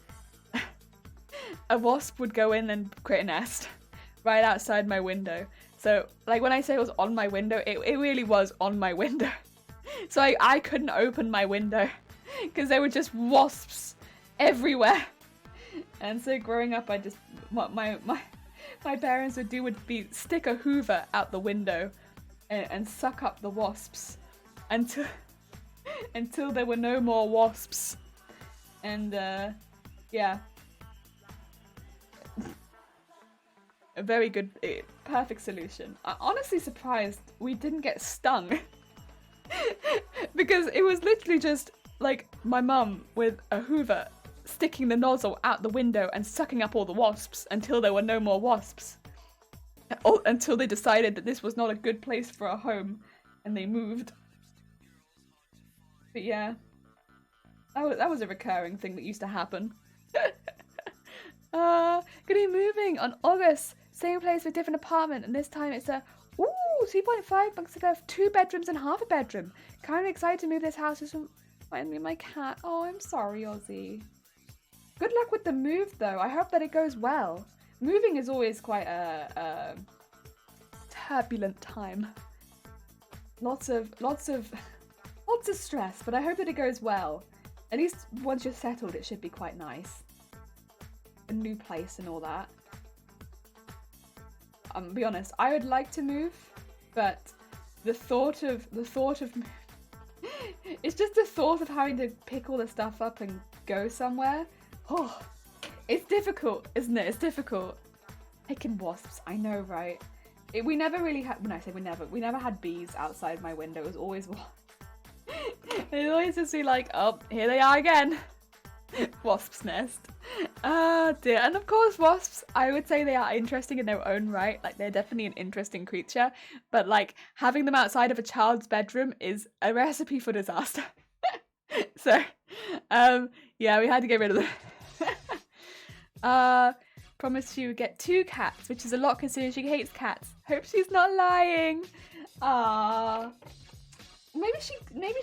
S1: a wasp would go in and create a nest right outside my window. So like when I say it was on my window, it really was on my window. So I couldn't open my window because there were just wasps everywhere. And so growing up, I just, what my parents would do would be stick a hoover out the window and suck up the wasps until there were no more wasps. And yeah. A very good, perfect solution. I'm honestly surprised we didn't get stung. Because it was literally just like my mum with a hoover sticking the nozzle out the window and sucking up all the wasps until there were no more wasps. Until they decided that this was not a good place for a home and they moved. But yeah, that was a recurring thing that used to happen. Gonna be moving on August. Same place with different apartment, and this time it's a 2.5 instead of 2 bedrooms and half a bedroom. Kind of excited to move this house. Just reminds me of my cat. Oh, I'm sorry, Ozzy. Good luck with the move, though. I hope that it goes well. Moving is always quite a turbulent time. Lots of stress, but I hope that it goes well. At least once you're settled, it should be quite nice. A new place and all that. Be honest, I would like to move, but the thought of it's just the thought of having to pick all the stuff up and go somewhere. Oh, it's difficult, isn't it? It's difficult. Picking wasps, I know, right? We never really had. When I say we never had bees outside my window. It was always It'd always just be like, oh, here they are again. Wasp's nest. Ah, dear. And of course, wasps, I would say they are interesting in their own right. Like, they're definitely an interesting creature. But, like, having them outside of a child's bedroom is a recipe for disaster. So, yeah, we had to get rid of them. Promised she would get 2 cats, which is a lot considering she hates cats. Hope she's not lying. Ah. Maybe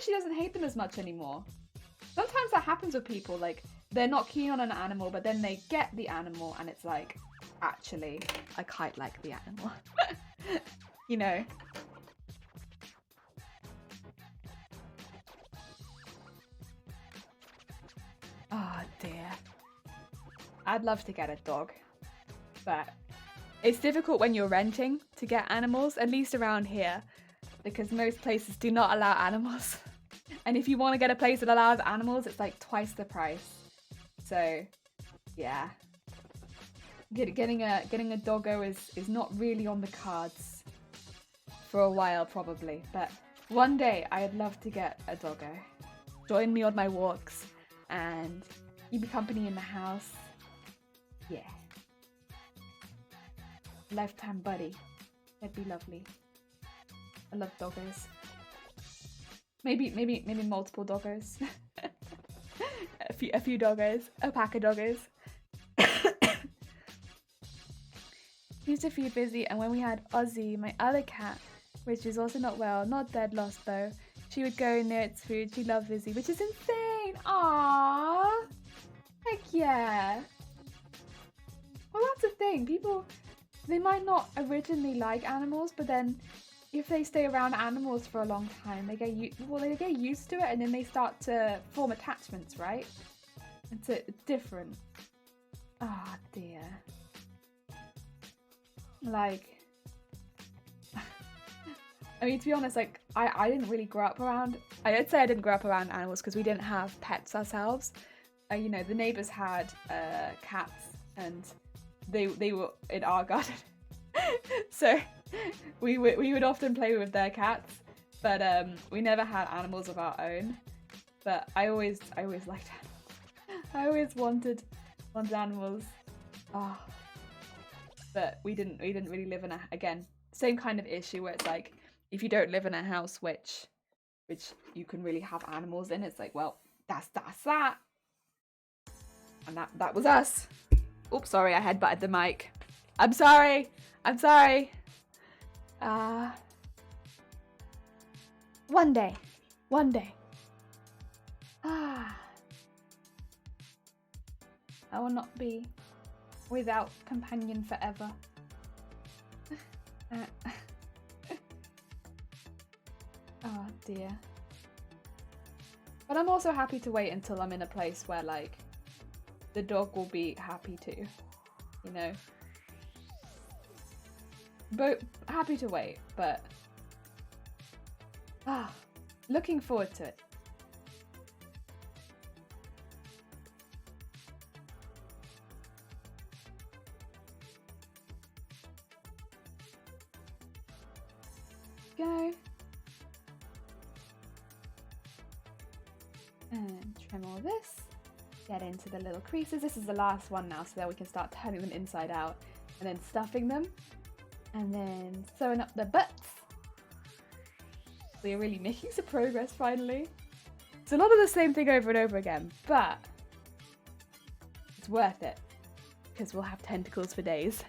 S1: she doesn't hate them as much anymore. Sometimes that happens with people, like, they're not keen on an animal, but then they get the animal and it's like, actually, I quite like the animal. You know? Oh dear. I'd love to get a dog, but it's difficult when you're renting to get animals, at least around here, because most places do not allow animals. And if you want to get a place that allows animals, it's like twice the price. So, yeah. Getting a doggo is not really on the cards for a while, probably. But one day, I'd love to get a doggo. Join me on my walks and keep me company in the house. Yeah. Lifetime buddy. That'd be lovely. I love doggos. Maybe multiple doggos. a few doggos. A pack of doggos. Used to feel busy, and when we had Ozzy, my other cat, which is also not well, not dead, lost though, she would go near its food. She loved Izzy, which is insane. Aww. Heck yeah. Well, that's the thing. People, they might not originally like animals, but then if they stay around animals for a long time, they get used to it, and then they start to form attachments, right? It's different. Ah, dear. Like, I mean, to be honest, like, I didn't really grow up around, I'd say I didn't grow up around animals because we didn't have pets ourselves. You know, the neighbours had cats, and they were in our garden. So we would often play with their cats, but we never had animals of our own. But I always liked animals. I always wanted One's animals. Oh. But we didn't really live in again, same kind of issue where it's like, if you don't live in a house which you can really have animals in, it's like, well, that's that. And that was us. Oops, sorry, I headbutted the mic. I'm sorry. One day. I will not be without companion forever. Oh dear. But I'm also happy to wait until I'm in a place where, like, the dog will be happy too, you know. But happy to wait, but looking forward to it. Go. And trim all this. Get into the little creases. This is the last one now, so that we can start turning them inside out and then stuffing them and then sewing up the butts. We're really making some progress finally. It's a lot of the same thing over and over again, but it's worth it because we'll have tentacles for days.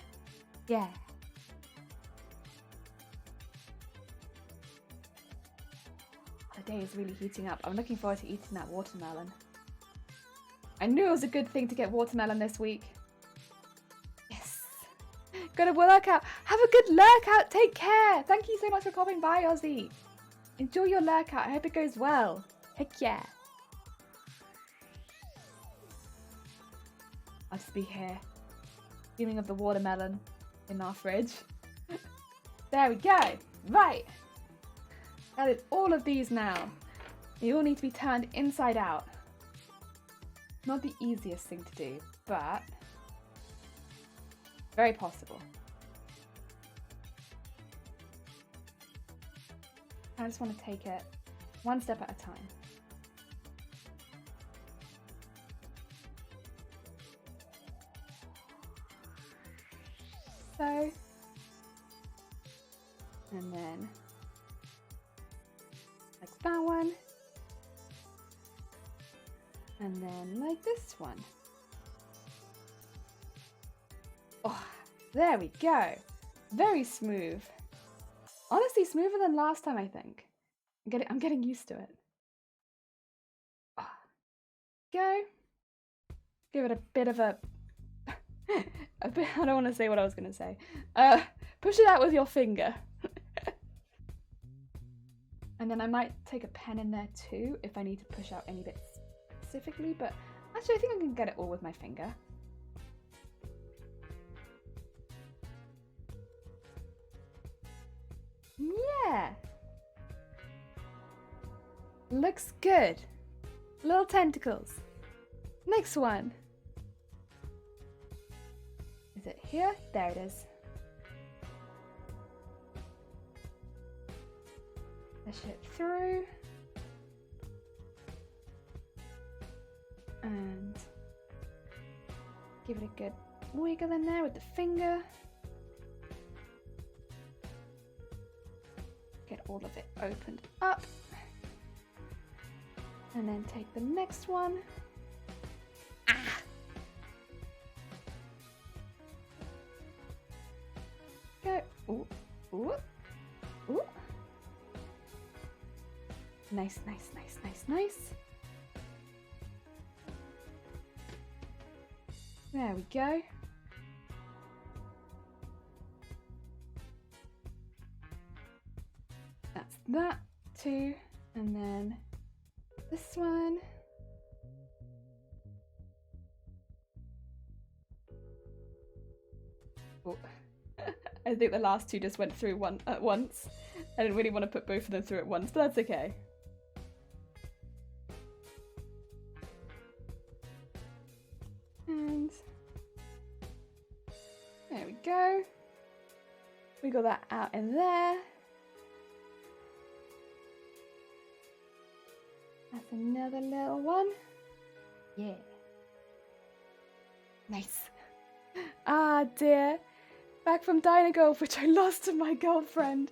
S1: Yeah. The day is really heating up. I'm looking forward to eating that watermelon. I knew it was a good thing to get watermelon this week. Yes. Got a workout. Have a good lurkout. Take care. Thank you so much for coming by, Ozzy. Enjoy your lurkout. I hope it goes well. Heck yeah. I'll just be here, dreaming of the watermelon in our fridge. There we go. Right. That is all of these now. They all need to be turned inside out. Not the easiest thing to do, but very possible. I just want to take it one step at a time. So, and then like that one, and then like this one. Oh, there we go. Very smooth. Honestly, smoother than last time, I think. I'm getting used to it. Oh. Go. Give it a bit of a... I don't want to say what I was going to say. Push it out with your finger. And then I might take a pen in there too if I need to push out any bits specifically, but actually I think I can get it all with my finger. Yeah. Looks good. Little tentacles. Next one. Is it here? There it is. Push it through. And give it a good wiggle in there with the finger. Get all of it opened up. And then take the next one. Go. Ooh, ooh, ooh. Nice, nice, nice, nice, nice. There we go. That's that too. And then this one. Oh. I think the last two just went through one at once. I didn't really want to put both of them through at once, but that's okay. And there we go. We got that out in there. That's another little one. Yeah. Nice. Ah, dear. Back from Dino Golf, which I lost to my girlfriend.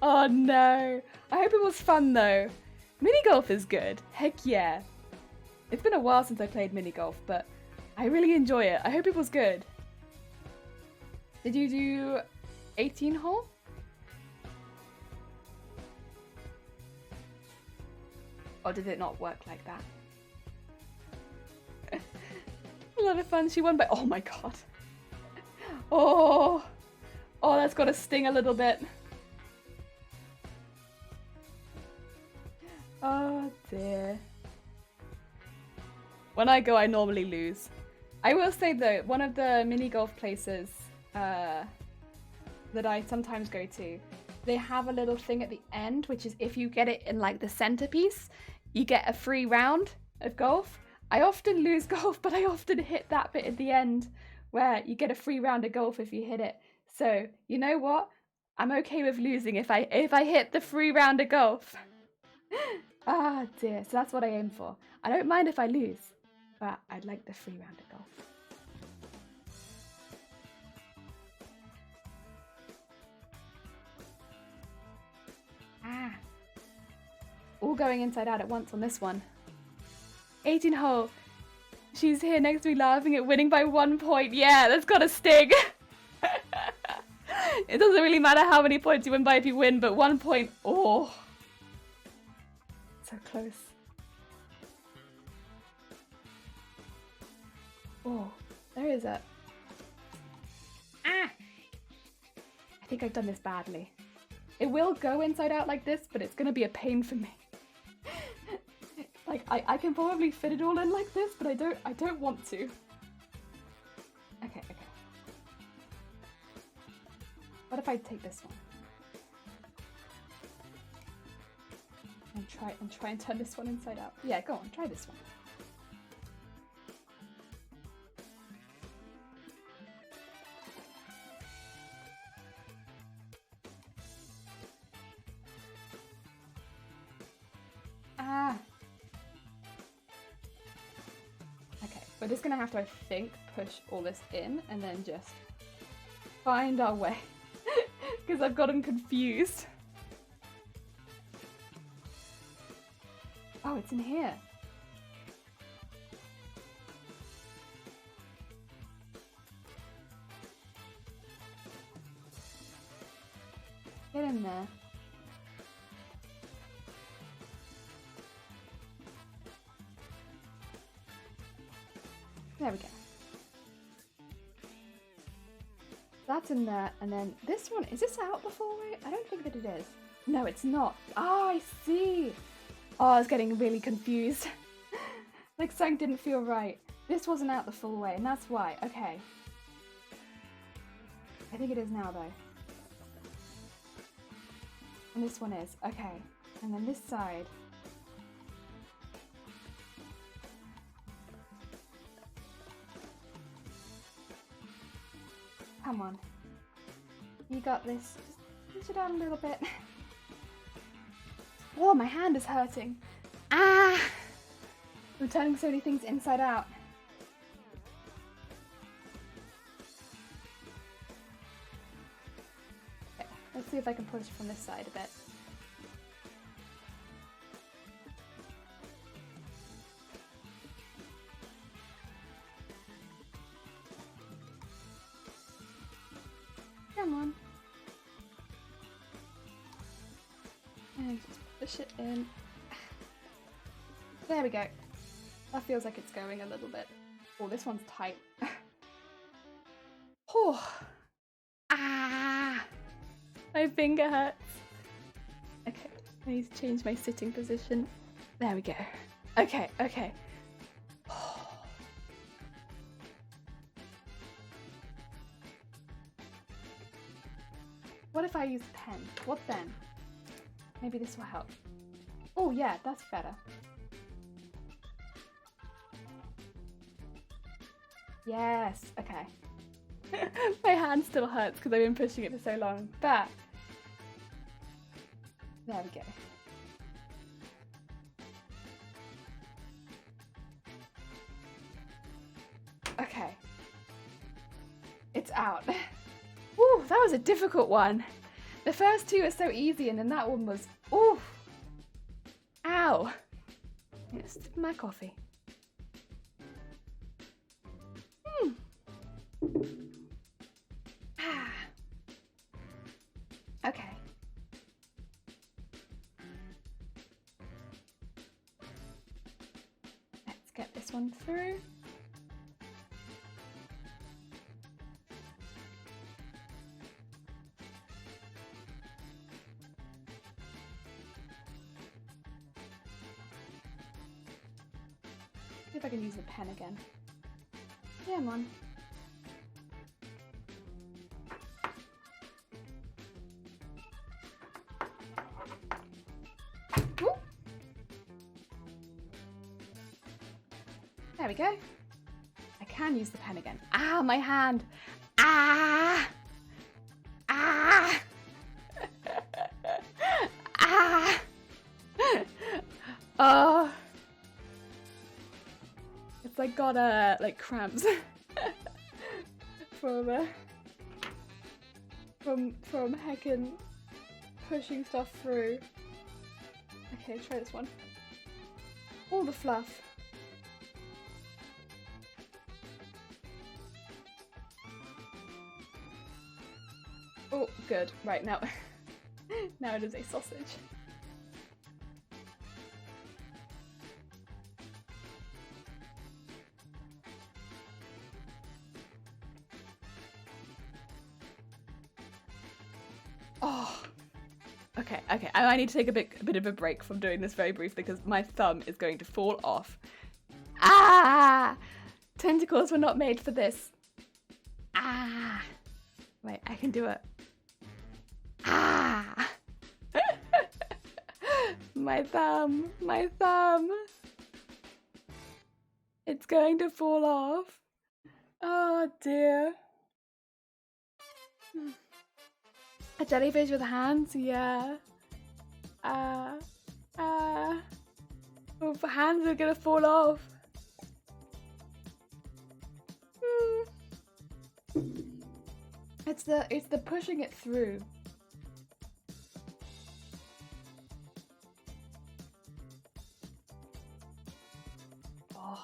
S1: Oh, no. I hope it was fun, though. Mini golf is good. Heck yeah. It's been a while since I played mini golf, but I really enjoy it. I hope it was good. Did you do 18 hole? Or did it not work like that? A lot of fun. She won by... Oh my god. Oh. Oh, that's got to sting a little bit. Oh dear. When I go, I normally lose. I will say though, one of the mini golf places that I sometimes go to, they have a little thing at the end, which is if you get it in like the centerpiece, you get a free round of golf. I often lose golf, but I often hit that bit at the end where you get a free round of golf if you hit it. So, you know what? I'm okay with losing if I hit the free round of golf. Ah, dear. So that's what I aim for. I don't mind if I lose, but I'd like the free round of golf. Ah. All going inside out at once on this one. 18 hole. She's here next to me laughing at winning by 1 point. Yeah, that's got a sting. It doesn't really matter how many points you win by if you win, but 1 point. Oh. So close. Oh, there is a... Ah! I think I've done this badly. It will go inside out like this, but it's going to be a pain for me. Like, I can probably fit it all in like this, but I don't want to. Okay, okay. What if I take this one? And try and turn this one inside out. Yeah, go on, try this one. Ah. Okay, we're just gonna have to, I think, push all this in and then just find our way. Because I've gotten confused. Oh, it's in here. Get in there. There we go. That's in there, and then this one, is this out the full way? I don't think that it is. No, it's not. Oh, I see. Oh, I was getting really confused. Like something didn't feel right. This wasn't out the full way, and that's why. Okay. I think it is now, though. And this one is. Okay. And then this side. Come on. You got this. Just push it out a little bit. Oh, my hand is hurting. Ah! I'm turning so many things inside out. Okay, let's see if I can push from this side a bit. Come on. And just push it in. There we go. That feels like it's going a little bit. Oh, this one's tight. Oh. Ah! My finger hurts. Okay, I need to change my sitting position. There we go. Okay, okay. What if I use a pen? What then? Maybe this will help. Oh yeah, that's better. Yes, okay. My hand still hurts because I've been pushing it for so long, but there we go. Okay, It's out. Ooh, that was a difficult one. The first two are so easy, and then that one was, ooh. Ow. Yes, my coffee. Okay. Let's get this one through. See if I can use the pen again. Yeah, man. Ooh. There we go. I can use the pen again. Ah, my hand. Ah. Ah. Ah. Oh. It's like got like cramps from heckin' pushing stuff through. Okay, try this one. All the fluff. Oh, good. Right, now now it is a sausage. Oh, okay. I need to take a bit of a break from doing this very briefly because my thumb is going to fall off. Ah! Tentacles were not made for this. Ah! Wait, I can do it. Ah! My thumb. It's going to fall off. Oh dear. A jellyfish with hands? Yeah. Oh, hands are gonna fall off. It's the pushing it through. Oh.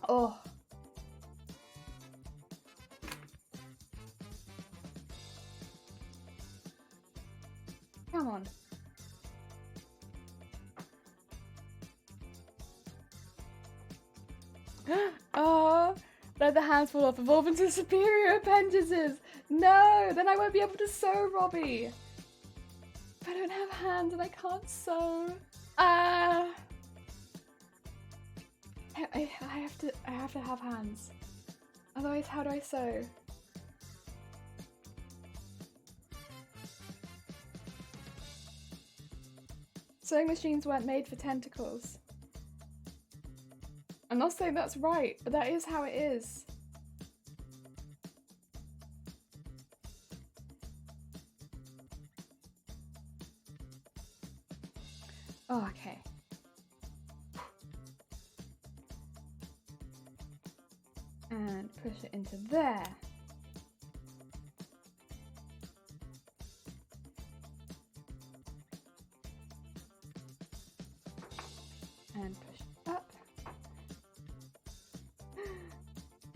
S1: Oh. Come on. Oh, let the hands fall off, evolve into superior appendages. No, then I won't be able to sew, Robbie. If I don't have hands and I can't sew. I have to have hands. Otherwise, how do I sew? Sewing machines weren't made for tentacles. I'm not saying that's right, but that is how it is. Oh, okay. And push it into there. And push up.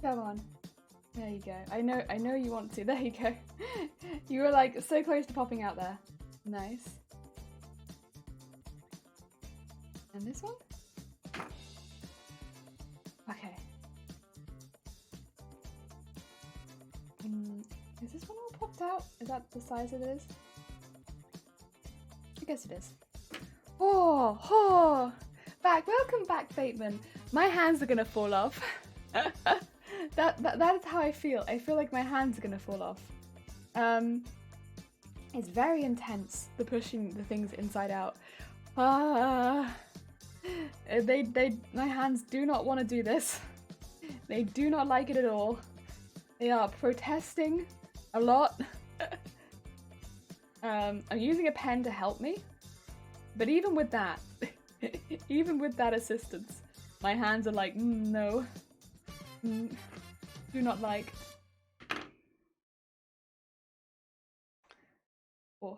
S1: Come on. There you go. I know you want to. There you go. You were like so close to popping out there. Nice. And this one? Okay. Is this one all popped out? Is that the size it is? I guess it is. Oh! Welcome back, Bateman. My hands are gonna fall off. That is how I feel. I feel like my hands are gonna fall off. It's very intense, the pushing the things inside out. My hands do not want to do this. They do not like it at all. They are protesting a lot. I'm using a pen to help me, but even with that assistance, My hands are like, no. Do not like. Oh.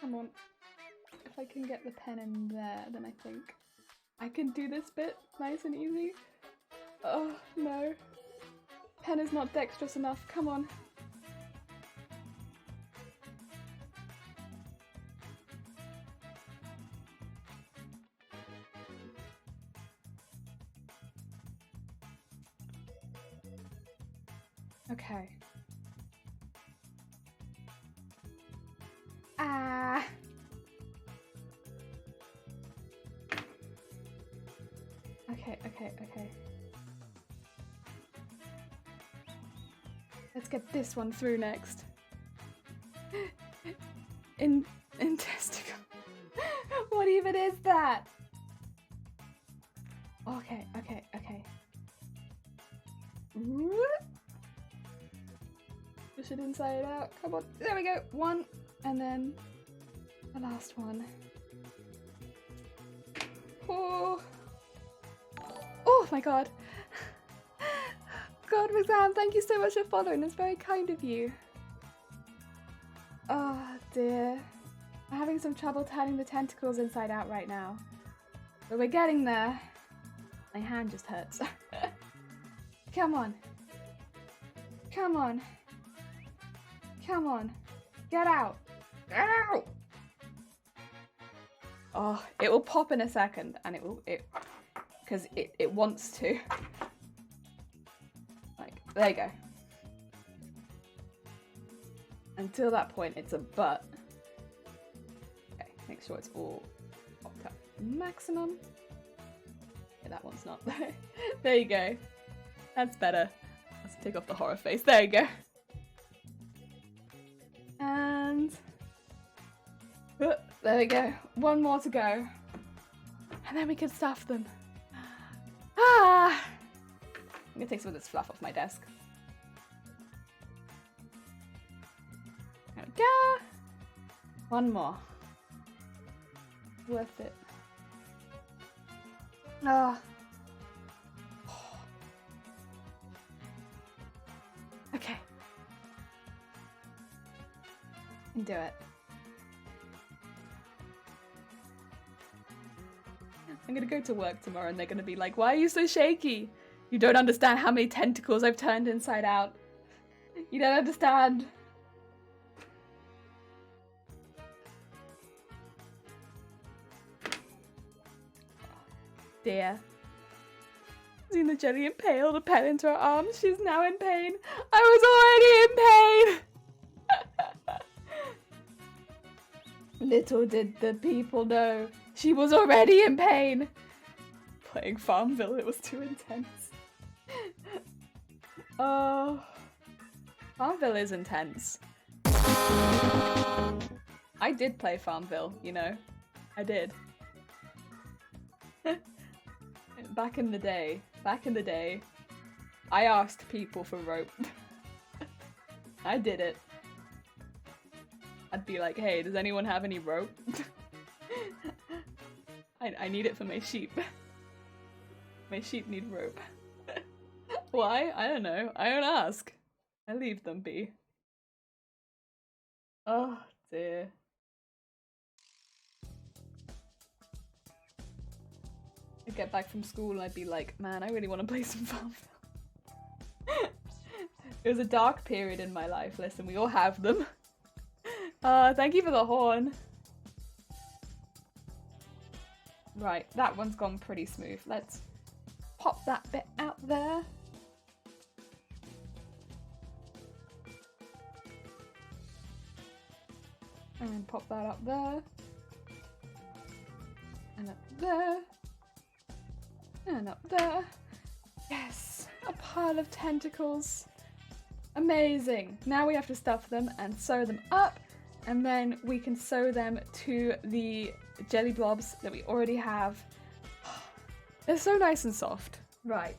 S1: Come on. If I can get the pen in there, then I think I can do this bit nice and easy. Oh, no. Pen is not dexterous enough. Come on. Okay. Ah. Okay. Let's get this one through next. Intesticle. What even is that? Okay. Push it inside out. Come on. There we go. One. And then the last one. Oh. Oh my god. God, Roxanne, thank you so much for following. It's very kind of you. Oh dear. I'm having some trouble turning the tentacles inside out right now. But we're getting there. My hand just hurts. Come on. Come on. Come on. Get out. Get out! Oh, it will pop in a second and because it wants to. Like, there you go. Until that point, it's a butt. Okay, make sure it's all popped up maximum. Okay, that one's not. There you go. That's better. Let's take off the horror face. There you go. And there we go. One more to go. And then we can stuff them. Ah! I'm gonna take some of this fluff off my desk. There we go. One more. Worth it. Ah. Okay. And do it. I'm gonna go to work tomorrow and they're gonna be like, why are you so shaky? You don't understand how many tentacles I've turned inside out. You don't understand. Dear. Seen the jelly impaled a pen into her arm. She's now in pain. I was already in pain. Little did the people know she was already in pain. Playing Farmville, it was too intense. Oh, Farmville is intense. I did play Farmville, you know. I did. Back in the day, I asked people for rope. I did it. I'd be like, hey, does anyone have any rope? I need it for my sheep. My sheep need rope. Why? I don't know. I don't ask. I leave them be. Oh dear. I'd get back from school and I'd be like, man, I really want to play some Farmville. It was a dark period in my life. Listen, we all have them. Thank you for the horn. Right, that one's gone pretty smooth. Let's pop that bit out there. And pop that up there. And up there. And up there. Yes! A pile of tentacles. Amazing! Now we have to stuff them and sew them up. And then we can sew them to the jelly blobs that we already have. They're so nice and soft. Right.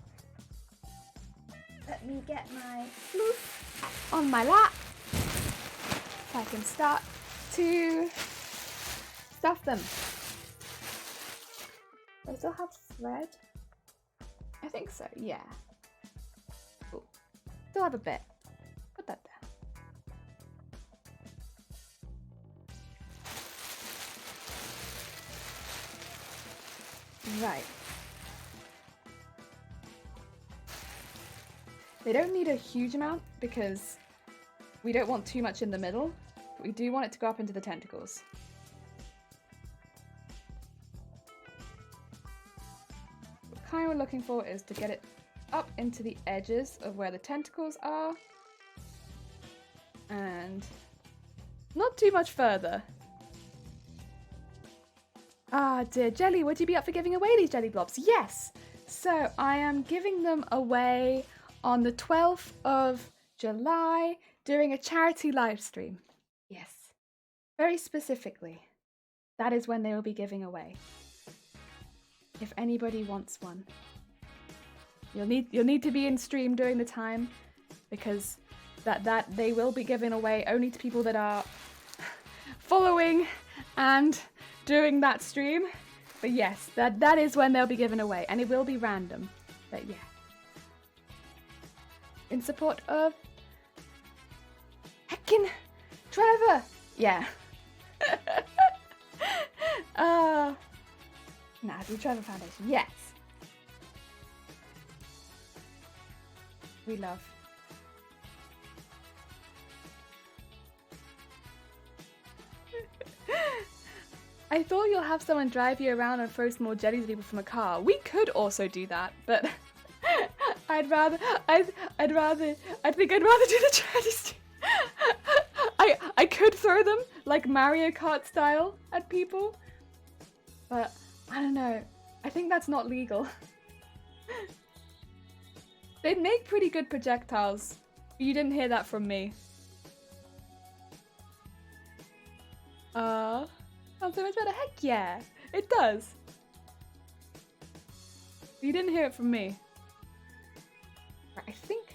S1: Let me get my floof on my lap. I can start to stuff them. Do I still have thread? I think so, yeah. Ooh. Still have a bit. Put that there. Right. They don't need a huge amount because we don't want too much in the middle, but we do want it to go up into the tentacles. What kind we're looking for is to get it up into the edges of where the tentacles are and not too much further. Ah dear, Jelly, would you be up for giving away these jelly blobs? Yes! So I am giving them away on the 12th of July during a charity live stream. Yes, very specifically. That is when they will be giving away. If anybody wants one. You'll need to be in stream during the time because that they will be given away only to people that are following and doing that stream. But yes, that is when they'll be given away and it will be random. But yeah. In support of heckin' Trevor. Yeah. The Trevor Foundation. Yes. We love. I thought you'll have someone drive you around and throw some more jellies at people from a car. We could also do that, but I think I'd rather do the charity stream. I could throw them like Mario Kart style at people, but I don't know. I think that's not legal. They'd make pretty good projectiles. You didn't hear that from me. Sounds so much better. Heck yeah, it does. You didn't hear it from me. I think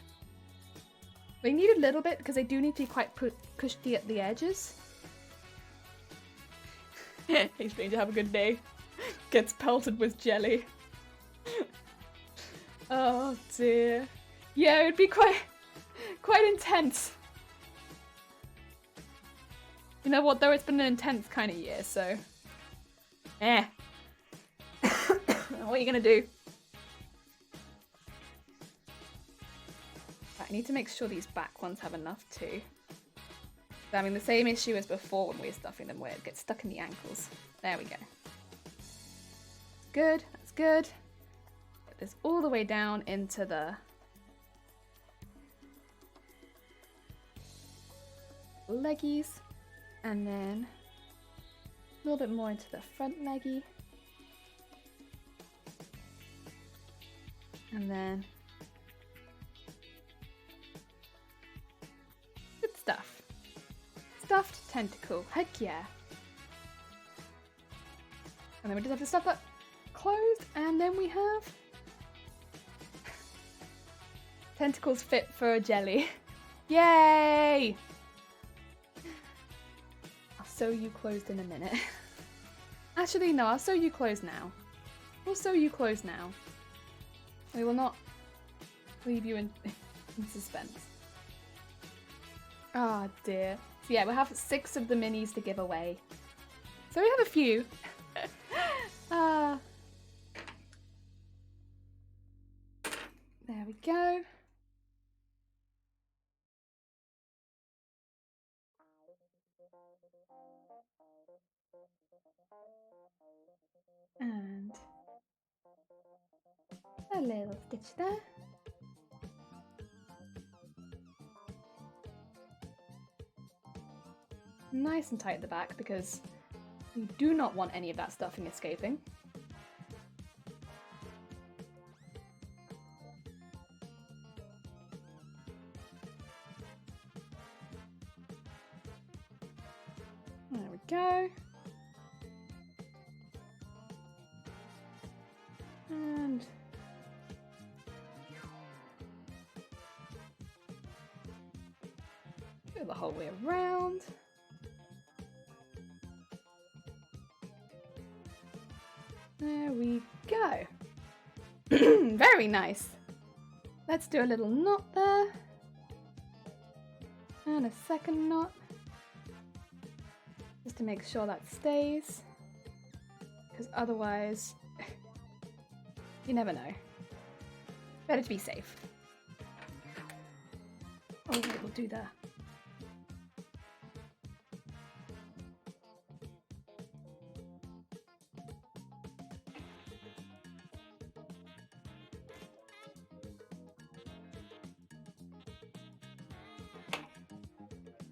S1: they need a little bit because they do need to be quite cushy at the edges. Hey stranger, have a good day. Gets pelted with jelly. Oh dear. Yeah, it'd be quite intense. You know what though, it's been an intense kind of year, so what are you gonna do? I need to make sure these back ones have enough too. So, I mean, the same issue as before when we were stuffing them, where it gets stuck in the ankles. There we go. Good, that's good. Get this all the way down into the leggies, and then a little bit more into the front leggy. And then good stuff. Stuffed tentacle. Heck yeah. And then we just have to stuff that closed, and then we have tentacles fit for a jelly. Yay! I'll sew you closed in a minute. Actually, no, I'll sew you closed now. We'll sew you closed now. We will not leave you in suspense. Oh dear. So yeah, we'll have 6 of the minis to give away. So we have a few. There we go. And a little stitch there. Nice and tight at the back because we do not want any of that stuffing escaping. There we go. And go the whole way around. There we go. Very nice. Let's do a little knot there. And a second knot. Just to make sure that stays. Because otherwise, you never know. Better to be safe. Oh, we'll do that.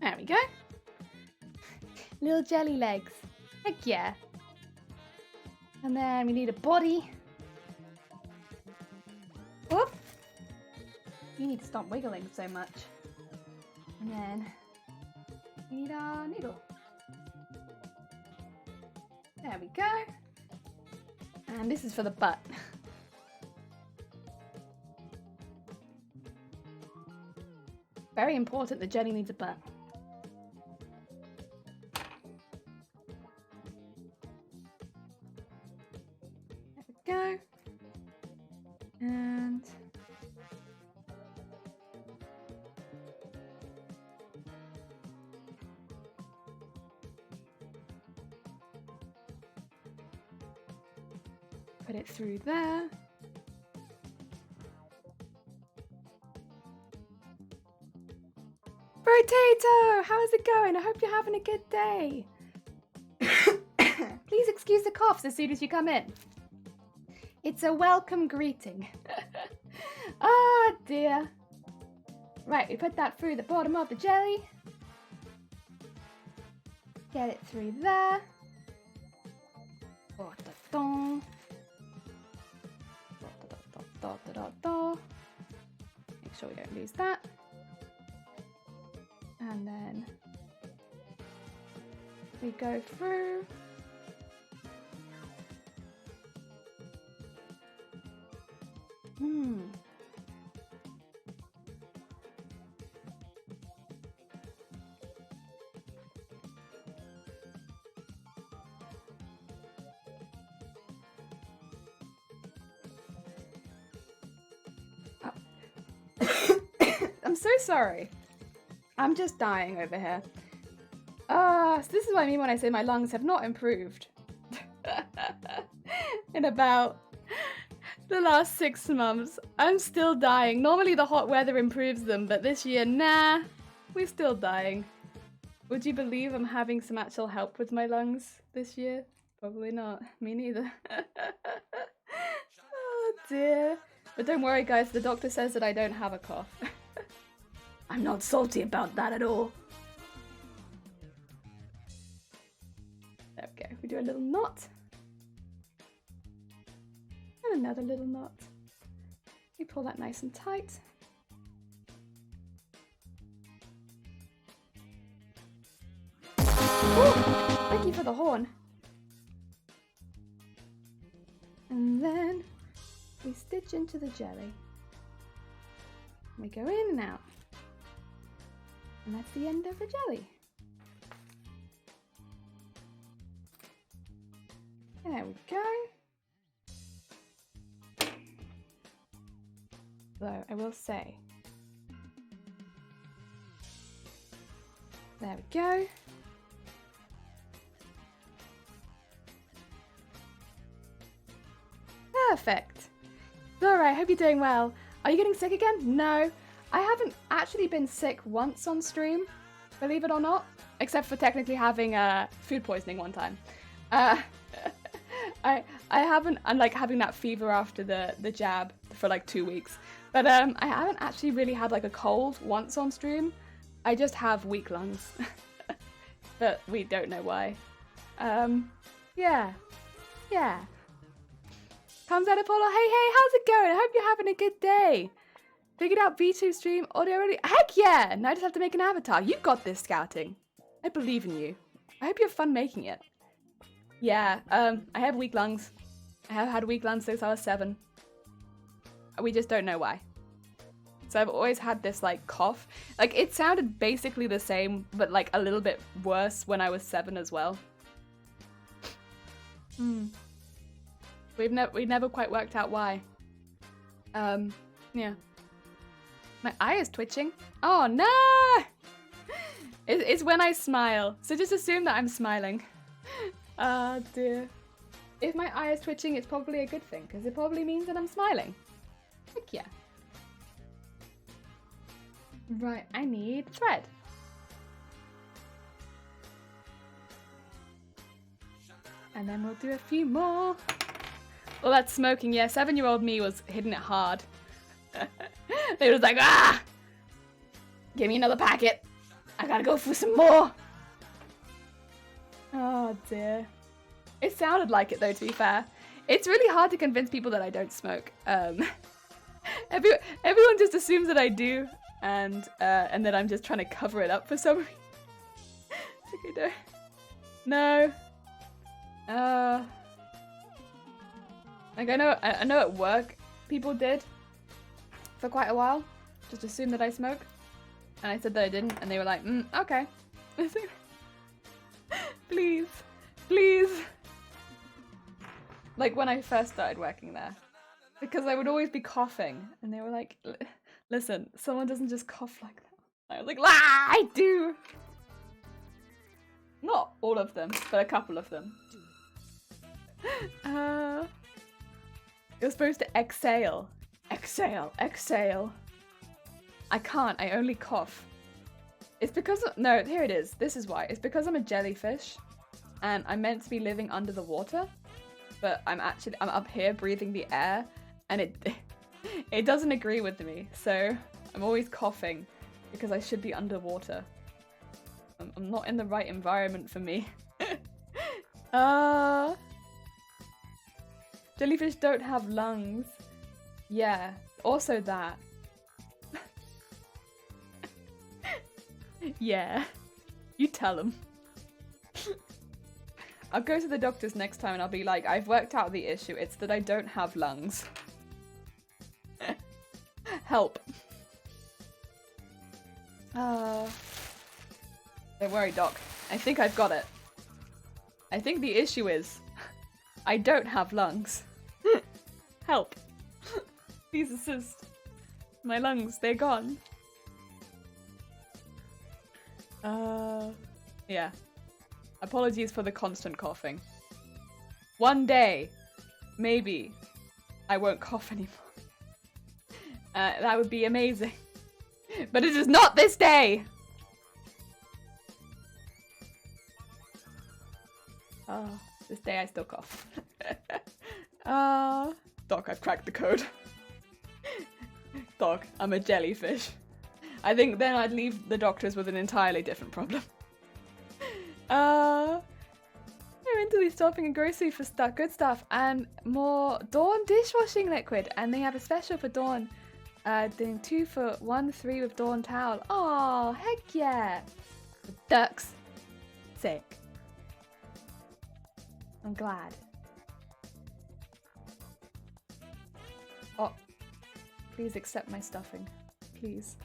S1: There we go. Little jelly legs. Heck yeah. And then we need a body. Whoop. You need to stop wiggling so much. And then we need our needle. There we go. And this is for the butt. Very important, the jelly needs a butt. There we go. And put it through there. Potato! How is it going? I hope you're having a good day. Please excuse the coughs as soon as you come in. It's a welcome greeting. Oh dear. Right, we put that through the bottom of the jelly. Get it through there. Make sure we don't lose that. And then we go through. I'm so sorry. I'm just dying over here. So this is what I mean when I say my lungs have not improved in about the last 6 months. I'm still dying. Normally the hot weather improves them, but this year, nah, we're still dying. Would you believe I'm having some actual help with my lungs this year? Probably not. Me neither. Oh dear. But don't worry guys, the doctor says that I don't have a cough. I'm not salty about that at all. There we go. We do a little knot. And another little knot. We pull that nice and tight. Ooh, thank you for the horn. And then we stitch into the jelly. We go in and out. And that's the end of the jelly. There we go. Though I will say, there we go. Perfect. Laura, I hope you're doing well. Are you getting sick again? No. I haven't actually been sick once on stream, believe it or not, except for technically having food poisoning one time. I haven't, unlike having that fever after the jab for like 2 weeks, but I haven't actually really had like a cold once on stream. I just have weak lungs, but we don't know why. Yeah. Comes out Apollo. Hey, how's it going? I hope you're having a good day. Figured out V2 stream audio already? Heck yeah! Now I just have to make an avatar. You got this, Scouting. I believe in you. I hope you have fun making it. Yeah, I have weak lungs. I have had weak lungs since I was 7. We just don't know why. So I've always had this, like, cough. Like, it sounded basically the same, but, like, a little bit worse when I was 7 as well. We never quite worked out why. Yeah. My eye is twitching. Oh no! It's when I smile. So just assume that I'm smiling. Ah dear. If my eye is twitching, it's probably a good thing, because it probably means that I'm smiling. Heck yeah. Right, I need thread. And then we'll do a few more. Well, that's smoking. Yeah, 7-year-old me was hitting it hard. They was like, ah! Give me another packet. I gotta go for some more. Oh dear. It sounded like it though, to be fair. It's really hard to convince people that I don't smoke. Everyone just assumes that I do, and that I'm just trying to cover it up for some reason. Okay, no. Like I know at work people did for quite a while. Just assume that I smoke. And I said that I didn't, and they were like, okay. Please. Like when I first started working there. Because I would always be coughing, and they were like, listen, someone doesn't just cough like that. I was like, I do! Not all of them, but a couple of them. You're supposed to exhale. Exhale. I can't, I only cough. It's because no, here it is. This is why. It's because I'm a jellyfish and I'm meant to be living under the water, but I'm up here breathing the air and it doesn't agree with me. So I'm always coughing because I should be underwater. I'm not in the right environment for me. Jellyfish don't have lungs. Yeah, also that. Yeah, you tell them. I'll go to the doctors next time and I'll be like, I've worked out the issue. It's that I don't have lungs. Help. Don't worry, Doc. I think I've got it. I think the issue is I don't have lungs. Help. Please assist. My lungs, they're gone. Yeah. Apologies for the constant coughing. One day, maybe, I won't cough anymore. That would be amazing. But it is not this day! This day I still cough. Doc, I've cracked the code. Doc, I'm a jellyfish. I think then I'd leave the doctors with an entirely different problem. I'm into these shopping and grocery for good stuff and more Dawn dishwashing liquid, and they have a special for Dawn. Doing 2 for 1 3 with Dawn towel. Oh, heck yeah! For ducks' sake. I'm glad. Oh, please accept my stuffing. Please.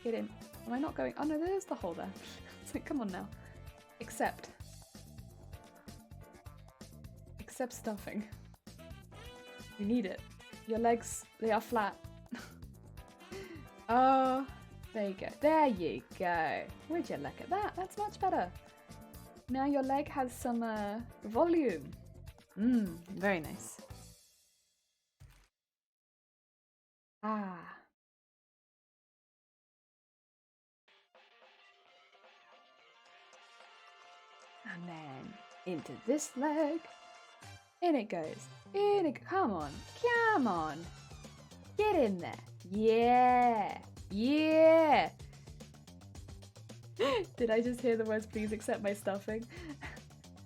S1: Get in. Am I not going? Oh no, there's the hole there. It's like, come on now. Accept. Accept stuffing. You need it. Your legs, they are flat. Oh, there you go. There you go. Would you look at that? That's much better. Now your leg has some volume. Very nice. Ah. And then into this leg. In it goes. In it. Come on. Come on. Get in there. Yeah. Yeah. Did I just hear the words, please accept my stuffing?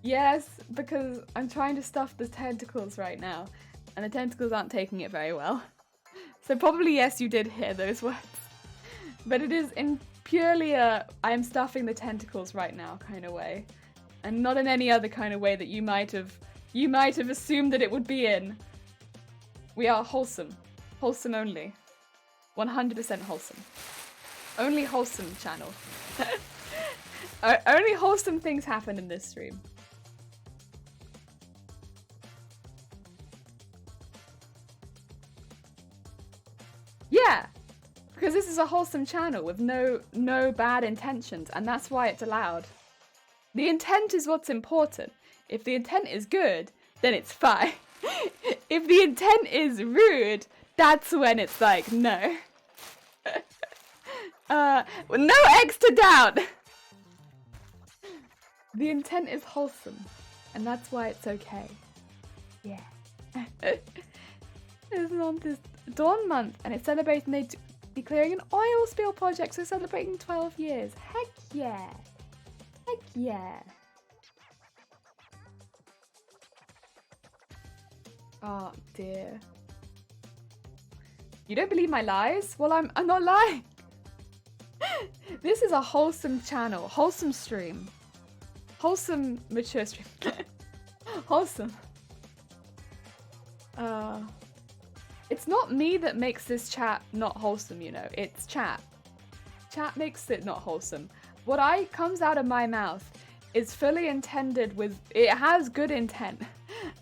S1: Yes, because I'm trying to stuff the tentacles right now, and the tentacles aren't taking it very well. So probably yes, you did hear those words. But it is in purely a I'm stuffing the tentacles right now kind of way. And not in any other kind of way that you might have assumed that it would be in. We are wholesome. Wholesome only. 100% wholesome. Only wholesome channel. Only wholesome things happen in this stream. Yeah, because this is a wholesome channel with no bad intentions, and that's why it's allowed. The intent is what's important. If the intent is good, then it's fine. If the intent is rude, that's when it's like, no. No extra doubt. The intent is wholesome, and that's why it's okay. Yeah. This month is Dawn Month, and it's celebrating they be clearing an oil spill project, so celebrating 12 years. Heck yeah. Heck yeah. Oh dear. You don't believe my lies? Well, I'm not lying. This is a wholesome channel, wholesome stream. Wholesome, mature stream. Wholesome. It's not me that makes this chat not wholesome, you know. It's chat. Chat makes it not wholesome. What comes out of my mouth is fully intended with, it has good intent.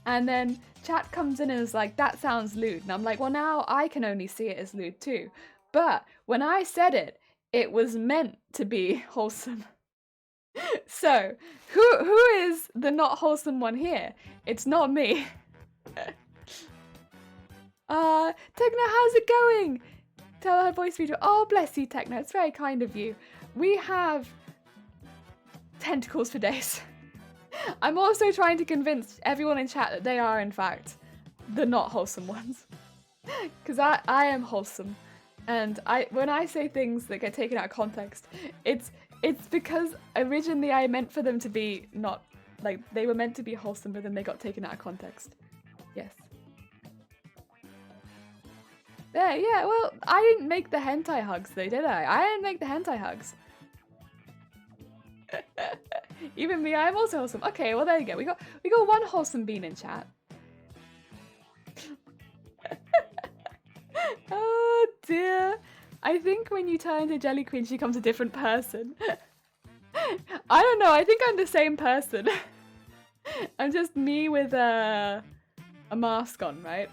S1: And then chat comes in and is like, that sounds lewd. And I'm like, well, now I can only see it as lewd too. But when I said it, it was meant to be wholesome. So, who is the not wholesome one here? It's not me. Techno, how's it going? Tell her voice video. Oh, bless you, Techno. It's very kind of you. We have tentacles for days. I'm also trying to convince everyone in chat that they are, in fact, the not wholesome ones. Because I am wholesome. And when I say things that get taken out of context, it's because originally I meant for them to be not, like, they were meant to be wholesome, but then they got taken out of context. Yes. There, yeah, well, I didn't make the hentai hugs though, did I? I didn't make the hentai hugs. Even me, I'm also wholesome. Okay, well there you go. We got one wholesome bean in chat. Oh dear. I think when you turn into Jelly Queen, she becomes a different person. I don't know, I think I'm the same person. I'm just me with a mask on, right?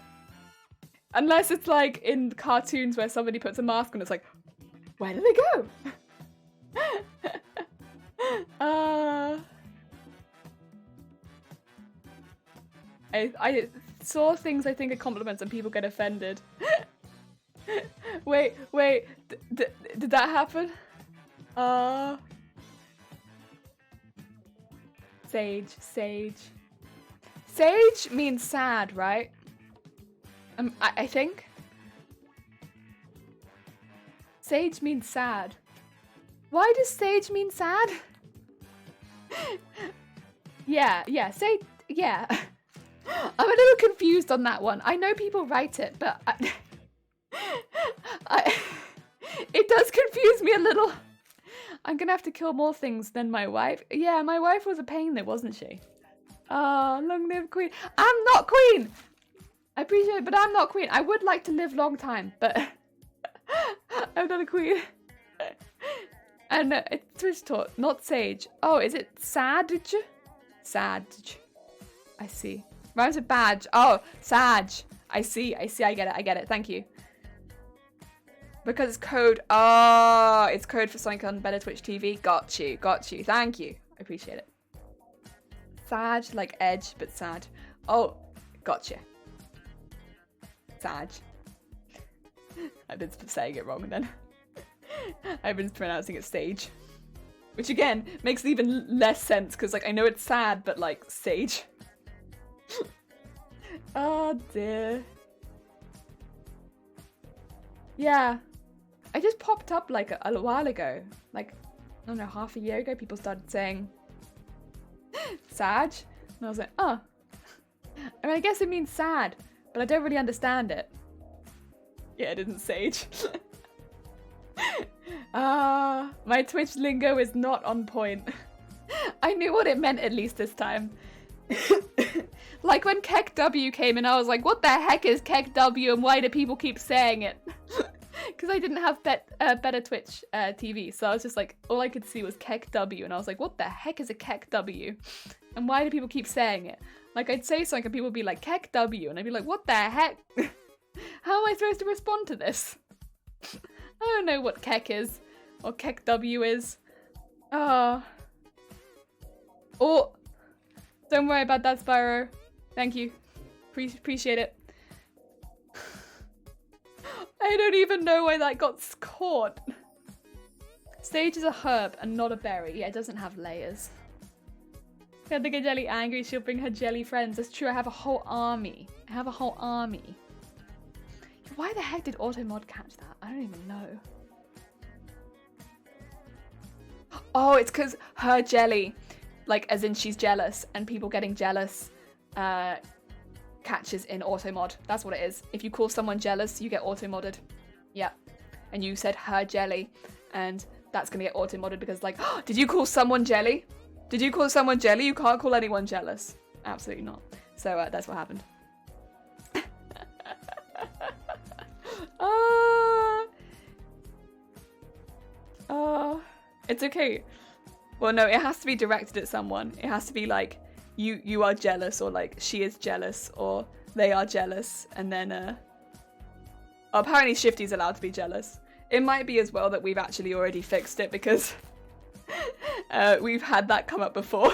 S1: Unless it's like in cartoons where somebody puts a mask on, it's like, where do they go? I saw things I think are compliments and people get offended. Wait, did that happen? Sage. Sage means sad, right? I think. Sage means sad. Why does sage mean sad? Yeah, sage, yeah. I'm a little confused on that one. I know people write it, but it does confuse me a little. I'm gonna have to kill more things than my wife. Yeah, my wife was a pain though, wasn't she? Oh, long live Queen. I'm not Queen! I appreciate it, but I'm not Queen. I would like to live long time, but I'm not a Queen. And it's Twitch talk, not Sage. Oh, is it Sage? Sage. I see. Rhymes with badge. Oh, Sage. I see. I get it. Thank you. Because it's code. Oh, it's code for something on Better Twitch TV. Got you. Thank you. I appreciate it. Sage, like edge, but sad. Oh, gotcha. Sage. I've been saying it wrong then. I've been pronouncing it stage. Which again, makes even less sense, because like I know it's sad, but like sage. Oh dear. Yeah. I just popped up like a while ago. Like, I don't know, half a year ago, people started saying Sag. And I was like, oh. I mean, I guess it means sad, but I don't really understand it. Yeah, it isn't sage. My Twitch lingo is not on point. I knew what it meant at least this time. Like when KEKW came in, I was like, what the heck is KEKW and why do people keep saying it? Because I didn't have Better Twitch TV, so I was just like, all I could see was KEKW, and I was like, what the heck is a KEKW? And why do people keep saying it? Like, I'd say something and people would be like, KEKW, and I'd be like, what the heck? How am I supposed to respond to this? I don't know what kek is. Or kek W is. Oh. Oh. Don't worry about that, Spyro. Thank you. Appreciate it. I don't even know why that got caught. Sage is a herb and not a berry. Yeah, it doesn't have layers. If I get Jelly angry, she'll bring her jelly friends. That's true, I have a whole army. I have a whole army. Why the heck did Automod catch that? I don't even know. Oh, it's because her jelly, like as in she's jealous, and people getting jealous catches in Automod. That's what it is. If you call someone jealous, you get automodded. Yeah. And you said her jelly, and that's gonna get automodded because like, oh, did you call someone jelly? Did you call someone jelly? You can't call anyone jealous. Absolutely not. So that's what happened. It's okay. Well, no, it has to be directed at someone. It has to be like, you are jealous, or like, she is jealous, or they are jealous, and then, apparently Shifty's allowed to be jealous. It might be as well that we've actually already fixed it because we've had that come up before.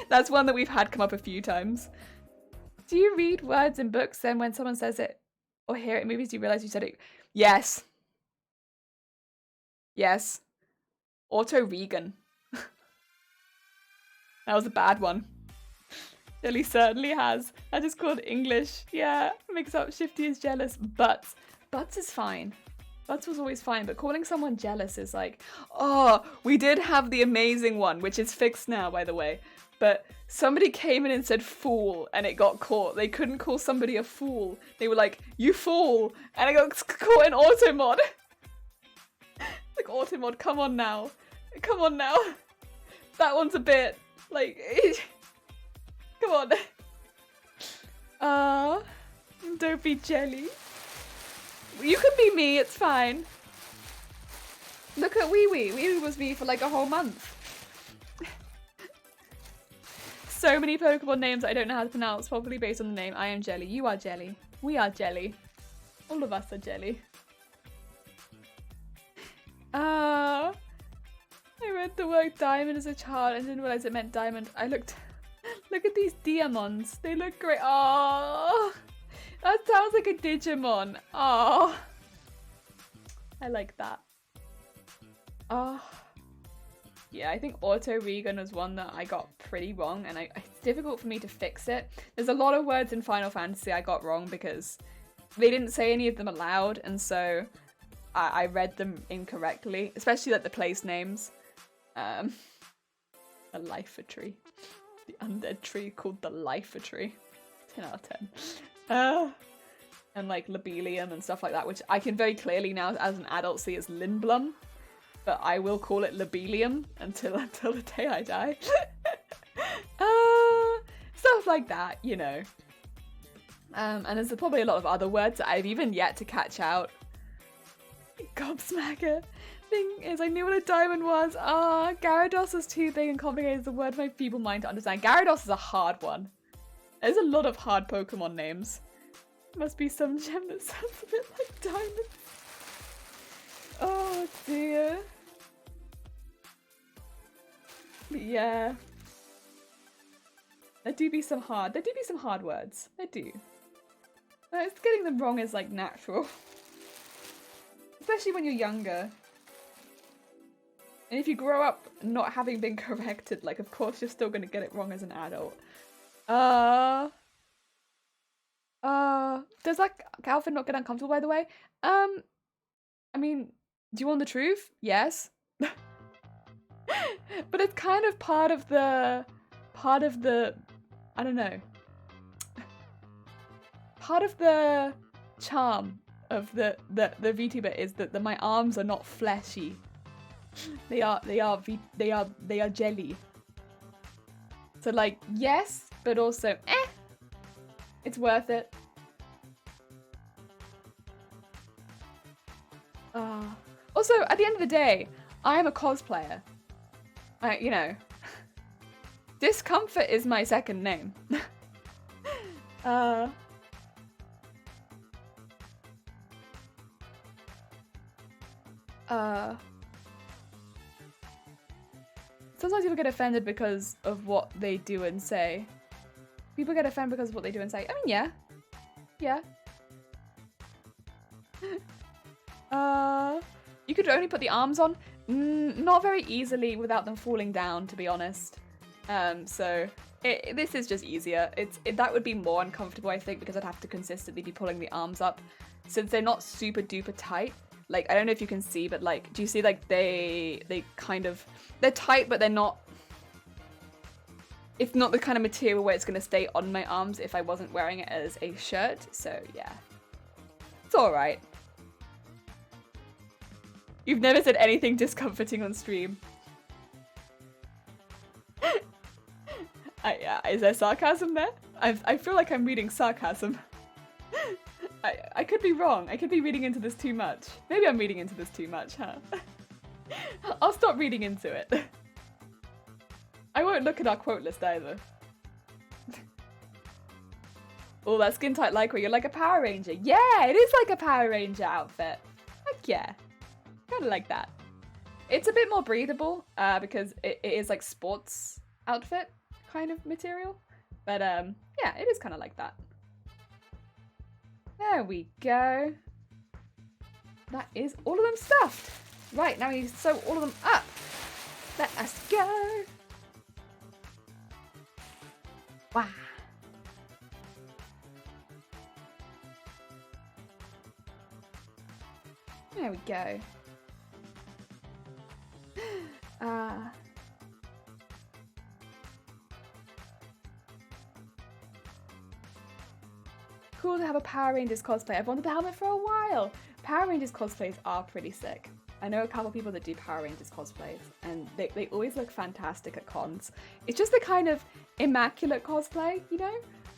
S1: That's one that we've had come up a few times. Do you read words in books then when someone says it or hear it in movies, do you realize you said it? Yes. Yes. Otto Regan. That was a bad one. Jelly certainly has. That is called English. Yeah, mix up Shifty is jealous. Butts. Butts is fine. Butts was always fine, but calling someone jealous is like, oh, we did have the amazing one, which is fixed now, by the way. But somebody came in and said fool, and it got caught. They couldn't call somebody a fool. They were like, you fool, and it got caught in Automod. Like, Automod, come on now. Come on now. That one's a bit, like, come on. Don't be jelly. You can be me, it's fine. Look at Wee Wee. Wee Wee was me for like a whole month. So many Pokemon names I don't know how to pronounce, probably based on the name. I am Jelly. You are Jelly. We are Jelly. All of us are Jelly. I read the word diamond as a child and didn't realize it meant diamond. Look at these Diamons. They look great. Oh, that sounds like a Digimon. Oh, I like that. Oh, yeah, I think Auto Regan was one that I got pretty wrong, and it's difficult for me to fix it. There's a lot of words in Final Fantasy I got wrong because they didn't say any of them aloud, and so I read them incorrectly, especially like the place names. A Lifer Tree. The undead tree called the Lifer Tree. 10 out of 10. And like Lobelium and stuff like that, which I can very clearly now as an adult see as Lindblum. But I will call it Lobelium until the day I die. Stuff like that, you know. And there's probably a lot of other words that I've even yet to catch out. Gobsmacker. Thing is, I knew what a diamond was. Gyarados is too big and complicated. It's a word for my feeble mind to understand. Gyarados is a hard one. There's a lot of hard Pokemon names. Must be some gem that sounds a bit like diamond. Oh dear. But yeah. There do be some hard words. There do. It's getting them wrong is like natural. Especially when you're younger. And if you grow up not having been corrected, like of course you're still gonna get it wrong as an adult. Does that outfit not get uncomfortable, by the way? I mean, do you want the truth? Yes. But it's kind of part of the, I don't know. Part of the charm of the VTuber is that my arms are not fleshy. They are jelly. So like, yes, but also, it's worth it. Also, at the end of the day, I am a cosplayer. You know, discomfort is my second name. Sometimes people get offended because of what they do and say. People get offended because of what they do and say. I mean, yeah. Yeah. You could only put the arms on. Not very easily without them falling down, to be honest. So this is just easier. That would be more uncomfortable, I think, because I'd have to consistently be pulling the arms up. Since they're not super duper tight. Like, I don't know if you can see, but like, do you see like they kind of, they're tight, but they're not, it's not the kind of material where it's going to stay on my arms if I wasn't wearing it as a shirt. So yeah, it's all right. You've never said anything discomforting on stream. Yeah, is there sarcasm there? I feel like I'm reading sarcasm. I could be wrong. I could be reading into this too much. Maybe I'm reading into this too much, huh? I'll stop reading into it. I won't look at our quote list either. Oh, that skin tight lycra. You're like a Power Ranger. Yeah, it is like a Power Ranger outfit. Heck yeah. Kind of like that. It's a bit more breathable because it is like sports outfit kind of material. But yeah, it is kind of like that. There we go. That is all of them stuffed. Right, now we sew all of them up. Let us go. Wow. There we go. Cool to have a Power Rangers cosplay. I've wanted the helmet for a while. Power Rangers cosplays are pretty sick. I know a couple people that do Power Rangers cosplays and they always look fantastic at cons. It's just the kind of immaculate cosplay, you know,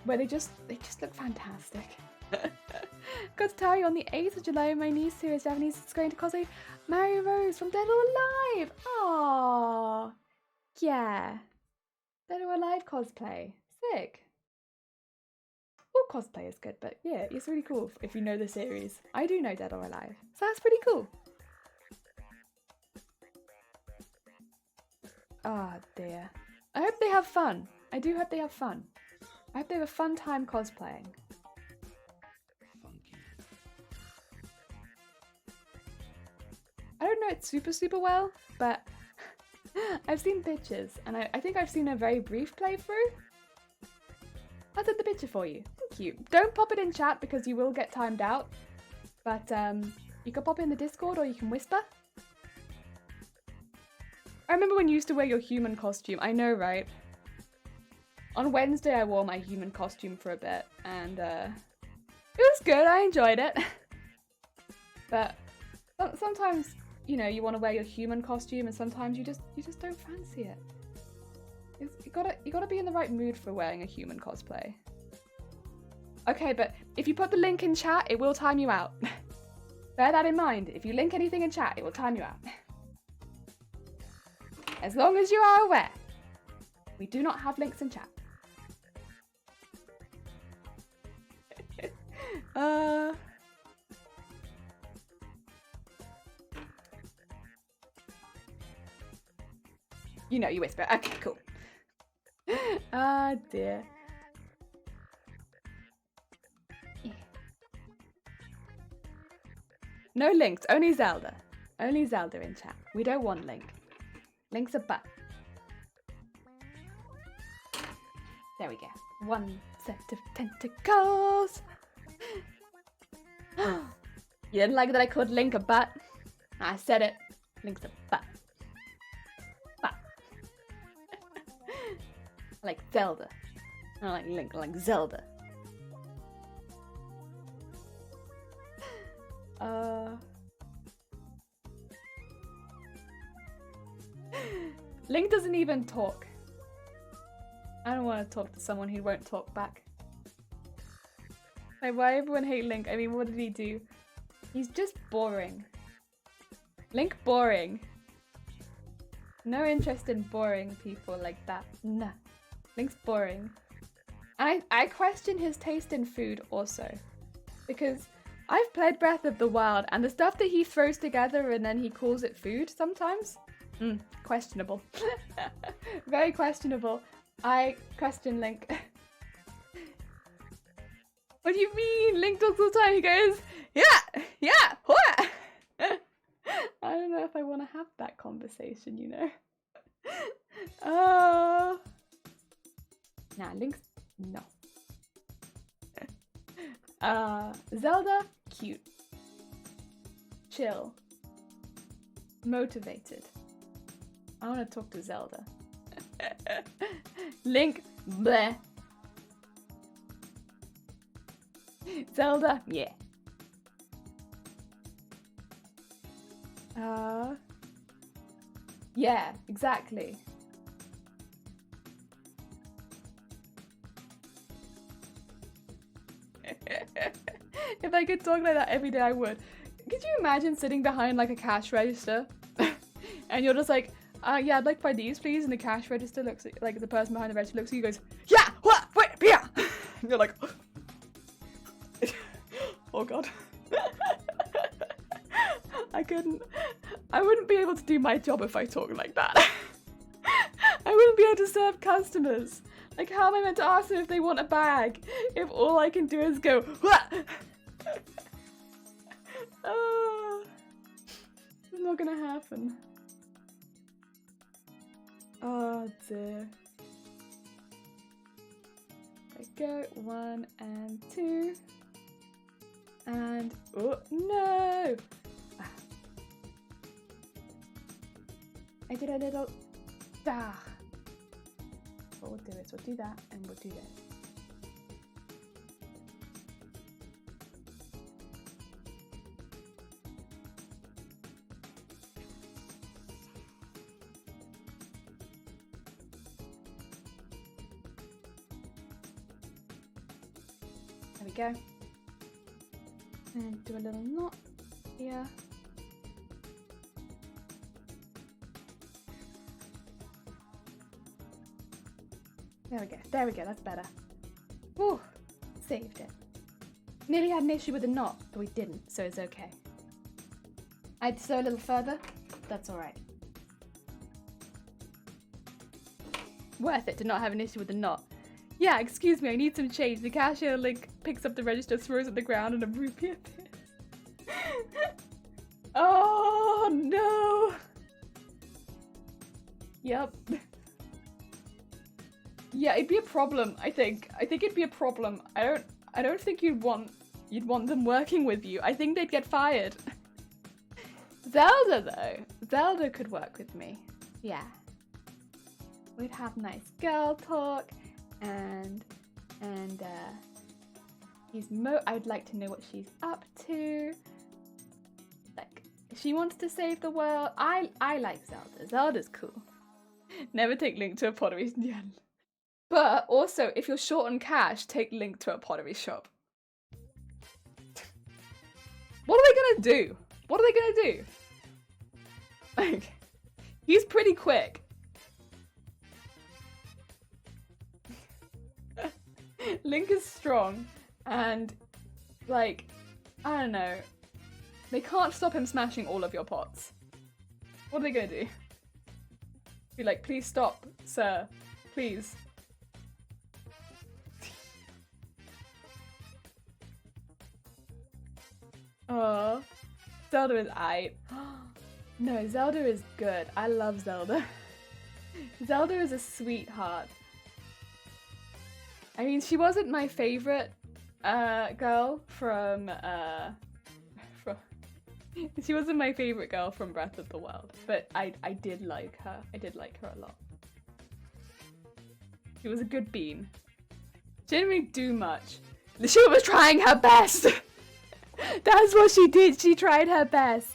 S1: where they just look fantastic. Got to tell you, on the 8th of July, my niece, who is Japanese, is going to cosplay Mary Rose from Dead or Alive. Aww. Yeah. Dead or Alive cosplay. Sick. All cosplay is good, but yeah, it's really cool if you know the series. I do know Dead or Alive, so that's pretty cool. Ah, dear. I hope they have fun. I do hope they have fun. I hope they have a fun time cosplaying. I don't know it super well, but I've seen pictures, and I think I've seen a very brief playthrough. I'll take the picture for you. Thank you. Don't pop it in chat because you will get timed out, but you can pop it in the Discord or you can whisper. I remember when you used to wear your human costume. I know, right? On Wednesday I wore my human costume for a bit, and it was good. I enjoyed it. But sometimes, you know, you want to wear your human costume, and sometimes you just don't fancy it. You gotta be in the right mood for wearing a human cosplay. Okay, but if you put the link in chat, it will time you out. Bear that in mind. If you link anything in chat, it will time you out. As long as you are aware, we do not have links in chat. You know, you whisper. Okay, cool. Ah, dear. Yeah. No links, only Zelda. Only Zelda in chat. We don't want Link. Link's a butt. There we go. One set of tentacles. You didn't like that I called Link a butt? I said it. Link's a butt. Butt. I like Zelda. I don't like Link, I like Zelda. Link doesn't even talk. I don't want to talk to someone who won't talk back. Like, why everyone hate Link? I mean, what did he do? He's just boring. Link boring. No interest in boring people like that. Nah. Link's boring. And I question his taste in food also. Because I've played Breath of the Wild, and the stuff that he throws together and then he calls it food sometimes? Questionable. Very questionable. I question Link. What do you mean? Link talks all the time. He goes, yeah, what? I don't know if I want to have that conversation, you know. Nah, Link's no. Zelda, cute, chill, motivated. I want to talk to Zelda. Link, bleh. Zelda, yeah. Yeah, exactly. If I could talk like that every day, I would. Could you imagine sitting behind like a cash register and you're just like, yeah, I'd like to buy these, please. And the cash register looks like the person behind the register looks at you, goes, yeah, what, wait, yeah. And you're like, oh God. I wouldn't be able to do my job if I talked like that. I wouldn't be able to serve customers. Like, how am I meant to ask them if they want a bag if all I can do is go, it's not gonna happen. Oh dear. There we go, 1 and 2. And, oh no! I did a little, What we'll do is we'll do that and we'll do this. There we go. And do a little knot here. There we go, that's better. Whew, saved it. Nearly had an issue with the knot, but we didn't, so it's okay. I'd sew a little further, that's alright. Worth it to not have an issue with the knot. Yeah, excuse me, I need some change. The cashier picks up the register, throws it at the ground, and a rupee appears. Oh no! Yep. Yeah, it'd be a problem, I think. I think it'd be a problem. I don't think you'd want them working with you. I think they'd get fired. Zelda though. Zelda could work with me. Yeah. We'd have nice girl talk and I'd like to know what she's up to. Like, she wants to save the world. I like Zelda. Zelda's cool. Never take Link to a pottery. Yeah. But also, if you're short on cash, take Link to a pottery shop. What are they gonna do? What are they gonna do? Like, he's pretty quick. Link is strong, and like, I don't know. They can't stop him smashing all of your pots. What are they gonna do? Be like, please stop, sir. Please. Oh, Zelda is aight. No, Zelda is good. I love Zelda. Zelda is a sweetheart. I mean, she wasn't my favorite girl from she wasn't my favorite girl from Breath of the Wild, but I did like her. I did like her a lot. She was a good bean. She didn't really do much. She was trying her best. That's what she did. She tried her best.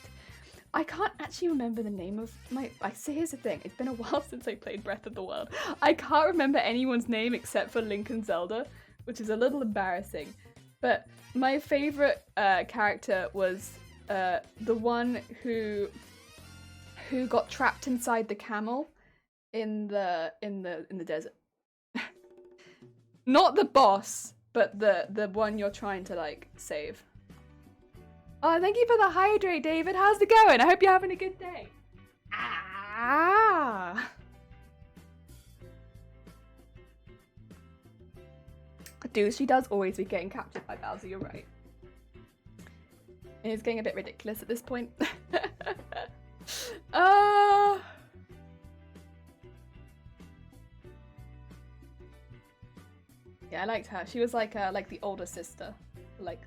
S1: I can't actually remember the name of my... Here's the thing. It's been a while since I played Breath of the Wild. I can't remember anyone's name except for Link and Zelda, which is a little embarrassing. But my favorite character was the one who got trapped inside the camel in the desert. Not the boss, but the one you're trying to like save. Oh, thank you for the hydrate, David. How's it going? I hope you're having a good day. Ah. Dude, she does always be getting captured by Bowser, you're right. It's getting a bit ridiculous at this point. Yeah, I liked her. She was like the older sister. Like,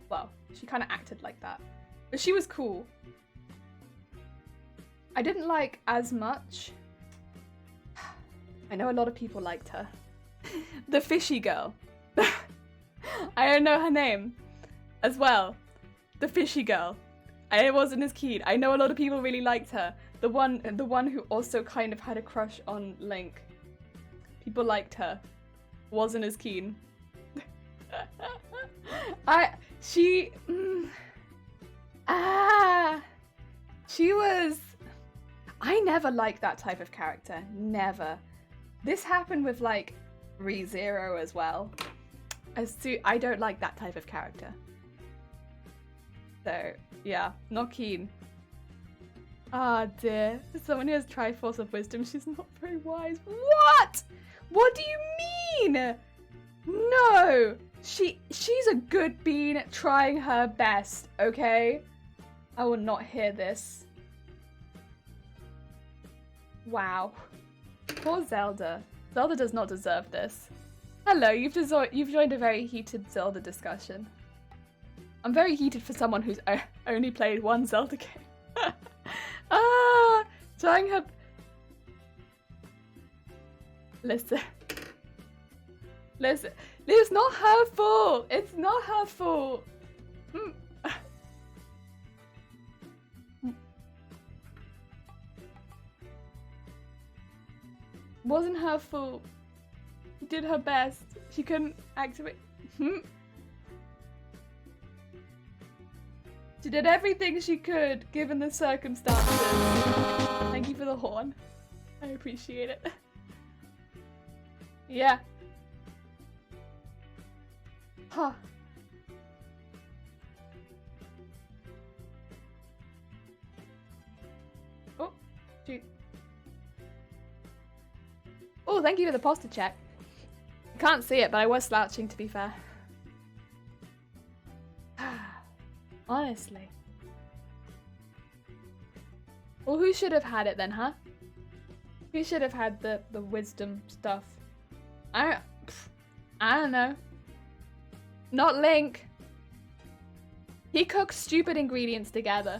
S1: well, she kind of acted like that. But she was cool. I didn't like as much. I know a lot of people liked her. The fishy girl. I don't know her name as well. The fishy girl. I wasn't as keen. I know a lot of people really liked her. The one who also kind of had a crush on Link. People liked her. Wasn't as keen. She was. I never liked that type of character. Never. This happened with like ReZero as well. I don't like that type of character. So yeah, not keen. Ah dear. Someone who has Triforce of Wisdom, she's not very wise. What? What do you mean? No! She's a good bean trying her best, okay? I will not hear this. Wow. Poor Zelda. Zelda does not deserve this. Hello, you've joined a very heated Zelda discussion. I'm very heated for someone who's only played one Zelda game. Trying her... Listen. It's not her fault. It's not her fault. Wasn't her fault. She did her best. She couldn't activate. She did everything she could, given the circumstances. Thank you for the horn. I appreciate it. Yeah. Huh. Oh, shoot. Oh, thank you for the posture check. I can't see it, but I was slouching, to be fair. Honestly. Well, who should have had it then, huh? Who should have had the wisdom stuff? I don't know. Not Link. He cooks stupid ingredients together.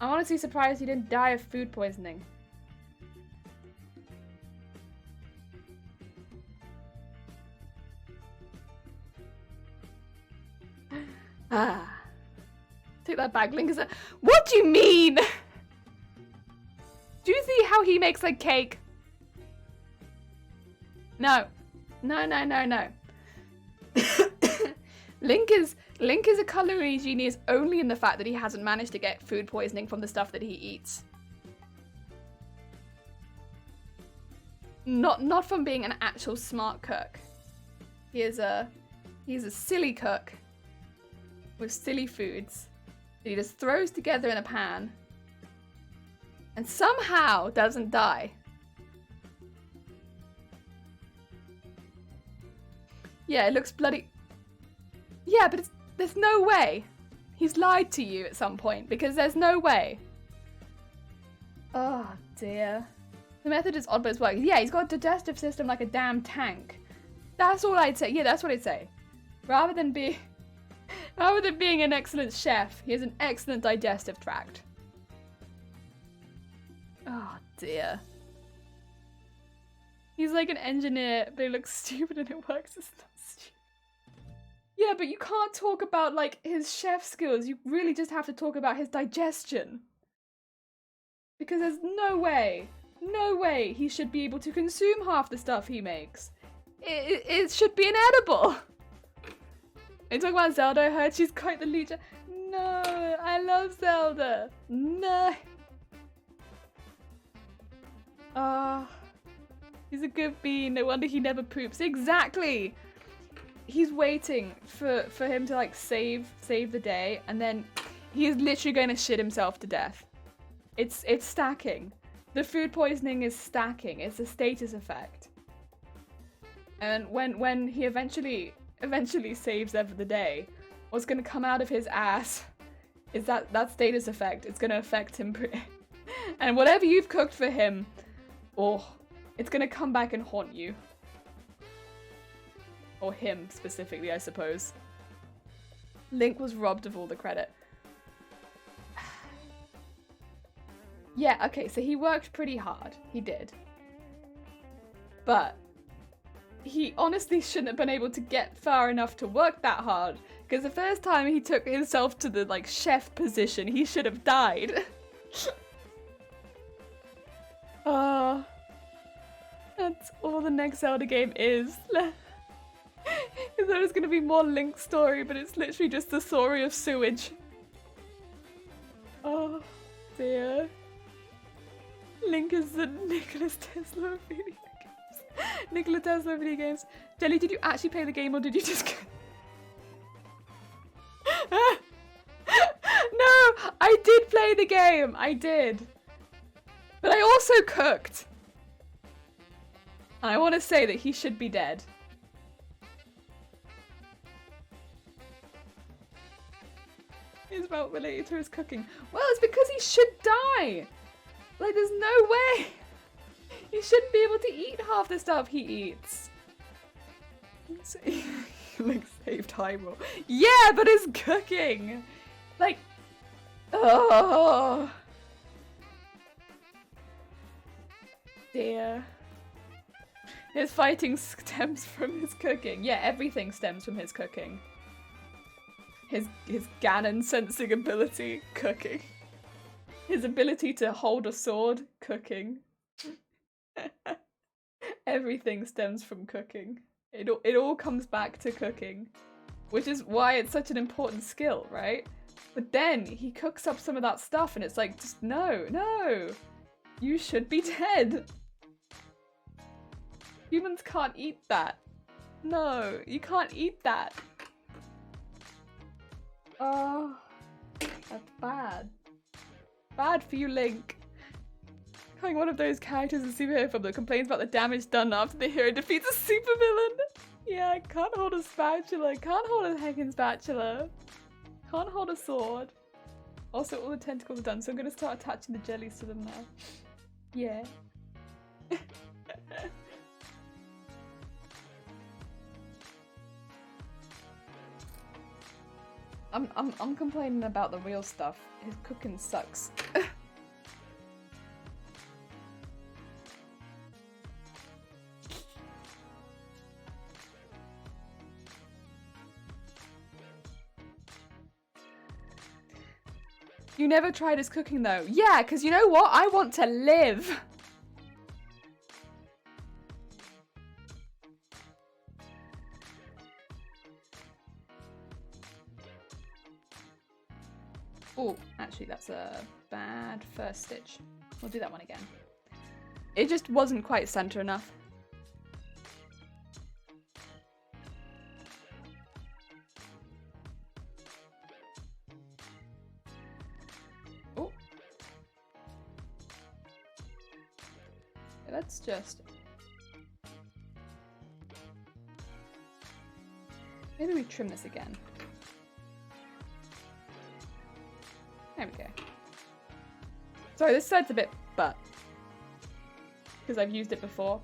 S1: I'm honestly surprised he didn't die of food poisoning. Take that back, Link. What do you mean? Do you see how he makes like cake? No. No. Link is a culinary genius only in the fact that he hasn't managed to get food poisoning from the stuff that he eats. Not from being an actual smart cook. He's a silly cook with silly foods that he just throws together in a pan and somehow doesn't die. Yeah, it looks bloody... Yeah, but there's no way. He's lied to you at some point because there's no way. Oh dear. The method is odd, but it's working. Yeah, he's got a digestive system like a damn tank. That's all I'd say. Yeah, that's what I'd say. Rather than being an excellent chef, he has an excellent digestive tract. Oh dear. He's like an engineer, but he looks stupid and it works. It's not stupid. Yeah, but you can't talk about like his chef skills. You really just have to talk about his digestion. Because there's no way he should be able to consume half the stuff he makes. It should be inedible. Are you talking about Zelda? I heard she's quite the leader. No, I love Zelda. No. He's a good bean. No wonder he never poops. Exactly. he's waiting for him to like save the day, and then he's literally going to shit himself to death. It's stacking. The food poisoning is stacking. It's a status effect. And when he eventually saves the day, what's going to come out of his ass is that status effect. It's going to affect him. And whatever you've cooked for him, oh, it's going to come back and haunt you. Or him specifically, I suppose. Link was robbed of all the credit. Yeah, okay, so he worked pretty hard. He did. But he honestly shouldn't have been able to get far enough to work that hard. Because the first time he took himself to the, like, chef position, he should have died. That's all the next Zelda game is. There was going to be more Link story, but it's literally just the story of sewage. Oh, dear. Link is the Nikola Tesla of video games. Nikola Tesla of video games. Jelly, did you actually play the game or did you just... No, I did play the game. I did. But I also cooked. And I want to say that he should be dead. Is about related to his cooking. Well, it's because he should die. Like, there's no way. He shouldn't be able to eat half the stuff he eats. Like, saved Hyrule. Yeah, but his cooking. Like, oh. Dear. His fighting stems from his cooking. Yeah, everything stems from his cooking. His Ganon sensing ability, cooking. His ability to hold a sword, cooking. Everything stems from cooking. It all comes back to cooking. Which is why it's such an important skill, right? But then he cooks up some of that stuff and it's like, just no. You should be dead. Humans can't eat that. No, you can't eat that. Oh, that's bad. Bad for you, Link. Becoming one of those characters in superhero film that complains about the damage done after the hero defeats a supervillain. Yeah, can't hold a spatula. Can't hold a heckin' spatula. Can't hold a sword. Also, all the tentacles are done, so I'm gonna start attaching the jellies to them now. Yeah. I'm complaining about the real stuff. His cooking sucks. You never tried his cooking though. Yeah, because you know what? I want to live. Oh, actually that's a bad first stitch. We'll do that one again. It just wasn't quite center enough. Oh. Let's just... Maybe we trim this again. There we go. Sorry, this side's a bit butt. Because I've used it before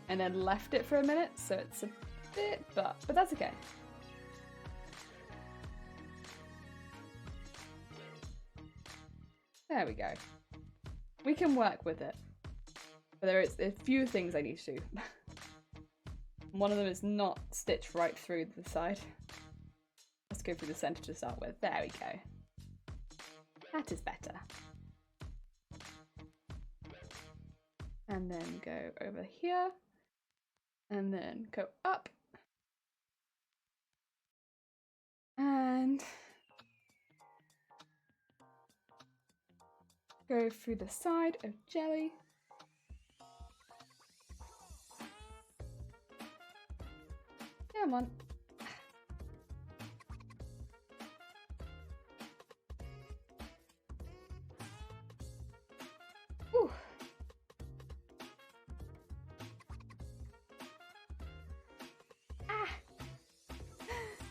S1: and then left it for a minute, so it's a bit butt, but that's okay. There we go. We can work with it. But there's a few things I need to do. One of them is not stitch right through the side. Let's go through the center to start with. There we go. That is better. And then go over here. And then go up. And go through the side of jelly. Come on.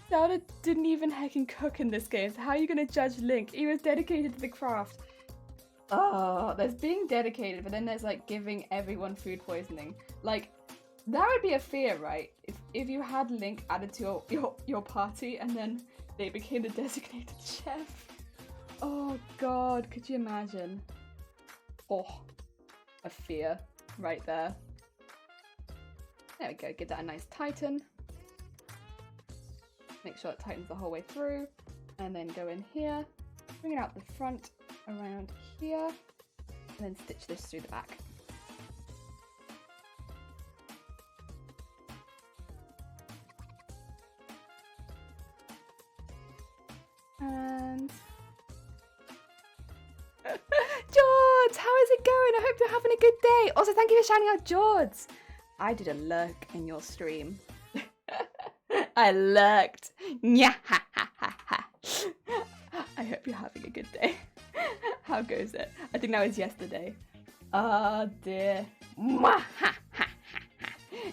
S1: Zelda didn't even heckin' cook in this game, so how are you gonna judge Link? He was dedicated to the craft. Oh, there's being dedicated, but then there's like giving everyone food poisoning. Like, that would be a fear, right? If you had Link added to your party and then they became the designated chef. Oh god, could you imagine? Oh, a fear right there. There we go, give that a nice tighten. Make sure it tightens the whole way through. And then go in here, bring it out the front, around here, and then stitch this through the back. And George, how is it going? I hope you're having a good day. Also, thank you for shouting out George. I did a lurk in your stream. I lurked. Nya ha ha ha ha. I hope you're having a good day. How goes it? I think that was yesterday. Oh dear. Mwah, ha, ha, ha, ha.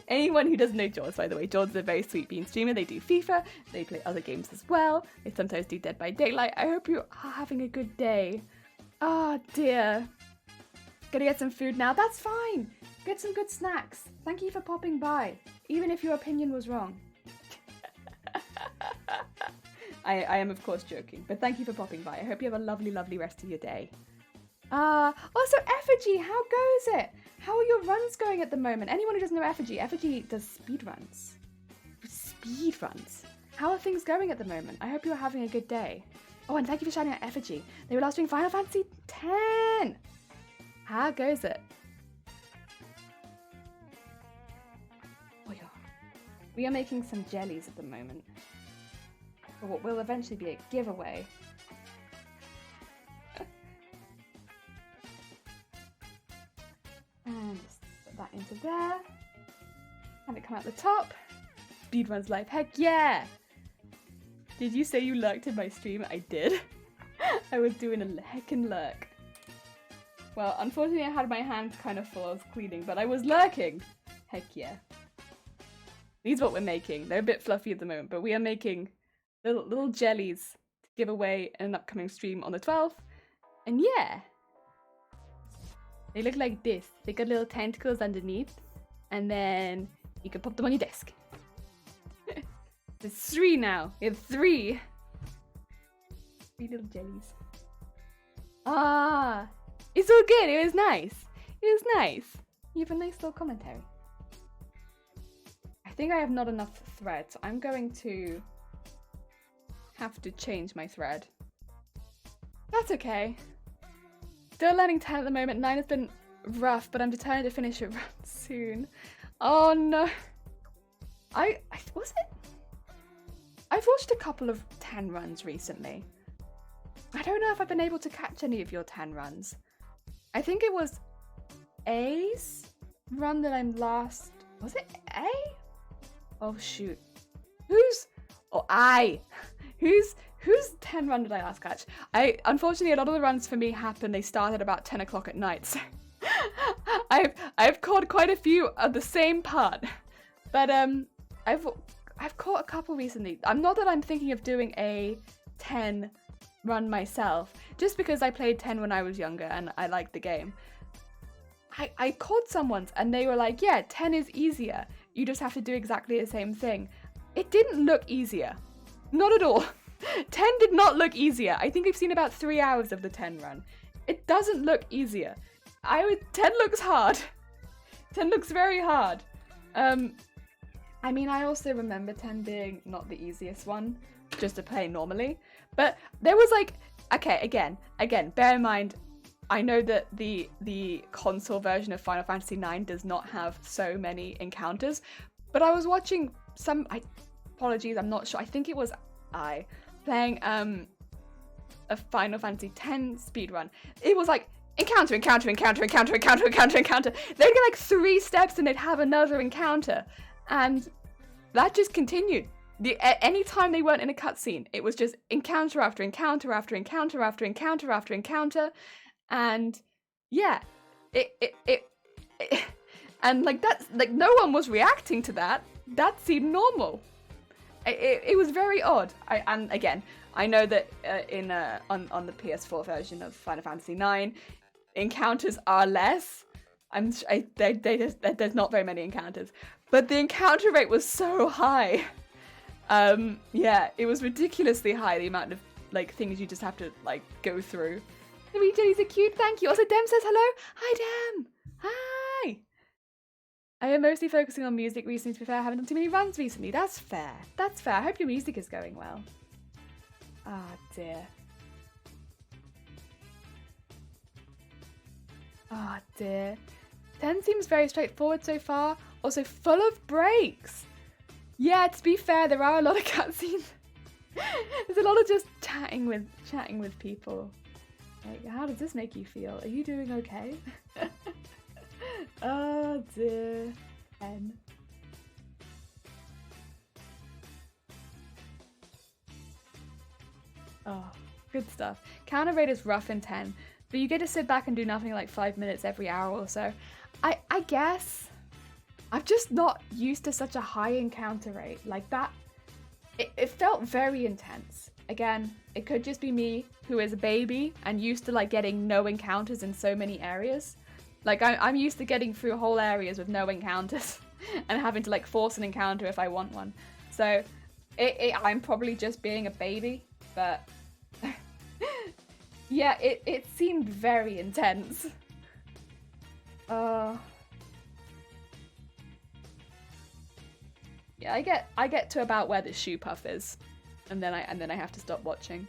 S1: Anyone who doesn't know George, by the way, George's a very sweet bean streamer. They do FIFA, they play other games as well. They sometimes do Dead by Daylight. I hope you are having a good day. Oh dear. Gonna get some food now? That's fine. Get some good snacks. Thank you for popping by, even if your opinion was wrong. I am of course joking, but thank you for popping by. I hope you have a lovely, lovely rest of your day. Also Effigy, how goes it? How are your runs going at the moment? Anyone who doesn't know Effigy does speed runs. Speed runs. How are things going at the moment? I hope you're having a good day. Oh, and thank you for shouting out Effigy. They were last doing Final Fantasy X. How goes it? Oh yeah. We are making some jellies at the moment. For what will eventually be a giveaway. And just put that into there. Have it come out the top. Speedruns life. Heck yeah! Did you say you lurked in my stream? I did. I was doing a heckin' lurk. Well, unfortunately I had my hands kind of full. I was cleaning, but I was lurking. Heck yeah. These are what we're making. They're a bit fluffy at the moment, but we are making little jellies to give away in an upcoming stream on the 12th. And yeah. They look like this. They got little tentacles underneath. And then you can pop them on your desk. There's 3 now. We have 3. 3 little jellies. Ah. It's all good. It was nice. It was nice. You have a nice little commentary. I think I have not enough thread, so I'm going to have to change my thread. That's okay. Still learning 10 at the moment. 9 has been rough, but I'm determined to finish it soon. Oh no. Was it? I've watched a couple of 10 runs recently. I don't know if I've been able to catch any of your 10 runs. I think it was A's run that I'm last... Was it A? Oh shoot. Whose 10 run did I last catch? Unfortunately, a lot of the runs for me happen, they start at about 10 o'clock at night, so I've caught quite a few of the same part. But I've caught a couple recently. Not that I'm thinking of doing a 10 run myself, just because I played 10 when I was younger and I liked the game. I caught some ones and they were like, yeah, 10 is easier. You just have to do exactly the same thing. It didn't look easier. Not at all. 10 did not look easier. I think I've seen about 3 hours of the 10 run. It doesn't look easier. 10 looks hard. 10 looks very hard. I mean, I also remember 10 being not the easiest one, just to play normally. But there was like, okay, again, bear in mind, I know that the console version of Final Fantasy IX does not have so many encounters, but I was watching apologies, I'm not sure, I think it was playing a Final Fantasy X speedrun. It was like, encounter. They'd get like 3 steps and they'd have another encounter. And that just continued. Anytime they weren't in a cutscene, it was just encounter after encounter after encounter after encounter after encounter. And yeah, and like that's like no one was reacting to that. That seemed normal. It was very odd. And again, I know that on the PS4 version of Final Fantasy IX, encounters are less. There's not very many encounters, but the encounter rate was so high. Yeah, it was ridiculously high, the amount of like things you just have to like go through. The jellies are cute, thank you. Also, Dem says hello. Hi, Dem. Hi. I am mostly focusing on music recently, to be fair. I haven't done too many runs recently. That's fair. That's fair. I hope your music is going well. Ah, dear. Ah, dear. 10 seems very straightforward so far. Also full of breaks. Yeah, to be fair, there are a lot of cutscenes. There's a lot of just chatting with people. Like, how does this make you feel? Are you doing okay? Oh dear. 10. Oh, good stuff. Counter rate is rough in 10, but you get to sit back and do nothing like 5 minutes every hour or so. I guess I'm just not used to such a high encounter rate like that. It felt very intense. Again, it could just be me, who is a baby and used to like getting no encounters in so many areas. Like I'm used to getting through whole areas with no encounters and having to like force an encounter if I want one. So I'm probably just being a baby, but yeah, it seemed very intense. Yeah, I get to about where the shoe puff is, and then I have to stop watching.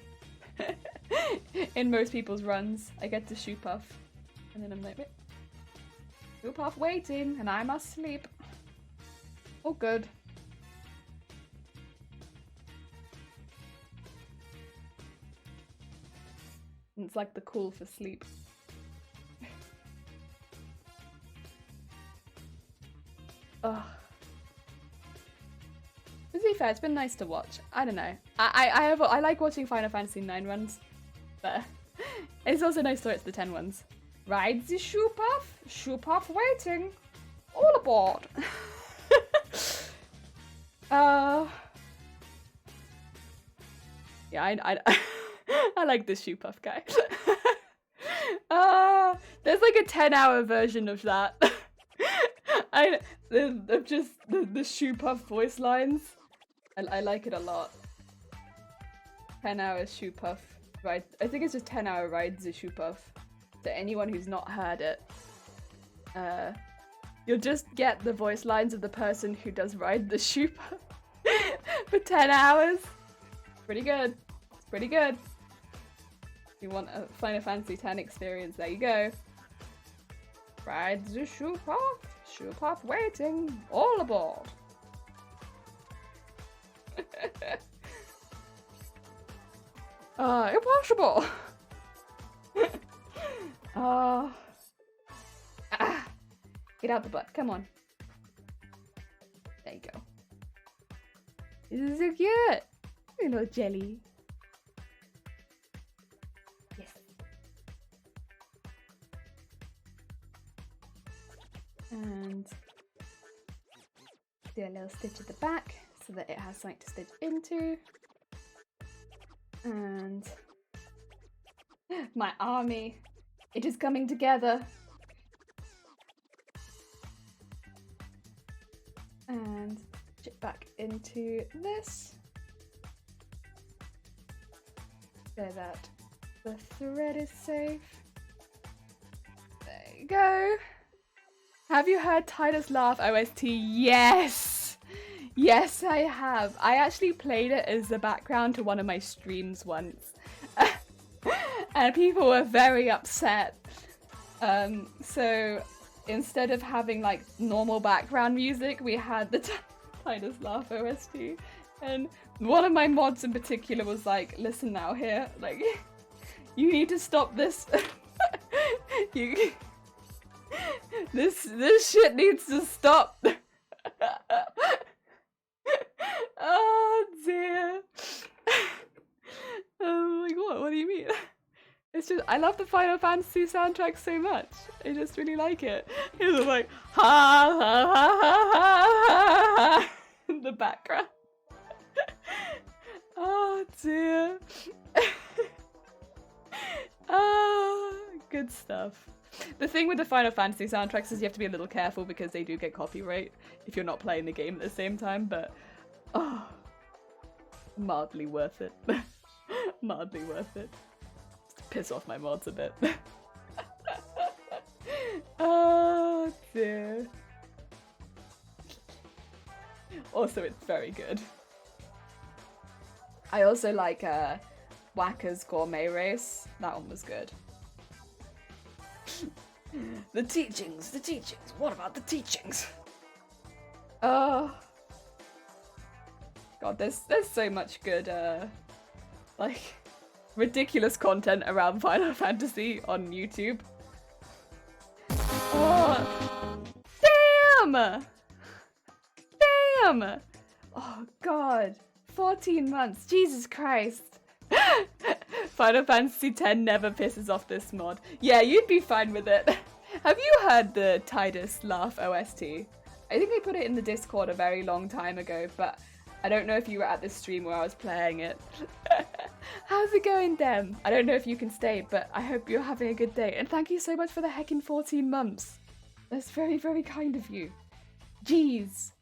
S1: In most people's runs, I get to shoe puff, and then I'm like, wait, shoe puff waiting, and I must sleep. Oh, good. And it's like the call for sleep. Ugh. To be fair, it's been nice to watch. I don't know. I like watching Final Fantasy IX runs, but it's also nice to watch the 10 ones. Ride the shoe puff waiting. All aboard. Yeah, I like this shoe puff guy. There's like a 10-hour version of that. Of just the shoe puff voice lines. I like it a lot. 10 hours shoe puff ride. I think it's just 10-hour ride the shoe puff. To anyone who's not heard it, you'll just get the voice lines of the person who does ride the shoe puff for 10 hours. Pretty good. It's pretty good. If you want a Final Fantasy X experience, there you go. Ride the shoe puff waiting, all aboard. Impossible. Get out the butt, come on. There you go. This is so cute. Little jelly. Yes. And do a little stitch at the back so that it has something to stitch into. And my army, it is coming together. And stitch it back into this so that the thread is safe. There you go. Have you heard Titus Laugh OST? Yes! Yes, I have. I actually played it as the background to one of my streams once. And people were very upset. So instead of having like normal background music, we had the Titus Laugh OST. And one of my mods in particular was like, listen now here, like, you need to stop this. This shit needs to stop. Oh dear. Like what do you mean? It's just, I love the Final Fantasy soundtrack so much. I just really like it. It's just like ha ha ha ha ha in the background. dear. Ah, good stuff. The thing with the Final Fantasy soundtracks is you have to be a little careful because they do get copyright if you're not playing the game at the same time, but oh, mildly worth it. Mildly worth it. Just to piss off my mods a bit. Oh dear. Also, it's very good. I also like Wacker's Gourmet Race. That one was good. The teachings. What about the teachings? Oh. God, there's so much good, like, ridiculous content around Final Fantasy on YouTube. Oh. Damn! Damn! Oh, God. 14 months. Jesus Christ. Final Fantasy X never pisses off this mod. Yeah, you'd be fine with it. Have you heard the Tidus Laugh OST? I think they put it in the Discord a very long time ago, but I don't know if you were at the stream where I was playing it. How's it going, Dem? I don't know if you can stay, but I hope you're having a good day. And thank you so much for the heckin' 14 months. That's very, very kind of you. Jeez.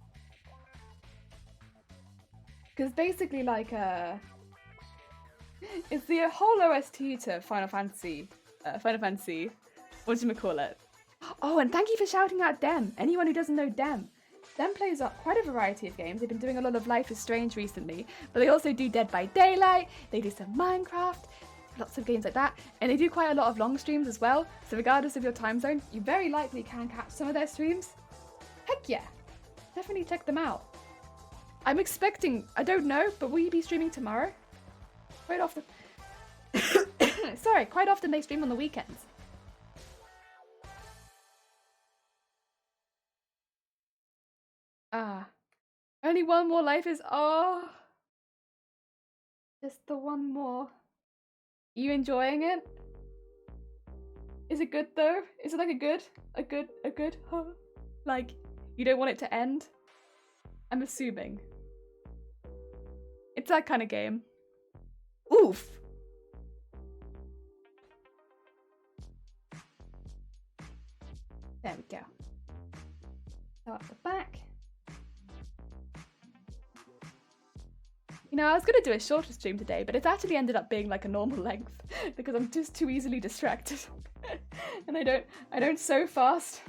S1: Because basically, like, it's the whole OST to Final Fantasy, whatchamacallit. Oh, and thank you for shouting out Dem. Anyone who doesn't know Dem. Dem plays up quite a variety of games. They've been doing a lot of Life is Strange recently, but they also do Dead by Daylight, they do some Minecraft, lots of games like that, and they do quite a lot of long streams as well, so regardless of your time zone, you very likely can catch some of their streams. Heck yeah, definitely check them out. I'm expecting, I don't know, but will you be streaming tomorrow? Quite often. Sorry, quite often they stream on the weekends. Ah. Only one more life is. Oh. Just the one more. You enjoying it? Is it good though? Is it like a good, huh? Like, you don't want it to end? I'm assuming. It's that kind of game. Oof! There we go. So at the back. You know, I was gonna do a shorter stream today, but it's actually ended up being like a normal length because I'm just too easily distracted. And I don't sew fast.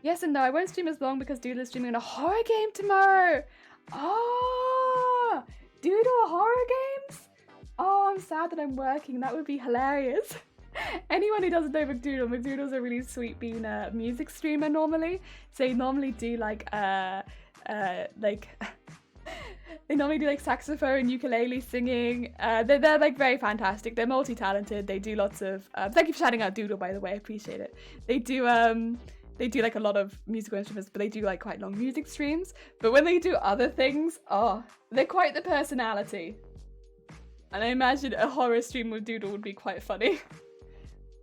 S1: Yes and no, I won't stream as long because Doodle is streaming a horror game tomorrow. Oh, Doodle horror games? Oh, I'm sad that I'm working. That would be hilarious. Anyone who doesn't know McDoodle's a really sweet bean music streamer normally. So they normally do like they normally do like saxophone, ukulele singing. They're like very fantastic. They're multi-talented. They do lots of thank you for shouting out Doodle, by the way, I appreciate it. They do like a lot of musical instruments, but they do like quite long music streams. But when they do other things, oh, they're quite the personality. And I imagine a horror stream with Doodle would be quite funny.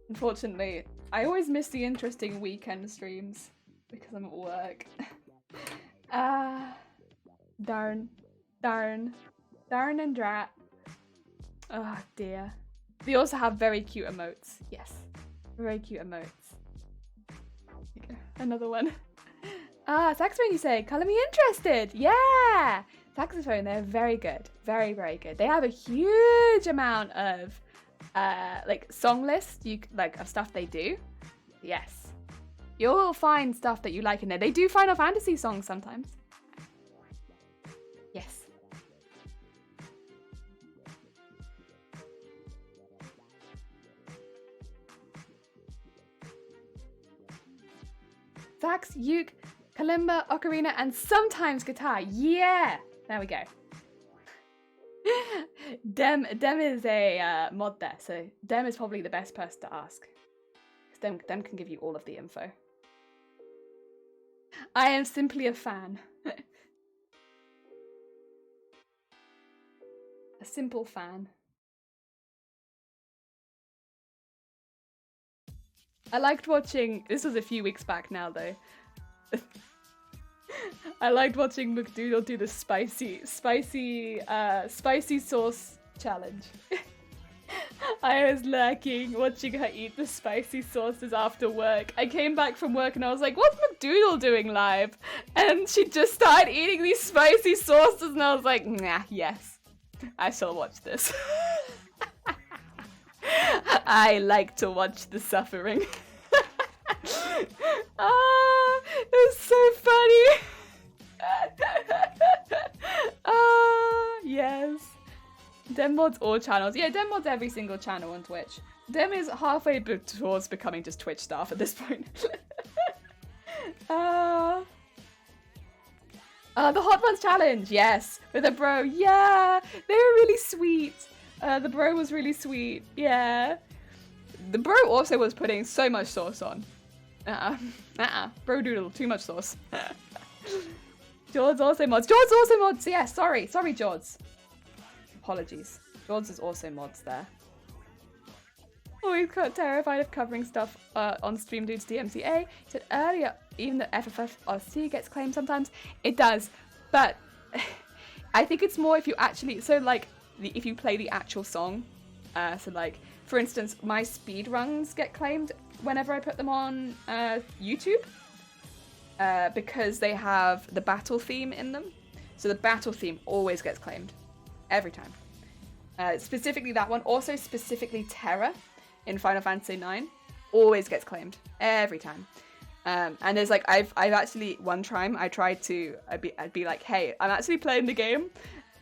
S1: Unfortunately, I always miss the interesting weekend streams because I'm at work. Darn and drat. Oh dear. They also have very cute emotes. Yes, very cute emotes. Another one. Saxophone, you say? Colour me interested. Yeah, saxophone. They're very good. Very, very good. They have a huge amount of like song lists. Of stuff they do. Yes, you'll find stuff that you like in there. They do Final Fantasy songs sometimes. Yes. Sax, uke, kalimba, ocarina, and sometimes guitar. Yeah! There we go. Dem is a mod there, so Dem is probably the best person to ask. Because Dem can give you all of the info. I am simply a fan. A simple fan. I liked watching, this was a few weeks back now though, I liked watching McDoodle do the spicy sauce challenge. I was lurking, watching her eat the spicy sauces after work. I came back from work and I was like, what's McDoodle doing live? And she just started eating these spicy sauces and I was like, nah, yes, I shall watch this. I like to watch the suffering. It was so funny. Yes. Dem mods all channels. Yeah, Dem mods every single channel on Twitch. Dem is halfway towards becoming just Twitch staff at this point. The Hot Ones challenge, yes, with a bro. Yeah, they were really sweet. The bro was really sweet. Yeah. The bro also was putting so much sauce on. Bro doodle, too much sauce. George also mods. George also mods. Yeah, sorry, George. Apologies. George is also mods there. Always got terrified of covering stuff on stream due to DMCA. He said earlier, even the FFFRC gets claimed sometimes. It does, but I think it's more if you actually, if you play the actual song. So like, for instance, my speed runs get claimed whenever I put them on YouTube because they have the battle theme in them. So the battle theme always gets claimed. Every time. Specifically that one. Also specifically Terra in Final Fantasy IX. Always gets claimed. Every time. And there's like, I've actually, one time I tried to, I'd be like, hey, I'm actually playing the game.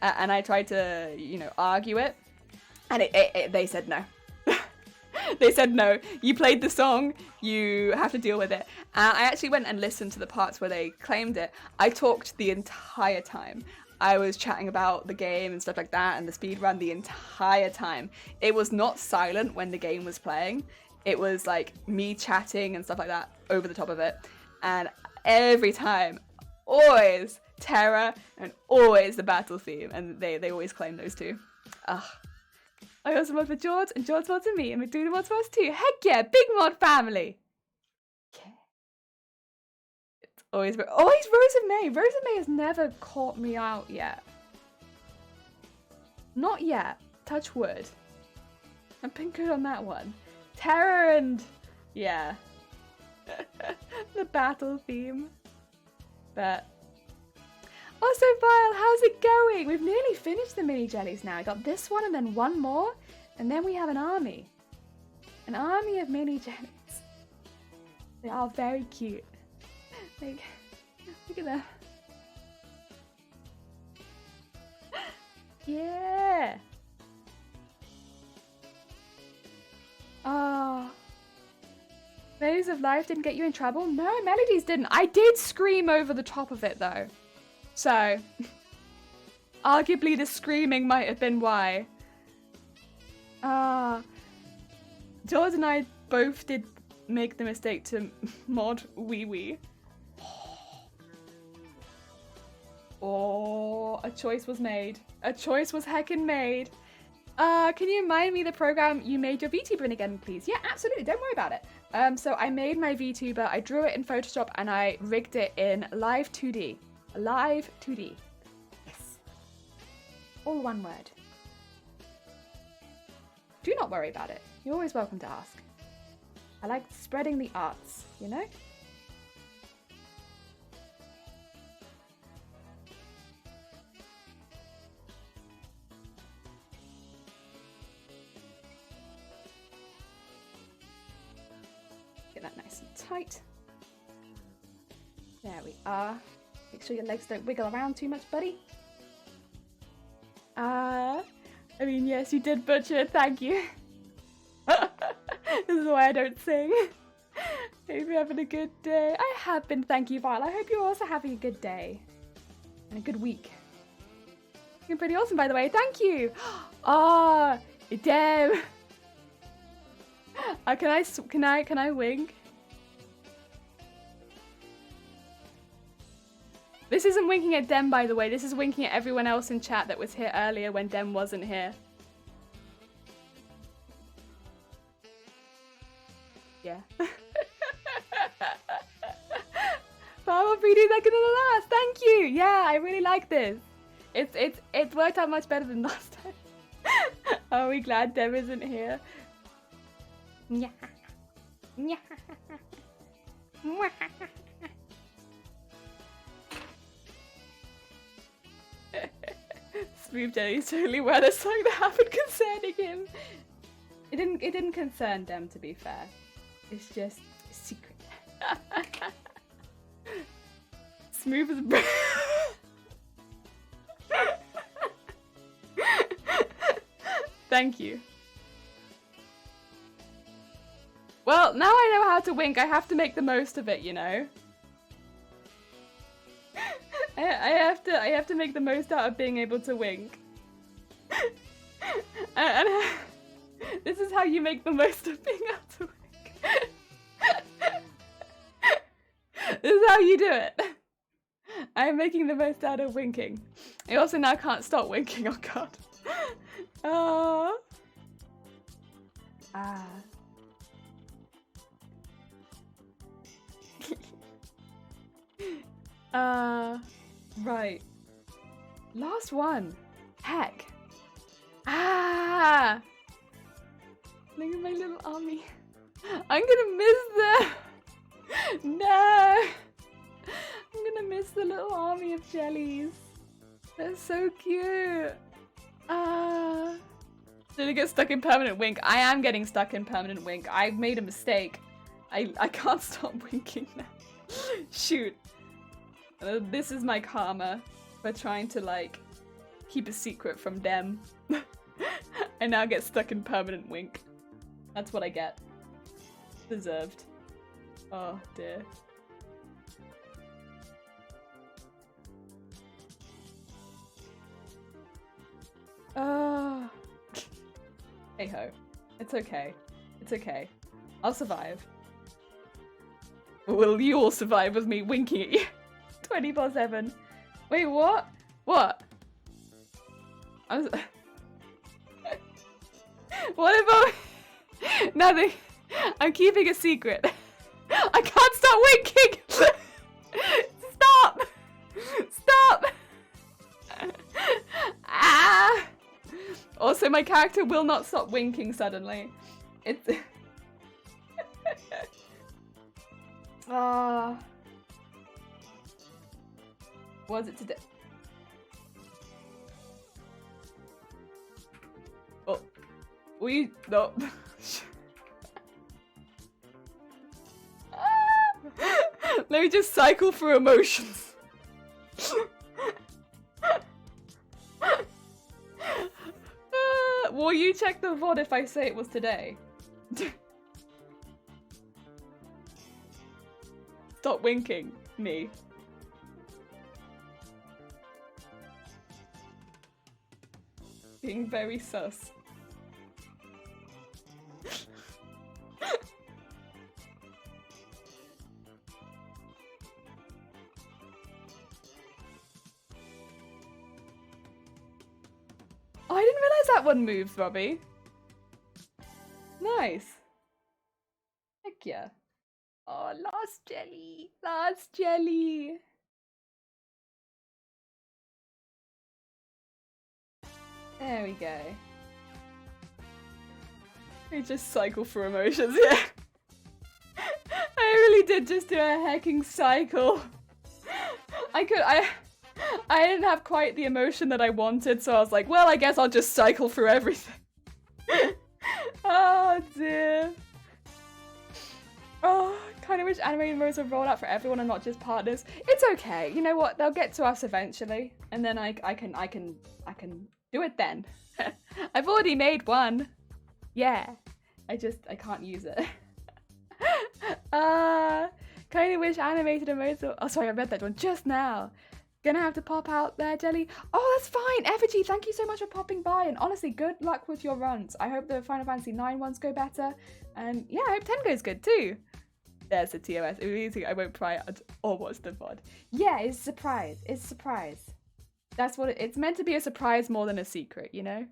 S1: And I tried to, argue it. And they said no. They said no. You played the song. You have to deal with it. I actually went and listened to the parts where they claimed it. I talked the entire time. I was chatting about the game and stuff like that and the speedrun the entire time. It was not silent when the game was playing. It was like me chatting and stuff like that over the top of it. And every time, always Terra and always the battle theme. And they always claim those two. Ugh. I also mod for George and George mods for me and McDoodle mods for us too. Heck yeah, big mod family. Yeah. Always Rose of May. Rose of May has never caught me out yet. Not yet. Touch wood. I've been good on that one. Terror and... yeah. The battle theme. But... also, Vile, how's it going? We've nearly finished the mini jellies now. I got this one and then one more. And then we have an army. An army of mini jellies. They are very cute. Like, look at that. Yeah. Oh. Melodies of Life didn't get you in trouble? No, Melodies didn't. I did scream over the top of it though. So, arguably the screaming might have been why. George and I both did make the mistake to mod Wee Wee. Oh, a choice was made. A choice was heckin' made. Can you remind me the program you made your VTuber in again, please? Yeah, absolutely. Don't worry about it. So I made my VTuber. I drew it in Photoshop and I rigged it in Live 2D. Live 2D. Yes. All one word. Do not worry about it. You're always welcome to ask. I like spreading the arts, you know? Get that nice and tight. There we are. Make sure your legs don't wiggle around too much, buddy. I mean, yes, you did butcher it, thank you. This is why I don't sing. Hope you're having a good day. I have been, thank you, Violet. I hope you're also having a good day. And a good week. You're pretty awesome, by the way, thank you. Ah, damn. Can I wink? This isn't winking at Dem, by the way. This is winking at everyone else in chat that was here earlier when Dem wasn't here. Yeah. Farmer 3D second to the last. Thank you. Yeah, I really like this. It's worked out much better than last time. Are we glad Deb isn't here? Yeah. Yeah. Smooth Jelly's totally aware there's something that happened concerning him. It didn't concern them, to be fair. It's just a secret. Smooth as Thank you. Well, now I know how to wink, I have to make the most of it, you know? I have to make the most out of being able to wink. and this is how you make the most of being able to wink. This is how you do it. I'm making the most out of winking. I also now can't stop winking, oh god. Right. Last one. Heck. Look at my little army. I'm gonna miss them. No. I'm gonna miss the little army of jellies. They're so cute. Did it get stuck in permanent wink? I am getting stuck in permanent wink. I made a mistake. I can't stop winking now. Shoot. This is my karma for trying to, like, keep a secret from them. I now get stuck in permanent wink. That's what I get. Deserved. Oh, dear. Hey ho. It's okay. It's okay. I'll survive. Will you all survive with me winking at you? 24/7. Wait, what? What? I was... What about... Nothing. I'm keeping a secret. I can't stop winking! Stop! Stop! Ah! Also, my character will not stop winking suddenly. It's... Was it today? Oh. We... No. Let me just cycle through emotions. Will you check the VOD if I say it was today? Stop winking, me. Being very sus. Oh, I didn't realize that one moves, Robbie. Nice. Heck yeah. Oh, last jelly. Last jelly. There we go. We just cycle through emotions, yeah. I really did just do a hecking cycle. I didn't have quite the emotion that I wanted, so I was like, well, I guess I'll just cycle through everything. Oh dear. Oh, kind of wish animated modes were rolled out for everyone and not just partners. It's okay. You know what? They'll get to us eventually, and then I can do it then. I've already made one. Yeah. I can't use it. Kind of wish animated emotes were... Oh, sorry, I read that one just now. Gonna have to pop out there, Jelly. Oh, that's fine. Effigy, thank you so much for popping by. And honestly, good luck with your runs. I hope the Final Fantasy 9 ones go better. And yeah, I hope 10 goes good too. There's the TOS. It means I won't try it or watch the VOD. Yeah, it's a surprise. It's a surprise. That's what it's meant to be, a surprise more than a secret, you know?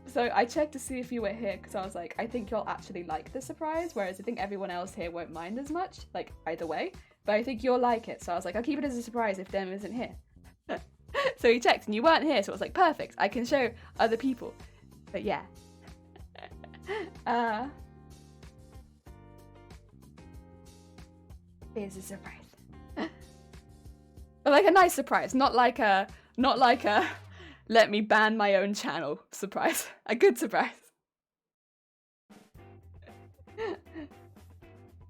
S1: So I checked to see if you were here because I was like, I think you'll actually like the surprise, whereas I think everyone else here won't mind as much, like either way. but I think you'll like it. So I was like, I'll keep it as a surprise if Dem isn't here. So he checked and you weren't here, so I was like, perfect. I can show other people. But yeah. Here's a surprise. But like a nice surprise, not like a let me ban my own channel surprise. A good surprise.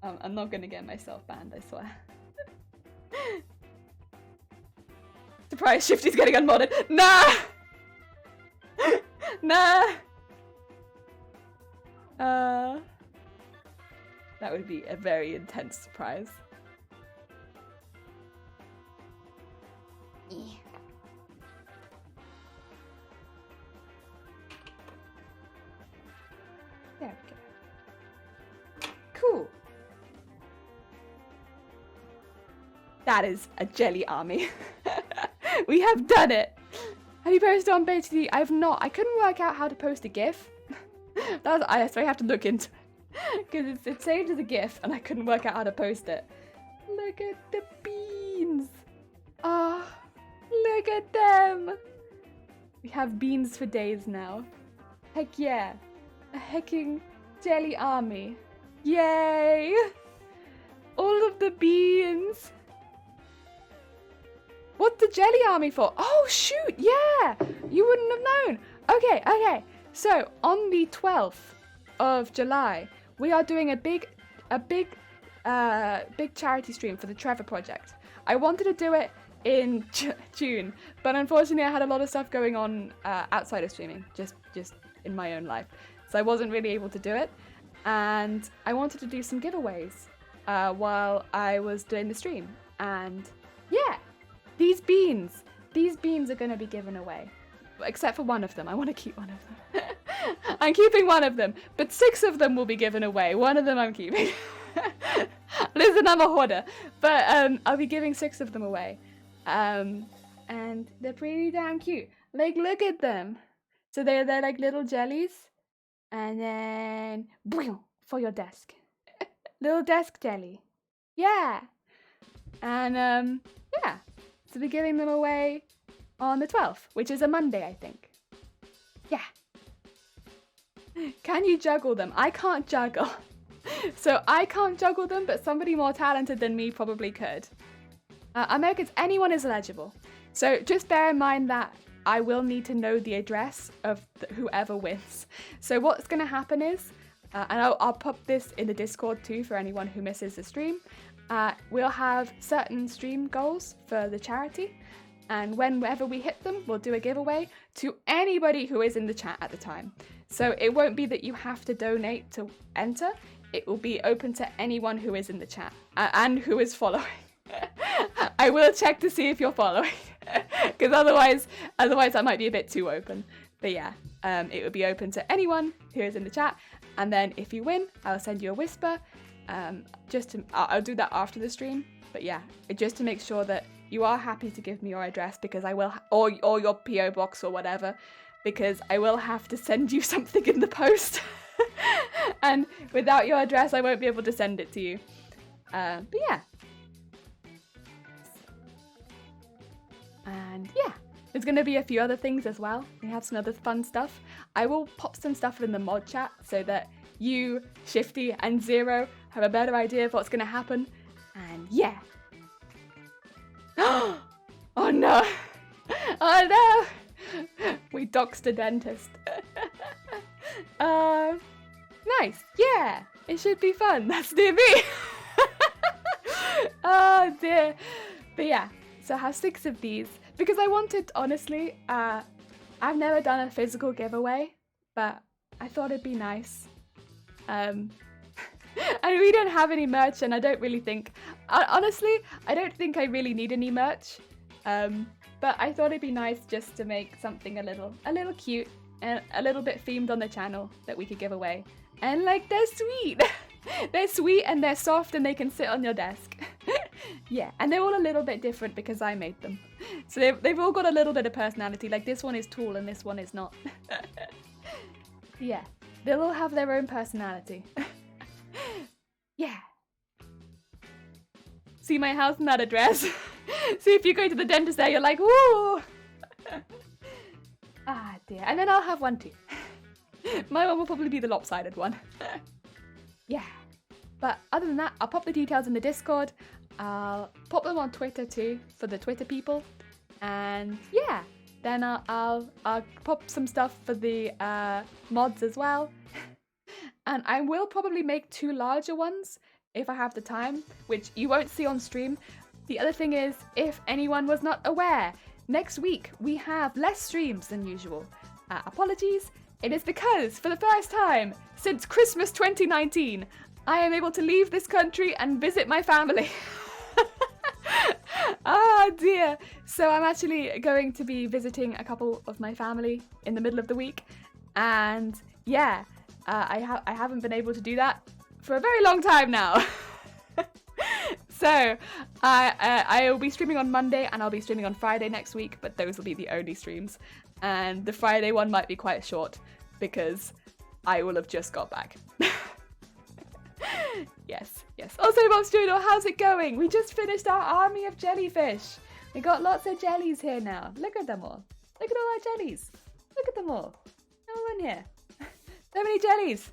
S1: I'm not gonna get myself banned, I swear. Surprise, Shifty's getting unmodded. Nah! Nah! That would be a very intense surprise. There we go. Cool. That is a jelly army. We have done it. Have you posted on BTD? I have not. I couldn't work out how to post a GIF. So I have to look into it. Because it's saved as a GIF and I couldn't work out how to post it. Look at the beans. Ah, oh, look at them. We have beans for days now. Heck yeah. A hecking jelly army. Yay. All of the beans. What's the jelly army for? Oh shoot, yeah! You wouldn't have known. Okay. So on the 12th of July, we are doing a big charity stream for the Trevor Project. I wanted to do it in June, but unfortunately I had a lot of stuff going on outside of streaming, just in my own life. So I wasn't really able to do it. And I wanted to do some giveaways while I was doing the stream. And yeah. These beans are going to be given away. Except for one of them. I want to keep one of them. I'm keeping one of them. But 6 of them will be given away. One of them I'm keeping. Listen, I'm a hoarder. But I'll be giving 6 of them away. And they're pretty damn cute. Like, look at them. So they're like little jellies. And then, boom, for your desk. Little desk jelly. Yeah. And, yeah. So we're giving them away on the 12th, which is a Monday, I think. Yeah. Can you juggle them? I can't juggle. So I can't juggle them, but somebody more talented than me probably could. Americans, anyone is eligible. So just bear in mind that I will need to know the address of whoever wins. So what's going to happen is, and I'll pop this in the Discord too for anyone who misses the stream. We'll have certain stream goals for the charity, and whenever we hit them, we'll do a giveaway to anybody who is in the chat at the time. So it won't be that you have to donate to enter. It will be open to anyone who is in the chat and who is following. I will check to see if you're following, because otherwise that might be a bit too open. But yeah, it will be open to anyone who is in the chat, and then if you win, I'll send you a whisper. I'll do that after the stream, but yeah, just to make sure that you are happy to give me your address, because I will, or your PO box or whatever, because I will have to send you something in the post, and without your address I won't be able to send it to you. But yeah, and yeah, there's going to be a few other things as well. We have some other fun stuff. I will pop some stuff in the mod chat so that you, Shifty, and Zero have a better idea of what's going to happen. And yeah. Oh no! Oh no! We doxed a dentist. Nice. Yeah. It should be fun. That's near me. Oh dear. But yeah. So I have 6 of these. Because I wanted, honestly, I've never done a physical giveaway. But I thought it'd be nice. And we don't have any merch, and I don't really think, honestly, I don't think I really need any merch. But I thought it'd be nice just to make something a little cute and a little bit themed on the channel that we could give away. And like, they're sweet. They're sweet and they're soft and they can sit on your desk. Yeah, and they're all a little bit different because I made them. So they've all got a little bit of personality. Like, this one is tall and this one is not. Yeah, they'll all have their own personality. Yeah. see my house and that address. So if you go to the dentist there, you're like, woo! Ah, dear. And then I'll have one too. My one will probably be the lopsided one. Yeah. But other than that, I'll pop the details in the Discord. I'll pop them on Twitter too, for the Twitter people. And yeah, then I'll pop some stuff for the mods as well. And I will probably make 2 larger ones if I have the time, which you won't see on stream. The other thing is, if anyone was not aware, next week we have less streams than usual. Apologies. It is because, for the first time since Christmas 2019, I am able to leave this country and visit my family. Ah, dear. So I'm actually going to be visiting a couple of my family in the middle of the week. And yeah, I haven't been able to do that for a very long time now. So I will be streaming on Monday and I'll be streaming on Friday next week, but those will be the only streams. And the Friday one might be quite short because I will have just got back. Yes. Also, Bob Strudel, how's it going? We just finished our army of jellyfish. We got lots of jellies here now. Look at them all. Look at all our jellies. Look at them all. All in here. So many jellies.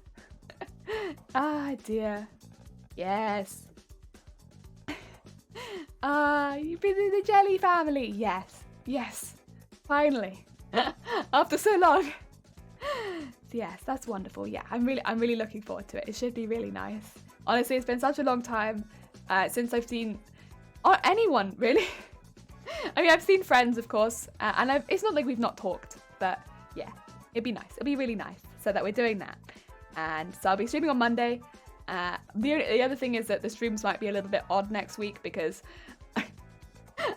S1: Ah, dear. Yes. You've been in the jelly family. Yes. Finally. After so long. Yes, that's wonderful. Yeah, I'm really looking forward to it. It should be really nice. Honestly, it's been such a long time since I've seen anyone, really. I mean, I've seen friends, of course, and it's not like we've not talked, but yeah, it'd be nice. It'd be really nice, so that we're doing that. And so I'll be streaming on Monday. The other thing is that the streams might be a little bit odd next week because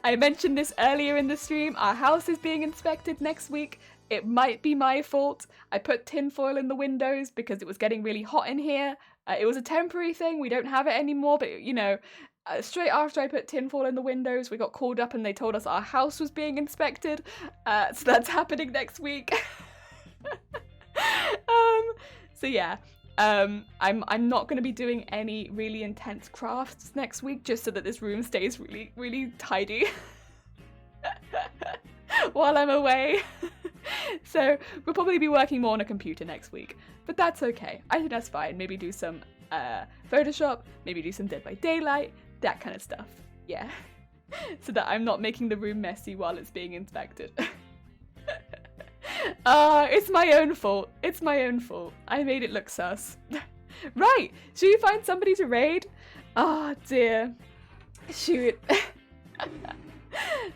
S1: I mentioned this earlier in the stream. Our house is being inspected next week. It might be my fault. I put tinfoil in the windows because it was getting really hot in here. It was a temporary thing. We don't have it anymore, but you know, straight after I put tinfoil in the windows, we got called up and they told us our house was being inspected. So that's happening next week. So yeah, I'm not going to be doing any really intense crafts next week, just so that this room stays really tidy while I'm away. So we'll probably be working more on a computer next week, but that's okay. I think that's fine. Maybe do some Photoshop, maybe do some Dead by Daylight, that kind of stuff. Yeah, so that I'm not making the room messy while it's being inspected. It's my own fault. It's my own fault. I made it look sus. Right, should we find somebody to raid? Oh dear. Shoot.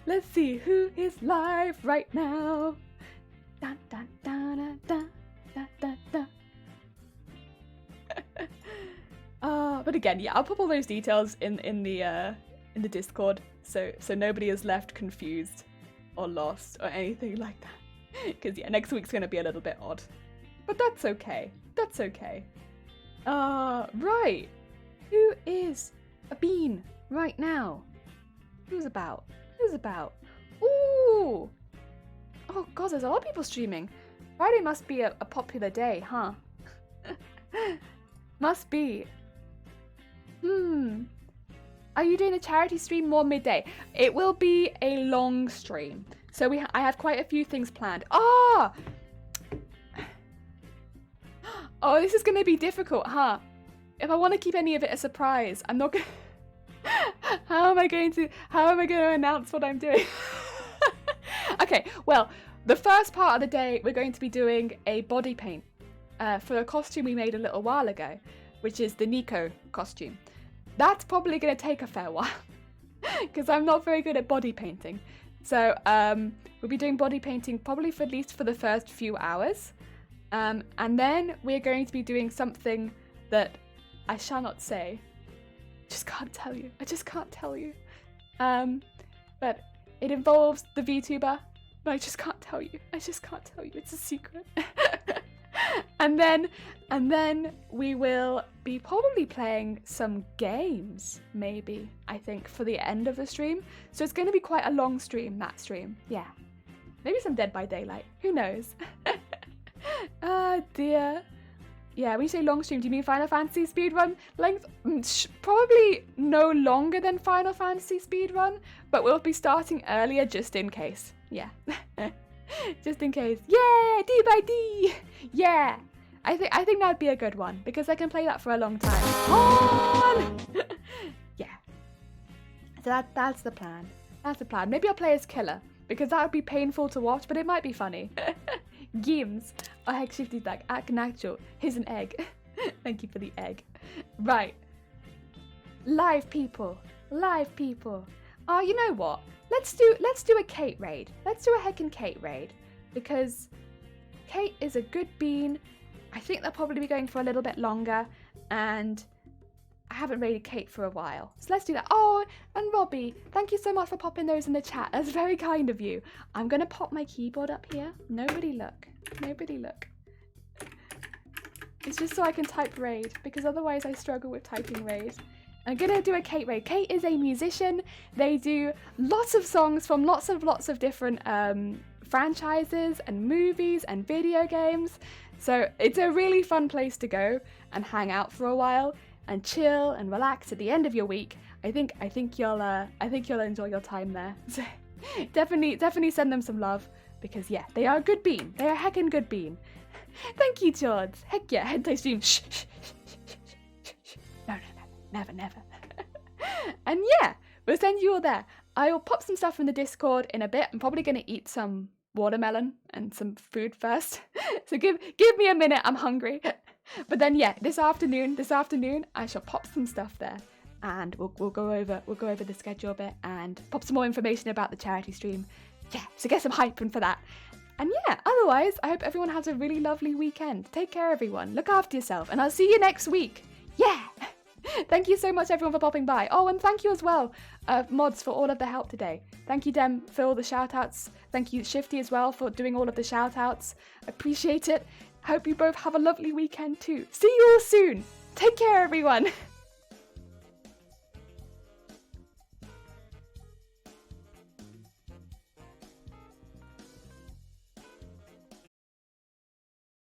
S1: Let's see who is live right now. Dun, dun, dun, dun, dun, dun, dun. But again, yeah, I'll put all those details in the Discord, so nobody is left confused or lost or anything like that. Because yeah, next week's gonna be a little bit odd, but that's okay. That's okay. Right. Who is a bean right now? Who's about? Ooh. Oh god, there's a lot of people streaming. Friday must be a popular day, huh? Must be. Are you doing a charity stream more midday? It will be a long stream. So I have quite a few things planned. Oh, this is going to be difficult, huh? If I want to keep any of it a surprise, I'm not going to... How am I going to announce what I'm doing? Okay, well, the first part of the day, we're going to be doing a body paint for a costume we made a little while ago, which is the Nico costume. That's probably going to take a fair while because I'm not very good at body painting. So we'll be doing body painting probably for at least for the first few hours. And then we're going to be doing something that I shall not say. I just can't tell you. But it involves the VTuber, but I just can't tell you. It's a secret. And then we will be probably playing some games, maybe, I think, for the end of the stream. So it's going to be quite a long stream, that stream. Yeah. Maybe some Dead by Daylight. Who knows? Ah, dear. Yeah, when you say long stream, do you mean Final Fantasy speedrun length? Probably no longer than Final Fantasy speedrun, but we'll be starting earlier just in case. Yeah. Just in case. Yeah, D by D. Yeah. I think that'd be a good one because I can play that for a long time. On! Yeah. So that's the plan. That's the plan. Maybe I'll play as Killer because that would be painful to watch, but it might be funny. Games. Oh, heck, Shifty's like, Nacho, here's an egg. Thank you for the egg. Right. Live people. Live people. Oh, you know what? Let's do a Kate raid. Let's do a heckin' Kate raid. Because Kate is a good bean. I think they'll probably be going for a little bit longer. And I haven't raided Kate for a while. So let's do that. Oh, and Robbie, thank you so much for popping those in the chat. That's very kind of you. I'm going to pop my keyboard up here. Nobody look. Nobody look. It's just so I can type raid, because otherwise I struggle with typing raid. I'm going to do a Kate raid. Kate is a musician. They do lots of songs from lots of different franchises and movies and video games. So it's a really fun place to go and hang out for a while and chill and relax at the end of your week. I think you'll enjoy your time there. So definitely send them some love because yeah, they are a good bean. They are a heckin' good bean. Thank you, George. Heck yeah, hentai stream. Shh. No, never. And yeah, we'll send you all there. I will pop some stuff in the Discord in a bit. I'm probably going to eat some watermelon and some food first. So give me a minute. I'm hungry. But then yeah, this afternoon, I shall pop some stuff there, and we'll go over the schedule a bit and pop some more information about the charity stream. Yeah, so get some hype in for that. And yeah, otherwise, I hope everyone has a really lovely weekend. Take care, everyone. Look after yourself, and I'll see you next week. Yeah. Thank you so much, everyone, for popping by. Oh, and thank you as well, mods, for all of the help today. Thank you, Dem, for all the shout-outs. Thank you, Shifty, as well, for doing all of the shout-outs. Appreciate it. Hope you both have a lovely weekend too. See you all soon. Take care, everyone.